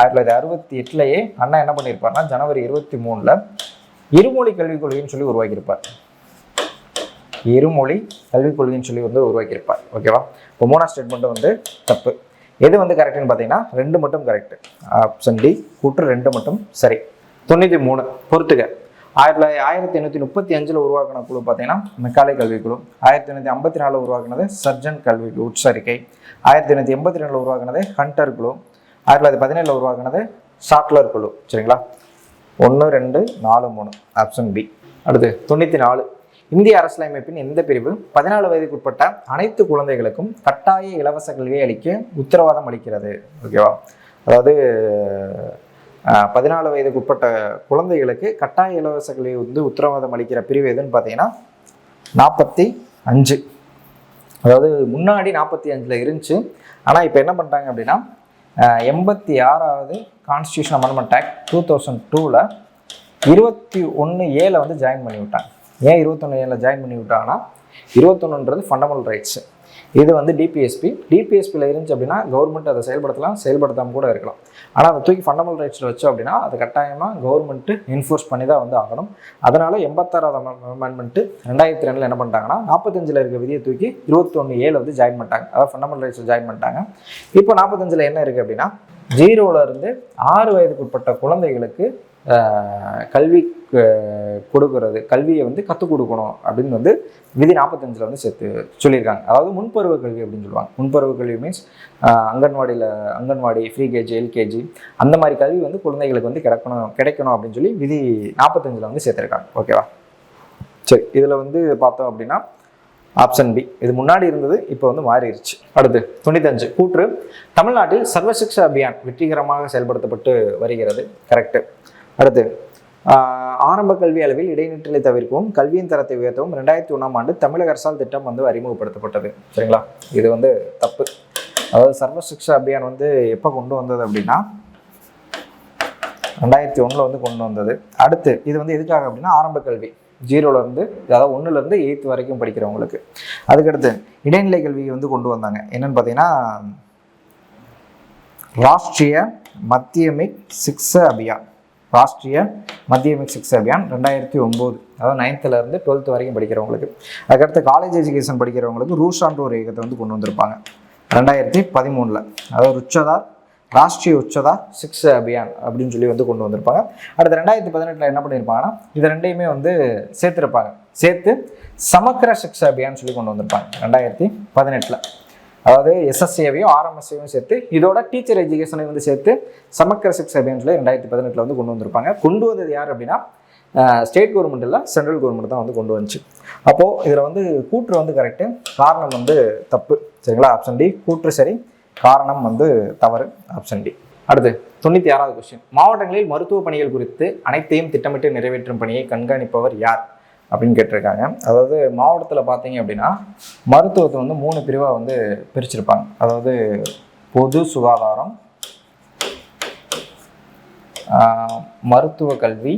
1968லேயே அண்ணா என்ன பண்ணியிருப்பார்னா ஜனவரி 23 இருமொழி கல்விக் கொள்கைன்னு சொல்லி உருவாக்கியிருப்பார். இருமொழி கல்விக் கொள்கைன்னு சொல்லி வந்து உருவாக்கியிருப்பார். ஓகேவா, இப்போ 3ஆம் ஸ்டேட்மெண்ட் வந்து தப்பு. எது வந்து கரெக்டுன்னு பார்த்தீங்கன்னா 2 மட்டும் கரெக்டு. ஆப்ஷன் டி, கூற்று 2 மட்டும் சரி. 93, பொறுத்துக. 1835 உருவாக்கின குழு பார்த்தீங்கன்னா மெக்காலே கல்விக்குழு. 1854 உருவாக்குனது சர்ஜன் கல்வி உட்சரிக்கை. 1982 உருவாக்குனது ஹண்டர் குழு. 1917 உருவாக்குனது ஷாட்லர் குழு. சரிங்களா, 1, 2, 4, 3 ஆப்ஷன் பி. அடுத்து 94, இந்திய அரசியலமைப்பின் எந்த பிரிவு 14 வயதுக்குட்பட்ட அனைத்து குழந்தைகளுக்கும் கட்டாய இலவச கல்வியை அளிக்க உத்தரவாதம் அளிக்கிறது? ஓகேவா, அதாவது 14 வயதுக்குட்பட்ட குழந்தைகளுக்கு கட்டாய இலவச கல்வி வந்து உத்தரவாதம் அளிக்கிற பிரிவு எதுன்னு பார்த்தீங்கன்னா 45. அதாவது முன்னாடி 45 இருந்துச்சு. ஆனால் இப்போ என்ன பண்ணிட்டாங்க அப்படின்னா 86வது கான்ஸ்டியூஷன் அமெண்ட்மெண்ட் ஆக்ட் 2002ல் 21A வந்து ஜாயின் பண்ணி விட்டாங்க. ஏன் 21A ஜாயின் பண்ணி விட்டாங்கன்னா 21ன்றது ஃபண்டமெண்டல் ரைட்ஸ். இது வந்து டிபிஎஸ்பியில் இருந்துச்சு அப்படின்னா கவர்மெண்ட் அதை செயல்படுத்தலாம், செயல்படுத்தாமல் கூட இருக்கலாம். ஆனால் அதை தூக்கி ஃபண்டமெண்டல் ரைட்ஸில் வச்சோம் அப்படின்னா அது கட்டாயமாக கவர்மெண்ட்டு என்ஃபோர்ஸ் பண்ணி தான் வந்து ஆகணும். அதனால் 86வது அமெண்ட்மெண்ட்டு 2002 என்ன பண்ணிட்டாங்கன்னா 45 இருக்க விதியை தூக்கி 21A வந்து ஜாயின் பண்ணிட்டாங்க. அதாவது ஃபண்டமெண்டல் ரைட்ஸில் ஜாயின் பண்ணிட்டாங்க. இப்போ 45 என்ன இருக்குது அப்படின்னா 0லேருந்து 6 வயதுக்குட்பட்ட குழந்தைகளுக்கு கல்வி கொடுக்கறது, கல்வியை வந்து கற்றுக் கொடுக்கணும் அப்படின்னு வந்து விதி 45 வந்து சேர்த்து சொல்லியிருக்காங்க. அதாவது முன்பருவ கல்வி அப்படின்னு சொல்லுவாங்க. முன்பருவ கல்வி means anganwadi, pre KG, LKG அந்த மாதிரி கல்வி வந்து குழந்தைகளுக்கு வந்து கிடைக்கணும் அப்படின்னு சொல்லி விதி 45 வந்து சேர்த்துருக்காங்க. ஓகேவா, சரி. இதில் வந்து பார்த்தோம் அப்படின்னா ஆப்ஷன் பி, இது முன்னாடி இருந்தது, இப்போ வந்து மாறிடுச்சு. அடுத்து 95, கூற்று தமிழ்நாட்டில் சர்வசிக்ஷா அபியான் வெற்றிகரமாக செயல்படுத்தப்பட்டு வருகிறது. கரெக்டு. அடுத்து ஆரம்ப கல்வி அளவில் இடைநிற்றலை தவிர்க்கவும் கல்வியின் தரத்தை உயர்த்தவும் 2001ஆம் ஆண்டு தமிழக அரசால் திட்டம் வந்து அறிமுகப்படுத்தப்பட்டது. சரிங்களா, இது வந்து தப்பு. அதாவது சர்வசிக்ஷா அபியான் வந்து எப்போ கொண்டு வந்தது அப்படின்னா 2001 வந்து கொண்டு வந்தது. அடுத்து இது வந்து எதுக்காக அப்படின்னா ஆரம்ப கல்வி 0லேருந்து, அதாவது 1லேருந்து 8th வரைக்கும் படிக்கிறவங்களுக்கு. அதுக்கடுத்து இடைநிலை கல்வி வந்து கொண்டு வந்தாங்க. என்னன்னு பார்த்தீங்கன்னா ராஷ்ட்ரிய மத்தியமிக் சிக்ஷா அபியான். ராஷ்ட்ரிய மத்தியமிக் சிக்ஷா அபியான் 2009, அதாவது 9th-லேருந்து 12th வரைக்கும் படிக்கிறவங்களுக்கு. அதுக்கடுத்து காலேஜ் எஜுகேஷன் படிக்கிறவங்களுக்கு ரூஷான்ற ஒரு இயக்கத்தை வந்து கொண்டு வந்திருப்பாங்க 2013. அதாவது உச்சதார், ராஷ்ட்ரிய உச்சதார் சிக்ஷா அபியான் அப்படின்னு சொல்லி வந்து கொண்டு வந்திருப்பாங்க. அடுத்து 2018 என்ன பண்ணியிருப்பாங்கன்னா இது ரெண்டையுமே வந்து சேர்த்துருப்பாங்க. சேர்த்து சமக்கர சிக்ஷா அபியான் சொல்லி கொண்டு வந்திருப்பாங்க 2018. அதாவது எஸ்எஸ்ஏவையும் ஆர்எம்எஸ்ஏவையும் சேர்த்து இதோட டீச்சர் எஜுகேஷனையும் வந்து சேர்த்து சமக்கர சிக்ஷா அபியான் சொல்லி 2018 வந்து கொண்டு வந்திருப்பாங்க. கொண்டு வந்தது யார் அப்படின்னா ஸ்டேட் கவர்மெண்ட் இல்லை, சென்ட்ரல் கவர்மெண்ட் தான் வந்து கொண்டு வந்துச்சு. அப்போது இதில் வந்து கூற்று வந்து கரெக்டு, காரணம் வந்து தப்பு. சரிங்களா, ஆப்ஷன் டி கூற்று சரி, காரணம் வந்து தவறு, ஆப்ஷன் டி. அடுத்து 96வது கொஸ்டின், மாவட்டங்களில் மருத்துவ பணிகள் குறித்து அனைத்தையும் திட்டமிட்டு நிறைவேற்றும் பணியை கண்காணிப்பவர் யார் அப்படின்னு கேட்டிருக்காங்க. அதாவது மாவட்டத்தில் பார்த்தீங்க அப்படின்னா மருத்துவத்தை வந்து 3 பிரிவாக வந்து பிரிச்சிருப்பாங்க. அதாவது பொது சுகாதாரம், மருத்துவ கல்வி,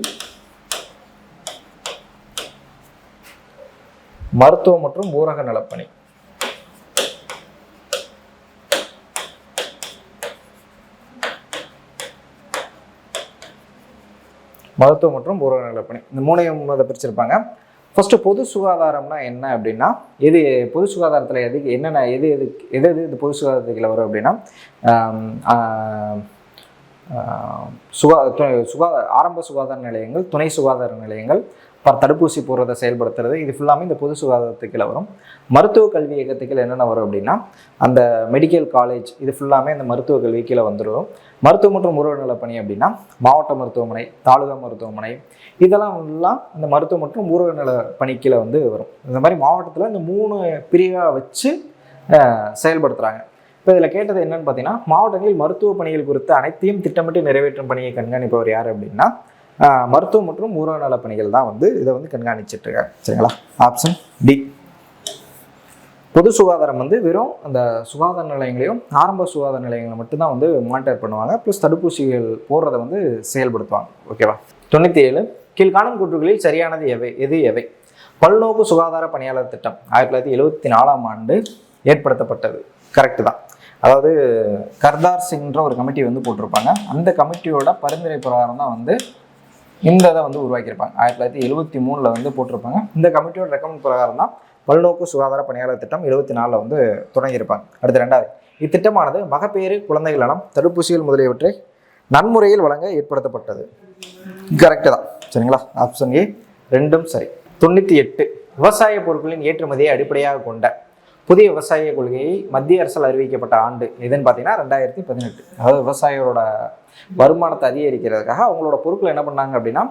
மருத்துவ மற்றும் ஊரக நலப்பணி. மருத்துவம் மற்றும் ஊரக நலப்பணி, இந்த மூணையும் அதை பிரிச்சிருப்பாங்க. ஃபர்ஸ்ட் பொது சுகாதாரம்னா என்ன அப்படின்னா, எது பொது சுகாதாரத்தில் எதுக்கு என்னென்ன எது எது எது எது இது பொது சுகாதாரத்துக்குள்ள வரும் அப்படின்னா, ஆரம்ப சுகாதார நிலையங்கள், துணை சுகாதார நிலையங்கள், தடுப்பூசி போடுறதை செயல்படுத்துறது, இது ஃபுல்லாமே இந்த பொது சுகாதாரத்துக்குள்ள வரும். மருத்துவ கல்வி இயக்கத்துக்குள்ள என்னென்ன வரும் அப்படின்னா, அந்த மெடிக்கல் காலேஜ், இது ஃபுல்லாமே அந்த மருத்துவ கல்வி கீழே வந்துடும். மருத்துவ மற்றும் ஊரக நலப்பணி அப்படின்னா மாவட்ட மருத்துவமனை, தாலுகா மருத்துவமனை, இதெல்லாம் ஃபுல்லாக இந்த மருத்துவ மற்றும் ஊரக நல பணிக்கீழே வந்து வரும். இந்த மாதிரி மாவட்டத்தில் இந்த 3 பிரிவாக வச்சு செயல்படுத்துகிறாங்க. இப்போ இதில் கேட்டது என்னன்னு பார்த்தீங்கன்னா, மாவட்டங்களில் மருத்துவ பணிகள் குறித்து அனைத்தையும் திட்டமிட்டு நிறைவேற்றும் பணியை கண்காணிப்பவர் யார் அப்படின்னா, மருத்துவ மற்றும் ஊரக நல பணிகள் தான் வந்து இதை வந்து கண்காணிச்சுட்டு இருக்காங்க. சரிங்களா? Option D. பொது சுகாதாரம் வந்து வெறும் அந்த சுகாதார நிலையங்களையும் ஆரம்ப சுகாதார நிலையங்களை மட்டும்தான் வந்து மானிட்டர் பண்ணுவாங்க, ப்ளஸ் தடுப்பூசிகள் போடுறதை வந்து செயல்படுத்துவாங்க. ஓகேவா? 97 கீழ்காணும் கூற்றுகளில் சரியானது எவை? பல்நோக்கு சுகாதார பணியாளர் திட்டம் 1974ஆம் ஆண்டு ஏற்படுத்தப்பட்டது. கரெக்டு தான். அதாவது கர்தார் சிங்ன்ற ஒரு கமிட்டி வந்து போட்டிருப்பாங்க. அந்த கமிட்டியோட பரிந்துரை பிரகாரம் தான் வந்து இந்த இதை வந்து உருவாக்கியிருப்பாங்க. 1973 வந்து போட்டிருப்பாங்க. இந்த கமிட்டியோட ரெக்கமெண்ட் பிரகாரம் தான் பல்நோக்கு சுகாதார பணியாளர் திட்டம் 74 வந்து தொடங்கியிருப்பாங்க. அடுத்து 2வது, இத்திட்டமானது மகப்பேறு, குழந்தைகள் நலம், தடுப்பூசிகள் முதலியவற்றை நன்முறையில் வழங்க ஏற்படுத்தப்பட்டது. கரெக்டு தான். சரிங்களா? ஆப்ஷன் ஏ, ரெண்டும் சரி. 98 விவசாய பொருட்களின் ஏற்றுமதியை அடிப்படையாக கொண்ட புதிய விவசாய கொள்கையை மத்திய அரசால் அறிவிக்கப்பட்ட ஆண்டு எதுன்னு பார்த்தீங்கன்னா 2018. அதாவது விவசாயிகளோட வருமானத்தை அதிகரிக்கிறதுக்காக அவங்களோட பொருட்கள் என்ன பண்ணாங்க அப்படின்னா,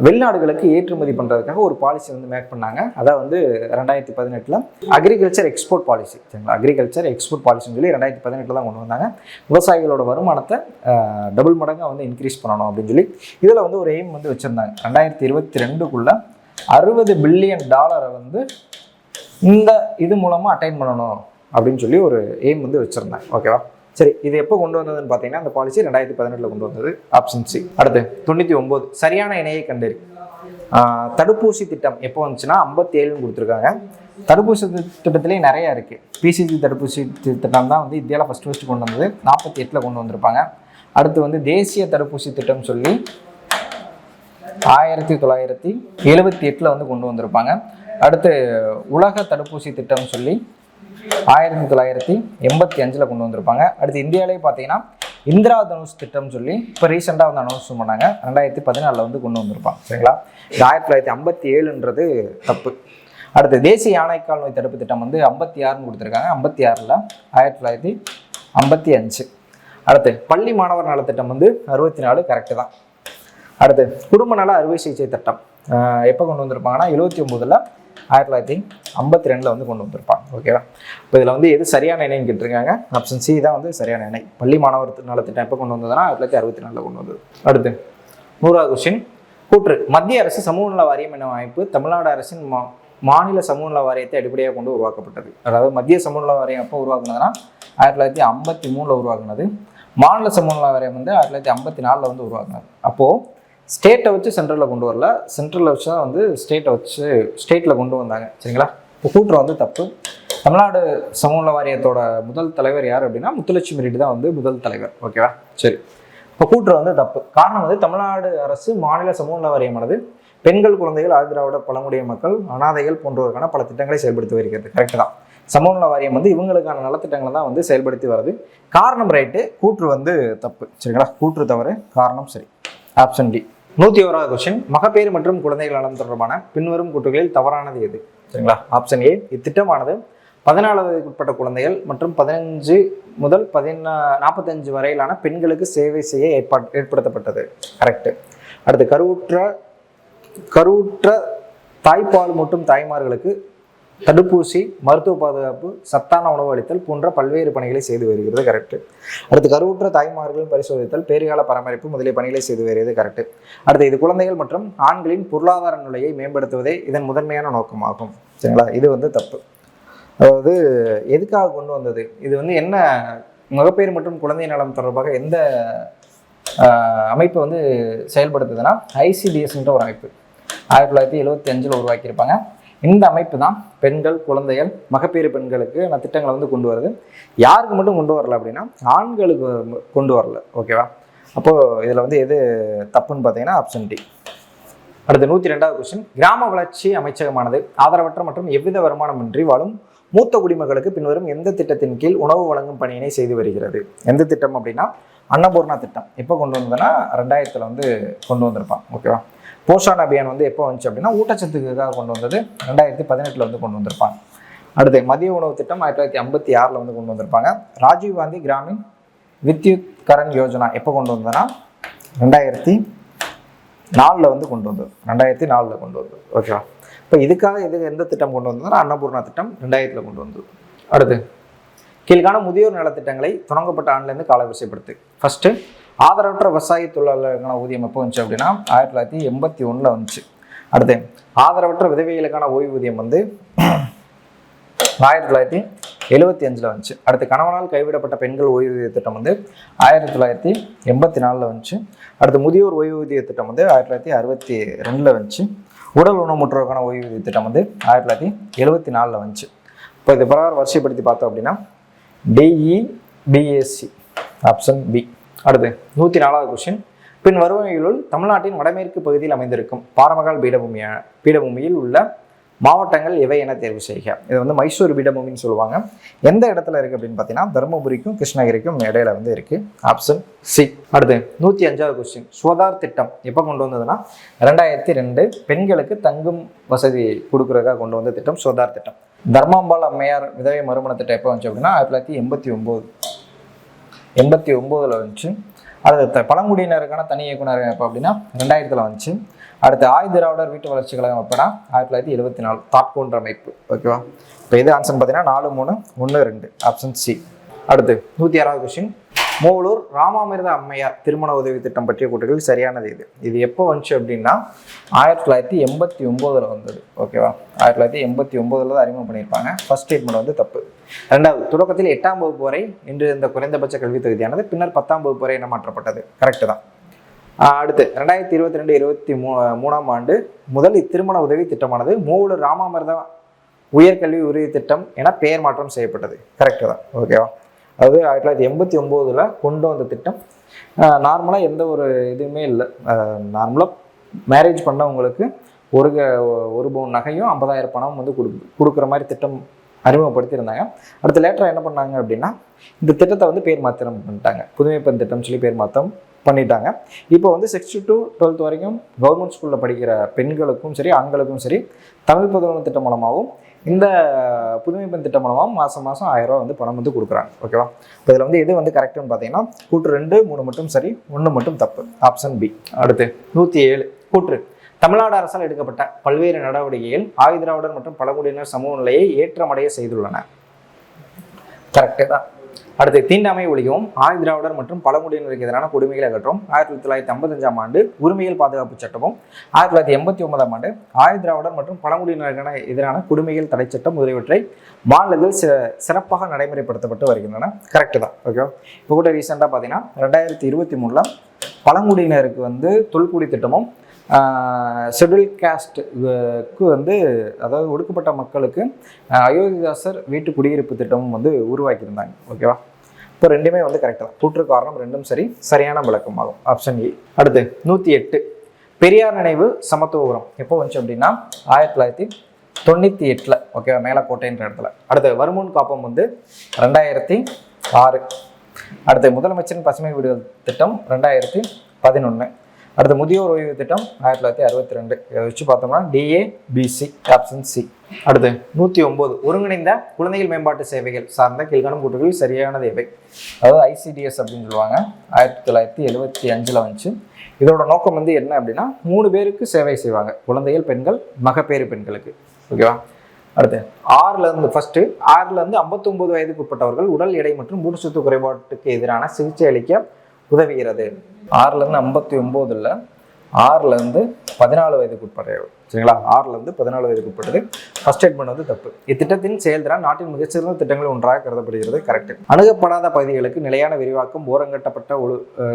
வெளிநாடுகளுக்கு ஏற்றுமதி பண்ணுறதுக்காக ஒரு பாலிசி வந்து மேக் பண்ணாங்க. அதான் வந்து 2018 அக்ரிகல்ச்சர் எக்ஸ்போர்ட் பாலிசி. சரிங்களா? அக்ரிகல்ச்சர் எக்ஸ்போர்ட் பாலிசின்னு சொல்லி 2018 தான் கொண்டு வந்தாங்க. விவசாயிகளோட வருமானத்தை டபுள் மடங்காக வந்து இன்க்ரீஸ் பண்ணணும் அப்படின்னு சொல்லி இதில் வந்து ஒரு எய்ம் வந்து வச்சுருந்தாங்க. 2022க்குள்ள $60 பில்லியன் வந்து இந்த இது மூலமாக அட்டைன் பண்ணணும் அப்படின்னு சொல்லி ஒரு எய்ம் வந்து வச்சுருந்தாங்க. ஓகேவா? சரி, இது எப்போ கொண்டு வந்ததுன்னு பார்த்தீங்கன்னா, அந்த பாலிசி 2018 கொண்டு வந்தது. Option C. அடுத்து 99 சரியான இணையை கண்டறி. தடுப்பூசி திட்டம் எப்போ வந்துச்சுன்னா 57ன்னு கொடுத்துருக்காங்க. தடுப்பூசி திட்டத்திலேயே நிறையா இருக்குது. பிசிஜி தடுப்பூசி திட்டம் தான் வந்து இந்தியாவில் ஃபஸ்ட்டு கொண்டு வந்தது. 48 கொண்டு வந்திருப்பாங்க. அடுத்து வந்து தேசிய தடுப்பூசி திட்டம் சொல்லி 1978 வந்து கொண்டு வந்திருப்பாங்க. அடுத்து உலக தடுப்பூசி திட்டம் சொல்லி 1985 கொண்டு வந்திருப்பாங்க. அடுத்து இந்தியாவிலே பார்த்தீங்கன்னா இந்திரா தனுஷ் திட்டம் சொல்லி இப்போ ரீசெண்டாக வந்து அனௌன்ஸ் பண்ணாங்க. 2014 வந்து கொண்டு வந்திருப்பாங்க. சரிங்களா? 1957ன்றது தப்பு. அடுத்து தேசிய யானைக்கால் நோய் தடுப்பு திட்டம் வந்து 56ன்னு கொடுத்துருக்காங்க. 56ல் 1955. அடுத்து பள்ளி மாணவர் நலத்திட்டம் வந்து 64. கரெக்டு தான். அடுத்து குடும்ப நல அறுவை சிகிச்சை திட்டம் எப்போ கொண்டு வந்திருப்பாங்கன்னா 79ல் 1952 வந்து கொண்டு வந்திருப்பாங்க. ஓகேவா? இப்போ இதில் வந்து எது சரியான இணைன்னு கேட்டிருக்காங்க. ஆப்ஷன் சி தான் வந்து சரியான இணை. பள்ளி மாணவர் நலத்திட்டம் எப்போ கொண்டு வந்ததுன்னா 1964 கொண்டு வந்தது. அடுத்து 100வது கொஸ்டின். கூற்று மத்திய அரசு சமூக நல வாரியம் என்ற அமைப்பு தமிழ்நாடு அரசின் மாநில சமூக நல வாரியத்தை அடிப்படையாக கொண்டு உருவாக்கப்பட்டது. அதாவது மத்திய சமூக நல வாரியம் எப்போ உருவாக்குனதுன்னா 1953 உருவாக்குனது. மாநில சமூக நல வாரியம் வந்து 1954 வந்து உருவாக்குனது. அப்போது ஸ்டேட்டை வச்சு சென்ட்ரலில் கொண்டு வரல, சென்ட்ரலில் வச்சு தான் வந்து ஸ்டேட்டில் கொண்டு வந்தாங்க. சரிங்களா? இப்போ கூற்று வந்து தப்பு. தமிழ்நாடு சமூக நல வாரியத்தோட முதல் தலைவர் யார் அப்படின்னா முத்துலட்சுமி ரெட்டி தான் வந்து முதல் தலைவர். ஓகேவா? சரி, இப்போ கூற்று வந்து தப்பு. காரணம் வந்து தமிழ்நாடு அரசு மாநில சமூக நல வாரியமானது பெண்கள், குழந்தைகள், ஆதிதிராவிட பழங்குடிய மக்கள், அனாதைகள் போன்றவருக்கான பல திட்டங்களை செயல்படுத்தி வருகிறது. கரெக்டு தான். சமூக நல வாரியம் வந்து இவங்களுக்கான நலத்திட்டங்களை தான் வந்து செயல்படுத்தி வருது. காரணம் ரைட்டு, கூற்று வந்து தப்பு. சரிங்களா? கூற்று தவறு, காரணம் சரி. Option D. 101வது கொஸ்டின். மகப்பேறு மற்றும் குழந்தைகள் நலம் தொடர்பான பின்வரும் கூற்றுகளில் தவறானது எது? சரிங்களா? Option A. இத்திட்டமானது 14 வயதுக்குட்பட்ட குழந்தைகள் மற்றும் 15 முதல் 45 வரையிலான பெண்களுக்கு சேவை செய்ய ஏற்படுத்தப்பட்டது. கரெக்டு. அடுத்து கருவுற்ற தாய்ப்பால் மற்றும் தாய்மார்களுக்கு தடுப்பூசி, மருத்துவ பாதுகாப்பு, சத்தான உணவு அளித்தல் போன்ற பல்வேறு பணிகளை செய்து வருகிறது. கரெக்டு. அடுத்து கருவுற்ற தாய்மார்கள் பரிசோதித்தல், பேறுகால பராமரிப்பு முதலிய பணிகளை செய்து வருகிறது. கரெக்டு. அடுத்து இது குழந்தைகள் மற்றும் ஆண்களின் பொருளாதார நிலையை மேம்படுத்துவதே இதன் முதன்மையான நோக்கமாகும். சரிங்களா? இது வந்து தப்பு. அதாவது எதுக்காக கொண்டு வந்தது? இது வந்து என்ன மகப்பேறு மற்றும் குழந்தை நலம் தொடர்பாக எந்த அமைப்பு வந்து செயல்படுத்துதுன்னா ஐசிடிஎஸ்ன்ற ஒரு அமைப்பு 1975 உருவாக்கியிருப்பாங்க. இந்த அமைப்பு தான் பெண்கள், குழந்தைகள், மகப்பேறு பெண்களுக்கு திட்டங்களை வந்து கொண்டு வருது. யாருக்கு மட்டும் கொண்டு வரல அப்படின்னா ஆண்களுக்கு கொண்டு வரல. ஓகேவா? அப்போது இதில் வந்து எது தப்புன்னு பார்த்தீங்கன்னா ஆப்ஷன் டி. அடுத்து 102வது கொஸ்டின். கிராம வளர்ச்சி அமைச்சகமானது ஆதரவற்ற மற்றும் எவ்வித வருமானமின்றி வாழும் மூத்த குடிமக்களுக்கு பின்வரும் எந்த திட்டத்தின் கீழ் உணவு வழங்கும் பணியினை செய்து வருகிறது? எந்த திட்டம் அப்படின்னா அன்னபூர்ணா திட்டம். எப்போ கொண்டு வந்ததுன்னா 2000 வந்து கொண்டு வந்திருப்பான். ஓகேவா? போஷான் அபியான் வந்து எப்போ வந்துச்சு அப்படின்னா ஊட்டச்சத்துக்காக கொண்டு வந்தது 2018 வந்து கொண்டு வந்திருப்பாங்க. அடுத்து மதிய உணவு திட்டம் 1956 வந்து கொண்டு வந்திருப்பாங்க. ராஜீவ் காந்தி கிராமின் வித்யுத் கரண் யோஜனா எப்போ கொண்டு வந்ததுன்னா 2004 வந்து கொண்டு வந்தது. 2004 கொண்டு வந்தது. ஓகேவா? இப்போ இதுக்காக எந்த திட்டம் கொண்டு வந்ததுன்னா அன்னபூர்ணா திட்டம் 2000 கொண்டு வந்தது. அடுத்து கீழ்கான முதியோர் நலத்திட்டங்களை தொடங்கப்பட்ட ஆண்டிலிருந்து காலவரிசைப்படுத்து. ஃபர்ஸ்ட் ஆதரவற்ற விவசாய தொழிலாளர்களுக்கான ஊதியம் எப்போ வந்துச்சு அப்படின்னா 1981 வந்துச்சு. அடுத்து ஆதரவற்ற விதவைகளுக்கான ஓய்வூதியம் வந்து 1975 வந்துச்சு. அடுத்து கணவனால் கைவிடப்பட்ட பெண்கள் ஓய்வூதிய திட்டம் வந்து 1984 வந்துச்சு. அடுத்து முதியோர் ஓய்வூதிய திட்டம் வந்து 1962 வந்துச்சு. உடல் ஊனமுற்றோருக்கான ஓய்வூதிய திட்டம் வந்து 1974 வந்துச்சு. இப்போ இது பிரகாரம் வரிசைப்படுத்தி பார்த்தோம் அப்படின்னா டிஇபிஎஸ்சி ஆப்ஷன் பி. அடுத்து 104வது கொஸ்டின். பின் வருவாய்களுள் தமிழ்நாட்டின் வடமேற்கு பகுதியில் அமைந்திருக்கும் பாரமகால் பீடபூமியில் உள்ள மாவட்டங்கள் எவை என தேர்வு செய்க. இது வந்து மைசூர் பீடபூமின்னு சொல்லுவாங்க. எந்த இடத்துல இருக்குது அப்படின்னு பார்த்தீங்கன்னா தருமபுரிக்கும் கிருஷ்ணகிரிக்கும் இடையில வந்து இருக்குது. Option C. அடுத்து 105வது கொஸ்டின். சுவதார் திட்டம் எப்போ கொண்டு வந்ததுன்னா 2002 பெண்களுக்கு தங்கும் வசதி கொடுக்குறதுக்காக கொண்டு வந்த திட்டம் சுவதார் திட்டம். தர்மாம்பாள் அம்மையார் விதவை மறுமண திட்டம் எப்போ வந்துச்சு அப்படின்னா 1989 வந்துச்சு. அடுத்து பழங்குடியினருக்கான தனி இயக்குனர் எப்போ அப்படின்னா 2000 வந்துச்சு. அடுத்து ஆயுதிராவிடர் வீட்டு வளர்ச்சி கழகம் எப்போனா 1974 தாட்கோன்ற அமைப்பு. ஓகேவா? இப்போ இது ஆன்சர் பார்த்தீங்கன்னா 4, 3, 1, 2 ஆப்ஷன் சி. அடுத்து 106வது கொஸ்டின். மூவலூர் ராமாமிர்த அம்மையார் திருமண உதவி திட்டம் பற்றிய கூற்றுகள் சரியானது இது. இது எப்போ வந்துச்சு அப்படின்னா 1989 வந்தது. ஓகேவா? 1989 தான் அறிமுகம் பண்ணியிருப்பாங்க. ஃபர்ஸ்ட் ஸ்டேட்மெண்ட் வந்து தப்பு. ரெண்டாவது தொடக்கத்தில் 8ஆம் வகுப்பு வரை இன்று இந்த குறைந்தபட்ச கல்வி தகுதியானது பின்னர் 10ஆம் வகுப்பு வரை என மாற்றப்பட்டது. கரெக்டு தான். அடுத்து 2022-23ஆம் ஆண்டு முதல் இத்திருமண உதவி திட்டமானது மூவலூர் ராமாமிர்த உயர்கல்வி உறுதி திட்டம் என பெயர் மாற்றம் செய்யப்பட்டது. கரெக்டு தான். ஓகேவா? அதாவது 1989 கொண்டு வந்த திட்டம். நார்மலாக எந்த ஒரு இதுவுமே இல்லை. நார்மலாக மேரேஜ் பண்ணவங்களுக்கு ஒரு பவுன் நகையும் 50,000 பணம் வந்து கொடுக்குற மாதிரி திட்டம் அறிமுகப்படுத்தியிருந்தாங்க. அடுத்த லேட்டராக என்ன பண்ணாங்க அப்படின்னா இந்த திட்டத்தை வந்து பேர் மாற்றம் பண்ணிட்டாங்க. புதுமை பெண் திட்டம் சொல்லி பேர் மாற்றம் பண்ணிட்டாங்க. இப்போ வந்து 6th to 12th வரைக்கும் கவர்மெண்ட் ஸ்கூலில் படிக்கிற பெண்களுக்கும் சரி ஆண்களுக்கும் சரி தமிழ் புதுமை திட்டம் மூலமாகவும் இந்த புதுமை பெண் திட்டம் மூலமாகவும் மாதம் 1000 ரூபா வந்து பணம் வந்து கொடுக்குறாங்க. ஓகேவா? இப்போ இதில் வந்து எது வந்து கரெக்டுன்னு பார்த்தீங்கன்னா கூற்று 2, 3 மட்டும் சரி, 1 மட்டும் தப்பு. Option B. அடுத்து 107 கூற்று. தமிழ்நாடு அரசால் எடுக்கப்பட்ட பல்வேறு நடவடிக்கைகள் ஆயுதிராவிடர் மற்றும் பழங்குடியினர் சமூக நிலையை ஏற்றமடைய செய்துள்ளன. கரெக்டே தான். அடுத்து தீண்டாமை ஒழிக்கவும் ஆயுதிராவிடர் மற்றும் பழங்குடியினருக்கு எதிரான கொடுமைகளை அகற்றும் 1955ஆம் ஆண்டு உரிமைகள் பாதுகாப்பு சட்டமும் 1989ஆம் ஆண்டு ஆயுதிராவிடர் மற்றும் பழங்குடியினருக்கான எதிரான கொடுமைகள் தடை சட்டம் முதலியவற்றை மாநிலத்தில் சிறப்பாக நடைமுறைப்படுத்தப்பட்டு வருகின்றன. கரெக்டு தான். ஓகே. இப்போ கூட ரீசெண்டாக பார்த்தீங்கன்னா 2023 பழங்குடியினருக்கு வந்து தொல்குடி திட்டமும் ஷெட்யூல் காஸ்ட்டுக்கு வந்து அதாவது ஒடுக்கப்பட்ட மக்களுக்கு அயோத்திதாசர் வீட்டு குடியிருப்பு திட்டமும் வந்து உருவாக்கியிருந்தாங்க. ஓகேவா? இப்போ ரெண்டுமே வந்து கரெக்டாக தான். கூற்று காரணம் ரெண்டும் சரி, சரியான விளக்கமாகும். Option A. அடுத்து 108 பெரியார் நினைவு சமத்துவபுரம் எப்போ வந்துச்சு அப்படின்னா 1998. ஓகேவா? மேலக்கோட்டைன்ற இடத்துல. அடுத்து வருமுன் காப்பம் வந்து 2006. அடுத்து முதலமைச்சரின் பசுமை வீடுகள் திட்டம் 2011. அடுத்த முதியோர் ஓய்வு திட்டம் 1962. இதை வச்சு பார்த்தோம்னா டிஏபிசி ஆப்ஷன் சி. அடுத்து 109 ஒருங்கிணைந்த குழந்தைகள் மேம்பாட்டு சேவைகள் சார்ந்த கீழ்காணும் கூற்றுகள் சரியானது எவை? அதாவது ஐசிடிஎஸ் அப்படின்னு சொல்லுவாங்க. 1975 வந்துச்சு. இதோட நோக்கம் வந்து என்ன அப்படின்னா 3 பேருக்கு சேவை செய்வாங்க. குழந்தைகள், பெண்கள், மகப்பேறு பெண்களுக்கு. ஓகேவா? அடுத்து 6லேருந்து 59 வயதுக்கு உட்பட்டவர்கள் உடல் எடை மற்றும் ஊட்டச்சத்து குறைபாட்டுக்கு எதிரான சிகிச்சை அளிக்க உதவுகிறது. 6லேருந்து 59 6லேருந்து 14 வயதுக்கு உட்பட்டது. சரிங்களா, 6லேருந்து 14 வயதுக்கு உட்பட்டது. ஃபர்ஸ்ட் ஸ்டேட்மெண்ட் வந்து தப்பு. இத்திட்டத்தின் செயல்திறன் நாட்டின் மிகச்சிறந்த திட்டங்களில் ஒன்றாக கருதப்படுகிறது. கரெக்ட். அணுகப்படாத பகுதிகளுக்கு நிலையான விரிவாக்கம், ஓரங்கட்டப்பட்ட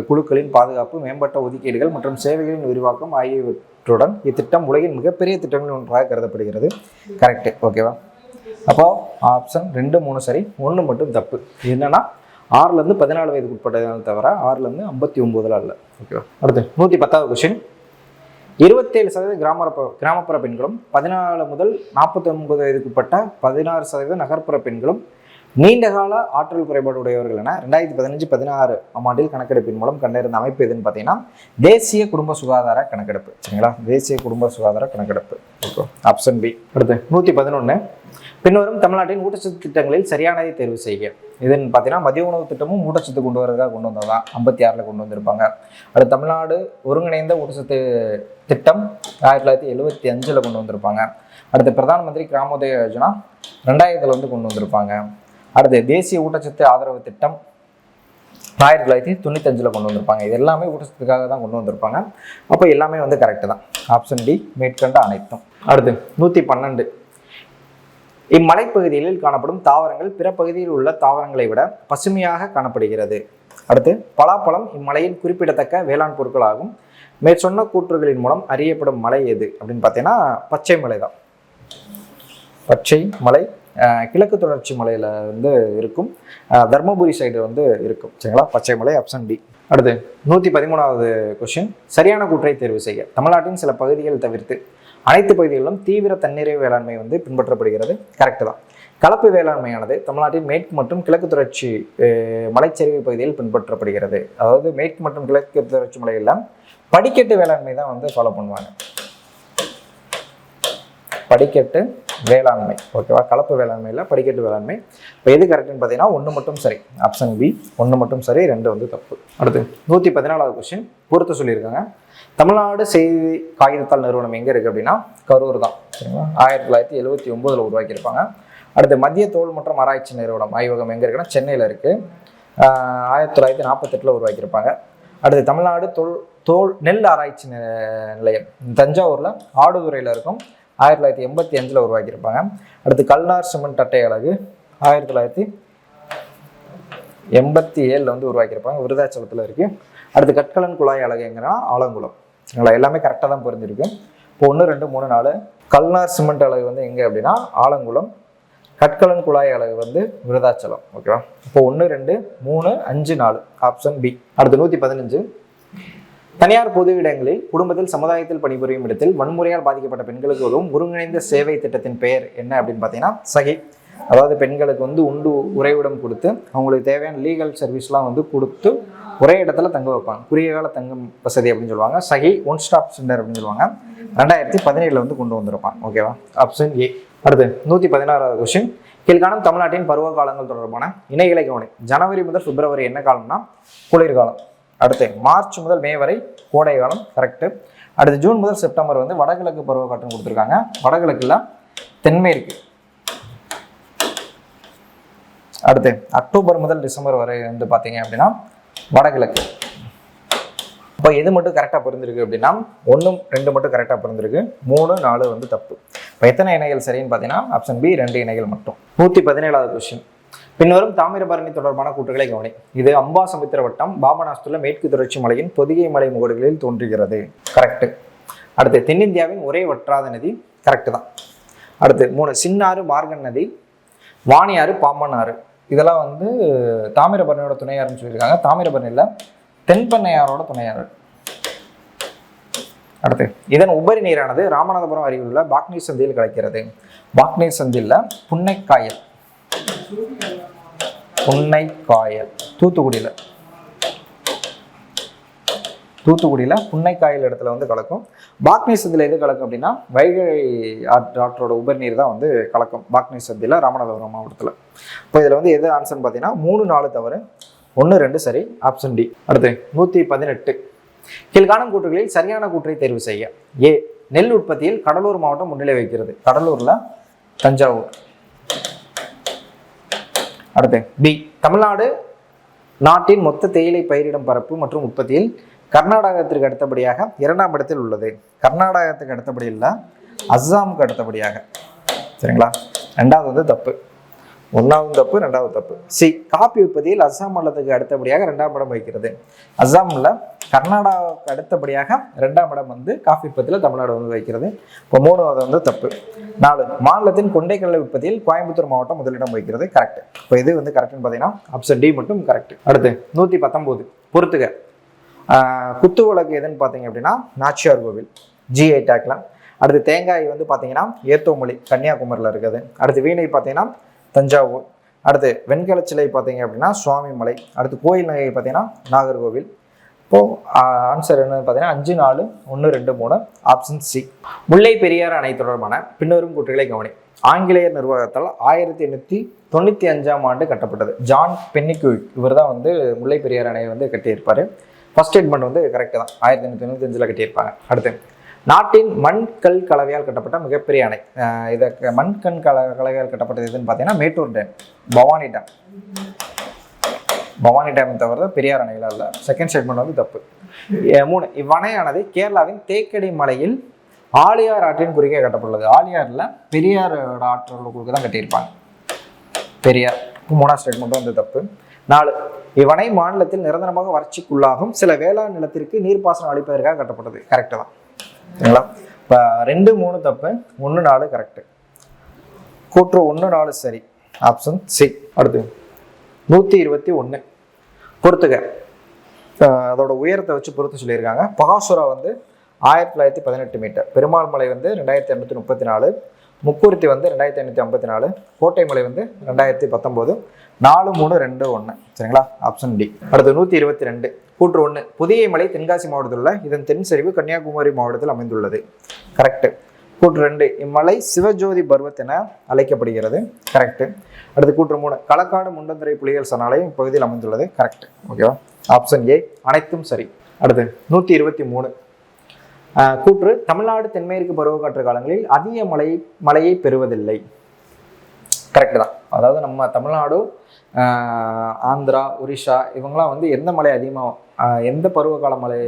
குழுக்களின் பாதுகாப்பு, மேம்பட்ட ஒதுக்கீடுகள் மற்றும் சேவைகளின் விரிவாக்கம் ஆகியவற்றுடன் இத்திட்டம் உலகின் மிகப்பெரிய திட்டங்களில் ஒன்றாக கருதப்படுகிறது. கரெக்ட். ஓகேவா, அப்போ ஆப்ஷன் 2, 3 சரி, 1 மட்டும் தப்பு. என்னன்னா 6லேருந்து 14 வயதுக்கு உட்பட்டதால் தவிர 6லேருந்து 59 அல்ல. ஓகேவா, அடுத்து 110வது கொஸ்டின். 27% கிராமப்புற பெண்களும் 14 முதல் 49 வயதுக்குட்பட்ட 16% நகர்ப்புற பெண்களும் நீண்டகால ஆற்றல் குறைபாடு உடையவர்கள் என 2015-16 ஆண்டில் கணக்கெடுப்பின் மூலம் கண்டறிந்த அமைப்பு எதுன்னு பார்த்தீங்கன்னா தேசிய குடும்ப சுகாதார கணக்கெடுப்பு. சரிங்களா, தேசிய குடும்ப சுகாதார கணக்கெடுப்பு. Okay, option B. அடுத்து 111. பின்வரும் தமிழ்நாட்டின் ஊட்டச்சத்து திட்டங்களில் சரியானதை தேர்வு செய்க. இதுன்னு பார்த்தீங்கன்னா மதிய உணவு திட்டமும் ஊட்டச்சத்து கொண்டு வரதுக்காக கொண்டு வந்ததான் 56 கொண்டு வந்திருப்பாங்க. அடுத்து தமிழ்நாடு ஒருங்கிணைந்த ஊட்டச்சத்து திட்டம் 1975 கொண்டு வந்திருப்பாங்க. அடுத்து பிரதான் மந்திரி கிராமோதய யோஜனா 2000 கொண்டு வந்திருப்பாங்க. அடுத்து தேசிய ஊட்டச்சத்து ஆதரவு திட்டம் 1995 கொண்டு வந்திருப்பாங்க. இது எல்லாமே ஊட்டச்சத்துக்காக தான் கொண்டு வந்திருப்பாங்க. அப்போ எல்லாமே வந்து கரெக்டு தான். ஆப்ஷன் டி மேற்கண்ட அனைத்தும். அடுத்து 112. இம்மலைப்பகுதிகளில் காணப்படும் தாவரங்கள் பிற பகுதியில் உள்ள தாவரங்களை விட பசுமையாக காணப்படுகிறது. அடுத்து பலாப்பழம் இம்மலையின் குறிப்பிடத்தக்க வேளாண் பொருட்களாகும். மேற்சொன்ன கூற்றுகளின் மூலம் அறியப்படும் மலை எது அப்படின்னு பார்த்தீங்கன்னா பச்சை மலை தான். பச்சை மலை கிழக்கு தொடர்ச்சி மலையில் வந்து இருக்கும், தர்மபுரி சைடு வந்து இருக்கும். சரிங்களா, பச்சை மலை ஆப்ஷன் டி. அடுத்து 113வது கொஸ்டின். சரியான கூற்றை தேர்வு செய்ய. தமிழ்நாட்டின் சில பகுதிகள் தவிர்த்து அனைத்து பகுதிகளிலும் தீவிர தன்னிறைவு வேளாண்மை வந்து பின்பற்றப்படுகிறது. கரெக்டு தான். கலப்பு வேளாண்மையானது தமிழ்நாட்டின் மேற்கு மற்றும் கிழக்கு தொடர்ச்சி மலைச்சரிவு பகுதியில் பின்பற்றப்படுகிறது. அதாவது மேற்கு மற்றும் கிழக்கு தொடர்ச்சி மலையில் படிக்கட்டு வேளாண்மை தான் வந்து ஃபாலோ பண்ணுவாங்க. படிக்கட்டு வேளாண்மை. ஓகேவா, கலப்பு வேளாண்மையில் படிக்கட்டு வேளாண்மை. இப்போ எது கரெக்டுன்னு பார்த்தீங்கன்னா 1 மட்டும் சரி. ஆப்ஷன் பி 1 மட்டும் சரி, 2 வந்து தப்பு. அடுத்து 114வது கொஸ்டின் பொறுத்து சொல்லியிருக்காங்க. தமிழ்நாடு செய்தி காகிதத்தாள் நிறுவனம் எங்கே இருக்குது அப்படின்னா கரூர் தான். சரிங்களா, 1979 உருவாக்கியிருப்பாங்க. அடுத்து மத்திய தோல் மற்றும் ஆராய்ச்சி நிறுவனம் ஆய்வகம் எங்கே இருக்குன்னா சென்னையில் இருக்குது. 1948 உருவாக்கியிருப்பாங்க. அடுத்து தமிழ்நாடு தோல் நெல் ஆராய்ச்சி நிலையம் தஞ்சாவூரில் ஆடுதுறையில் இருக்கும். 1985 உருவாக்கியிருப்பாங்க. அடுத்து கல்நார் சிமெண்ட் அட்டை அலகு 1987 வந்து உருவாக்கியிருப்பாங்க, விருதாச்சலத்தில் இருக்குது. அடுத்து கற்கலன் குழாய் அலகு எங்கன்னா ஆலங்குளம். எல்லாமே கரெக்டாக தான் புரிஞ்சிருக்கு. இப்போ 1, 2, 3, 4 கல்நார் சிமெண்ட் அலகு வந்து எங்கே அப்படின்னா ஆலங்குளம், கற்கலன் குழாய் அலகு வந்து விருதாச்சலம். ஓகேவா, இப்போ 1, 2, 3, 5, 4 ஆப்ஷன் பி. அடுத்து 115. தனியார் பொது இடங்களில் குடும்பத்தில் சமுதாயத்தில் பணிபுரியும் இடத்தில் வன்முறையால் பாதிக்கப்பட்ட பெண்களுக்கு உதவும் ஒருங்கிணைந்த சேவை திட்டத்தின் பெயர் என்ன அப்படின்னு பார்த்தீங்கன்னா சகி. அதாவது பெண்களுக்கு வந்து உண்டு உறைவிடம் கொடுத்து அவங்களுக்கு தேவையான லீகல் சர்வீஸ்லாம் வந்து கொடுத்து ஒரே இடத்துல தங்க வைப்பாங்க. குறுகிய கால தங்கும் வசதி அப்படின்னு சொல்லுவாங்க. சகி ஒன் ஸ்டாப் சென்டர் அப்படின்னு சொல்லுவாங்க. 2017 வந்து கொண்டு வந்திருப்பாங்க. ஓகேவா, ஆப்ஷன் ஏ. அடுத்து 116வது கொஸ்டின். கீழ்காணும் தமிழ்நாட்டின் பருவ காலங்கள் தொடர்பான இணைகளை கவனி. ஜனவரி முதல் பிப்ரவரி என்ன காலம்னா குளிர்காலம். அடுத்து மார்ச் முதல் மே வரை கோடை காலம். கரெக்டு. அடுத்து ஜூன் முதல் செப்டம்பர் வந்து வடகிழக்கு பருவ காற்றுன்னு கொடுத்துருக்காங்க. வடகிழக்குல தென்மேற்கு. அடுத்து அக்டோபர் முதல் டிசம்பர் வரை வந்து பார்த்தீங்க அப்படின்னா வடகிழக்கு. இப்போ எது மட்டும் கரெக்டாக பிறந்திருக்கு அப்படின்னா 1, 2 மட்டும் கரெக்டாக பிறந்திருக்கு. 3, 4 வந்து தப்பு. இப்போ எத்தனை இணைகள் சரின்னு பார்த்தீங்கன்னா ஆப்ஷன் பி 2 இணைகள் மட்டும். 117வது கொஸ்டின். பின்வரும் தாமிரபரணி தொடர்பான கூற்றுகளை கவனி. இது அம்பாசமுத்திர வட்டம் பாபநாசத்துள்ள மேற்கு தொடர்ச்சி மலையின் பொதிகை மலை முகடுகளில் தோன்றுகிறது. கரெக்டு. அடுத்து தென்னிந்தியாவின் ஒரே வற்றாத நதி. கரெக்டு தான். அடுத்து 3 சின்னாறு மார்கன் நதி, வாணியாறு, பாம்பன் ஆறு. இதெல்லாம் வந்து தாமிரபரணியோட துணையாறுன்னு சொல்லியிருக்காங்க. தாமிரபரணியில் தென்பெண்ணையாரோட துணையாறு. அடுத்து இதன் உபரி நீரானது ராமநாதபுரம் அருகில் உள்ள பாக்னீர் சந்தியில் கலக்கிறது. பாக்னீர் சந்தியில் புன்னைக்காயல் தூத்துக்குடியில் புன்னைக்காயல் இடத்துல வந்து கலக்கும். பாக்னீர் சந்தியில் எது கலக்கும் அப்படின்னா வைகை ஆற்றோட உபரிநீர் தான் வந்து கலக்கும் பாக்னீர் சந்தியில் ராமநாதபுரம் மாவட்டத்தில். இப்போ இதில் வந்து எது ஆன்சர்னு பார்த்தீங்கன்னா 3, 4 தவறு, 1, 2 சரி, ஆப்ஷன் டி. அடுத்து 118. கீழ்காணும் கூற்றுகளில் சரியான கூற்றை தேர்வு செய்ய. ஏ நெல் உற்பத்தியில் கடலூர் மாவட்டம் முன்னிலை வைக்கிறது. கடலூரில் தஞ்சாவூர். அடுத்து பி தமிழ்நாடு நாட்டின் மொத்த தேயிலை பயிரிடும் பரப்பு மற்றும் உற்பத்தியில் கர்நாடகத்திற்கு அடுத்தபடியாக 2ஆம் இடத்தில் உள்ளது. கர்நாடகத்துக்கு அடுத்தபடி இல்லை, அஸ்ஸாமுக்கு அடுத்தபடியாக. சரிங்களா? 2வது வந்து தப்பு. 1வது தப்பு, 2வது தப்பு. சி, காபி உற்பத்தியில் அஸ்ஸாம் மாநிலத்துக்கு அடுத்தபடியாக 2ஆம் இடம் வகிக்கிறது. அஸ்ஸாமில் கர்நாடகாவுக்கு அடுத்தபடியாக 2ஆம் இடம் வந்து காஃபி உற்பத்தியில் தமிழ்நாடு வந்து வகிக்கிறது. இப்போ 3வது வந்து தப்பு. 4, மாநிலத்தின் கொண்டைக்கடலை உற்பத்தியில் கோயம்புத்தூர் மாவட்டம் முதலிடம் வகிக்கிறது. கரெக்ட். இப்போ இது வந்து கரெக்ட்னு பார்த்தீங்கன்னா ஆப்ஷன் டி மட்டும் கரெக்ட். அடுத்து 119 பொறுத்துக. குத்து விளக்கு எதுன்னு பார்த்தீங்க அப்படின்னா நாச்சியார் கோவில், ஜிஐ டேக்ல. அடுத்து தேங்காய் வந்து பார்த்தீங்கன்னா ஏத்தோமொழி கன்னியாகுமரியில் இருக்குது. அடுத்து வீணை பார்த்தீங்கன்னா தஞ்சாவூர். அடுத்து வெண்கல சிலை பார்த்தீங்க அப்படின்னா சுவாமி மலை. அடுத்து கோயில் நகை பார்த்தீங்கன்னா நாகர்கோவில். இப்போது ஆன்சர் என்னன்னு பார்த்தீங்கன்னா 5, 4, 1, 2, 3 ஆப்ஷன் சி. முல்லை பெரியாறு அணை தொடர்பான பின்வரும் கூற்றுகளை கவனி. ஆங்கிலேயர் நிர்வாகத்தால் 1895ஆம் ஆண்டு கட்டப்பட்டது. ஜான் பென்னிக்யூக் இவர் தான் வந்து முல்லை பெரியாறு அணையை வந்து கட்டியிருப்பார். ஃபர்ஸ்ட் ஸ்டேட்மெண்ட் வந்து கரெக்டு தான், 1895 கட்டியிருப்பாங்க. அடுத்து நாட்டின் மண்கல் கலவையால் கட்டப்பட்ட மிகப்பெரிய அணை. இதை மண்கண் கலவையால் கட்டப்பட்டது எதுன்னு பார்த்தீங்கன்னா Mettur dam, Bhavani dam. Bhavani dam தவிர பெரியார் அணையில் இல்லை. செகண்ட் ஸ்டேட்மெண்ட் வந்து தப்பு. 3, இவ்வணையானது கேரளாவின் தேக்கடி மலையில் ஆழியார் ஆற்றின் குறுக்கே கட்டப்பட்டுள்ளது. ஆழியாரில் பெரியாரோட ஆற்றோட குறுக்க தான் கட்டியிருப்பாங்க, பெரியார். 3ஆவது ஸ்டேட்மெண்ட் வந்து தப்பு. 4, இவ்வணை மாநிலத்தில் நிரந்தரமாக வறட்சிக்குள்ளாகும் சில வேளாண் நிலத்திற்கு நீர்ப்பாசனம் அளிப்பதற்காக கட்டப்பட்டது. கரெக்டு தான். சரிங்களா? இப்போ 2, 3 தப்பு, 1, 4 கரெக்டு. கூற்று 1, 4 சரி, ஆப்ஷன் சி. அடுத்து 121 பொறுத்துக. அதோட உயரத்தை வச்சு பொறுத்து சொல்லியிருக்காங்க. பகாசுரா வந்து 1918 மீட்டர், பெருமாள் மலை வந்து 2234, முக்கூர்த்தி வந்து 2554, கோட்டை மலை வந்து 2019. 4, 3, 2, 1. சரிங்களா? Option D. அடுத்து 122 கூற்று 1, புதிய மலை தென்காசி மாவட்டத்தில் உள்ள இதன் தென் சரிவு கன்னியாகுமரி மாவட்டத்தில் அமைந்துள்ளது. கரெக்டு. கூற்று 2, இம்மலை சிவஜோதி பர்வத் என அழைக்கப்படுகிறது. கரெக்டு. அடுத்து கூற்று 3, களக்காடு முண்டந்துறை புலிகள் சரணாலயம் இப்பகுதியில் அமைந்துள்ளது. கரெக்ட். ஓகேவா? ஆப்ஷன் ஏ அனைத்தும் சரி. அடுத்து 123 கூற்று, தமிழ்நாடு தென்மேற்கு பருவக்காற்று காலங்களில் அதிக மழையை பெறுவதில்லை. கரெக்டு தான். அதாவது நம்ம தமிழ்நாடு, ஆந்திரா, ஒரிஷா இவங்களாம் வந்து எந்த மழை அதிகமாக, எந்த பருவகால மழை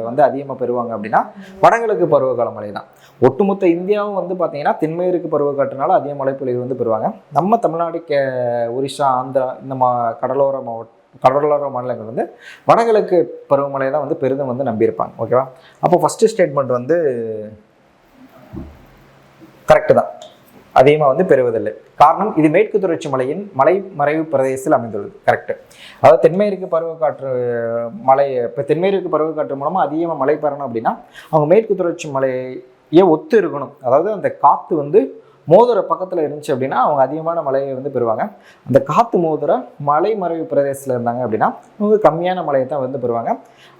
வந்து அதிகமாக பெறுவாங்க அப்படின்னா வடகிழக்கு பருவகால மழை தான். ஒட்டுமொத்த இந்தியாவும் வந்து பார்த்தீங்கன்னா தென்மேற்கு பருவக்காற்றுனால அதிக மழைப்பொழிவு வந்து பெறுவாங்க. நம்ம தமிழ்நாடு, ஒரிஷா, ஆந்திரா இந்த கடலோர மாநிலங்கள் வந்து வடகிழக்கு பருவமழை தான் வந்து பெரிதும் வந்து நம்பியிருப்பாங்க. ஓகேவா? அப்போ ஃபர்ஸ்ட் ஸ்டேட்மெண்ட் வந்து கரெக்டு தான், அதிகமாக வந்து பெறுவதில்லை. காரணம், இது மேற்கு தொடர்ச்சி மலையின் மறைவு பிரதேசத்தில் அமைந்துள்ளது. கரெக்டு. அதாவது தென்மேற்கு பருவக்காற்று மழை, இப்போ தென்மேற்கு பருவக்காற்று மூலமாக அதிகமாக மழை பெறணும் அப்படின்னா அவங்க மேற்கு தொடர்ச்சி மலையை ஒத்து இருக்கணும். அதாவது அந்த காற்று வந்து மோதுற பக்கத்தில் இருந்துச்சு அப்படின்னா அவங்க அதிகமான மழையை வந்து பெறுவாங்க. அந்த காற்று மோதுற மலை மறைவு பிரதேசத்தில் இருந்தாங்க அப்படின்னா அவங்க கம்மியான மழையை தான் வந்து பெறுவாங்க.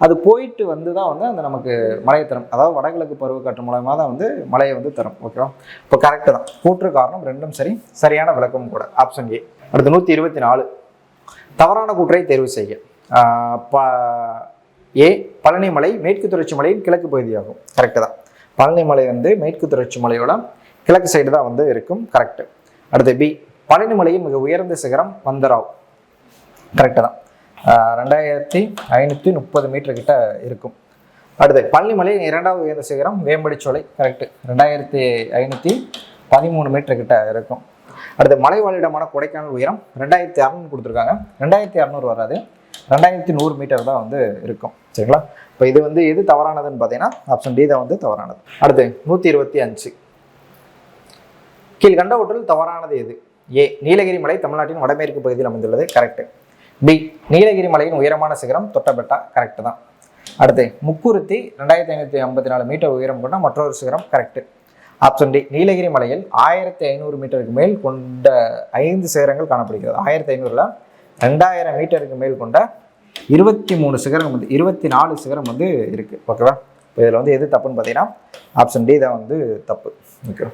அது போயிட்டு வந்து தான் வந்து அந்த நமக்கு மழையை தரும். அதாவது வடகிழக்கு பருவக்காற்று மூலமாக தான் வந்து மழையை வந்து தரும். ஓகேவா? இப்போ கரெக்டு தான். கூற்று காரணம் 2ம் சரி, சரியான விளக்கமும் கூட, ஆப்ஷன் ஏ. அடுத்து 124 தவறான கூற்றை தேர்வு செய்ய. ஏ, பழனி மலை மேற்கு தொடர்ச்சி மலையின் கிழக்கு பகுதியாகும். கரெக்டு தான். பழனி மலை வந்து மேற்கு தொடர்ச்சி மலையோட கிழக்கு சைடு தான் வந்து இருக்கும். கரெக்டு. அடுத்து பி, பழனி மலையின் மிக உயர்ந்த சிகரம் வந்தராவ். கரெக்டு தான். 2530 மீட்டர் கிட்ட இருக்கும். அடுத்து பழனி மலையின் 2வது உயர்ந்த சிகரம் வேம்படிச்சோலை. கரெக்டு. 2513 மீட்டர் கிட்ட இருக்கும். அடுத்து மலைவாழிடமான கொடைக்கானல் உயரம் 2600 கொடுத்துருக்காங்க. 2600 வராது, 2100 மீட்டர் தான் வந்து இருக்கும். சரிங்களா? இப்போ இது வந்து எது தவறானதுன்னு பார்த்தீங்கன்னா ஆப்ஷன் டி தான் வந்து தவறானது. அடுத்து 125 கீழ்கண்டவற்றில் தவறானது எது? ஏ, நீலகிரி மலை தமிழ்நாட்டின் வடமேற்கு பகுதியில் அமைந்துள்ளது. கரெக்டு. பி, நீலகிரி மலையின் உயரமான சிகரம் தொட்டபெட்டா. கரெக்டு தான். அடுத்து முக்குருத்தி 2554 மீட்டர் உயரம் கொண்ட மற்றொரு சிகரம். கரெக்டு. ஆப்ஷன் டி, நீலகிரி மலையில் 1500 மீட்டருக்கு மேல் கொண்ட 5 சிகரங்கள் காணப்படுகிறது. 1500ல் 2000 மீட்டருக்கு மேல் கொண்ட 23 சிகரம் வந்து 24 சிகரம் வந்து இருக்கு. ஓகேவா? இப்போ இதில் வந்து எது தப்புன்னு பார்த்தீங்கன்னா ஆப்ஷன் டி தான் வந்து தப்பு. ஓகே.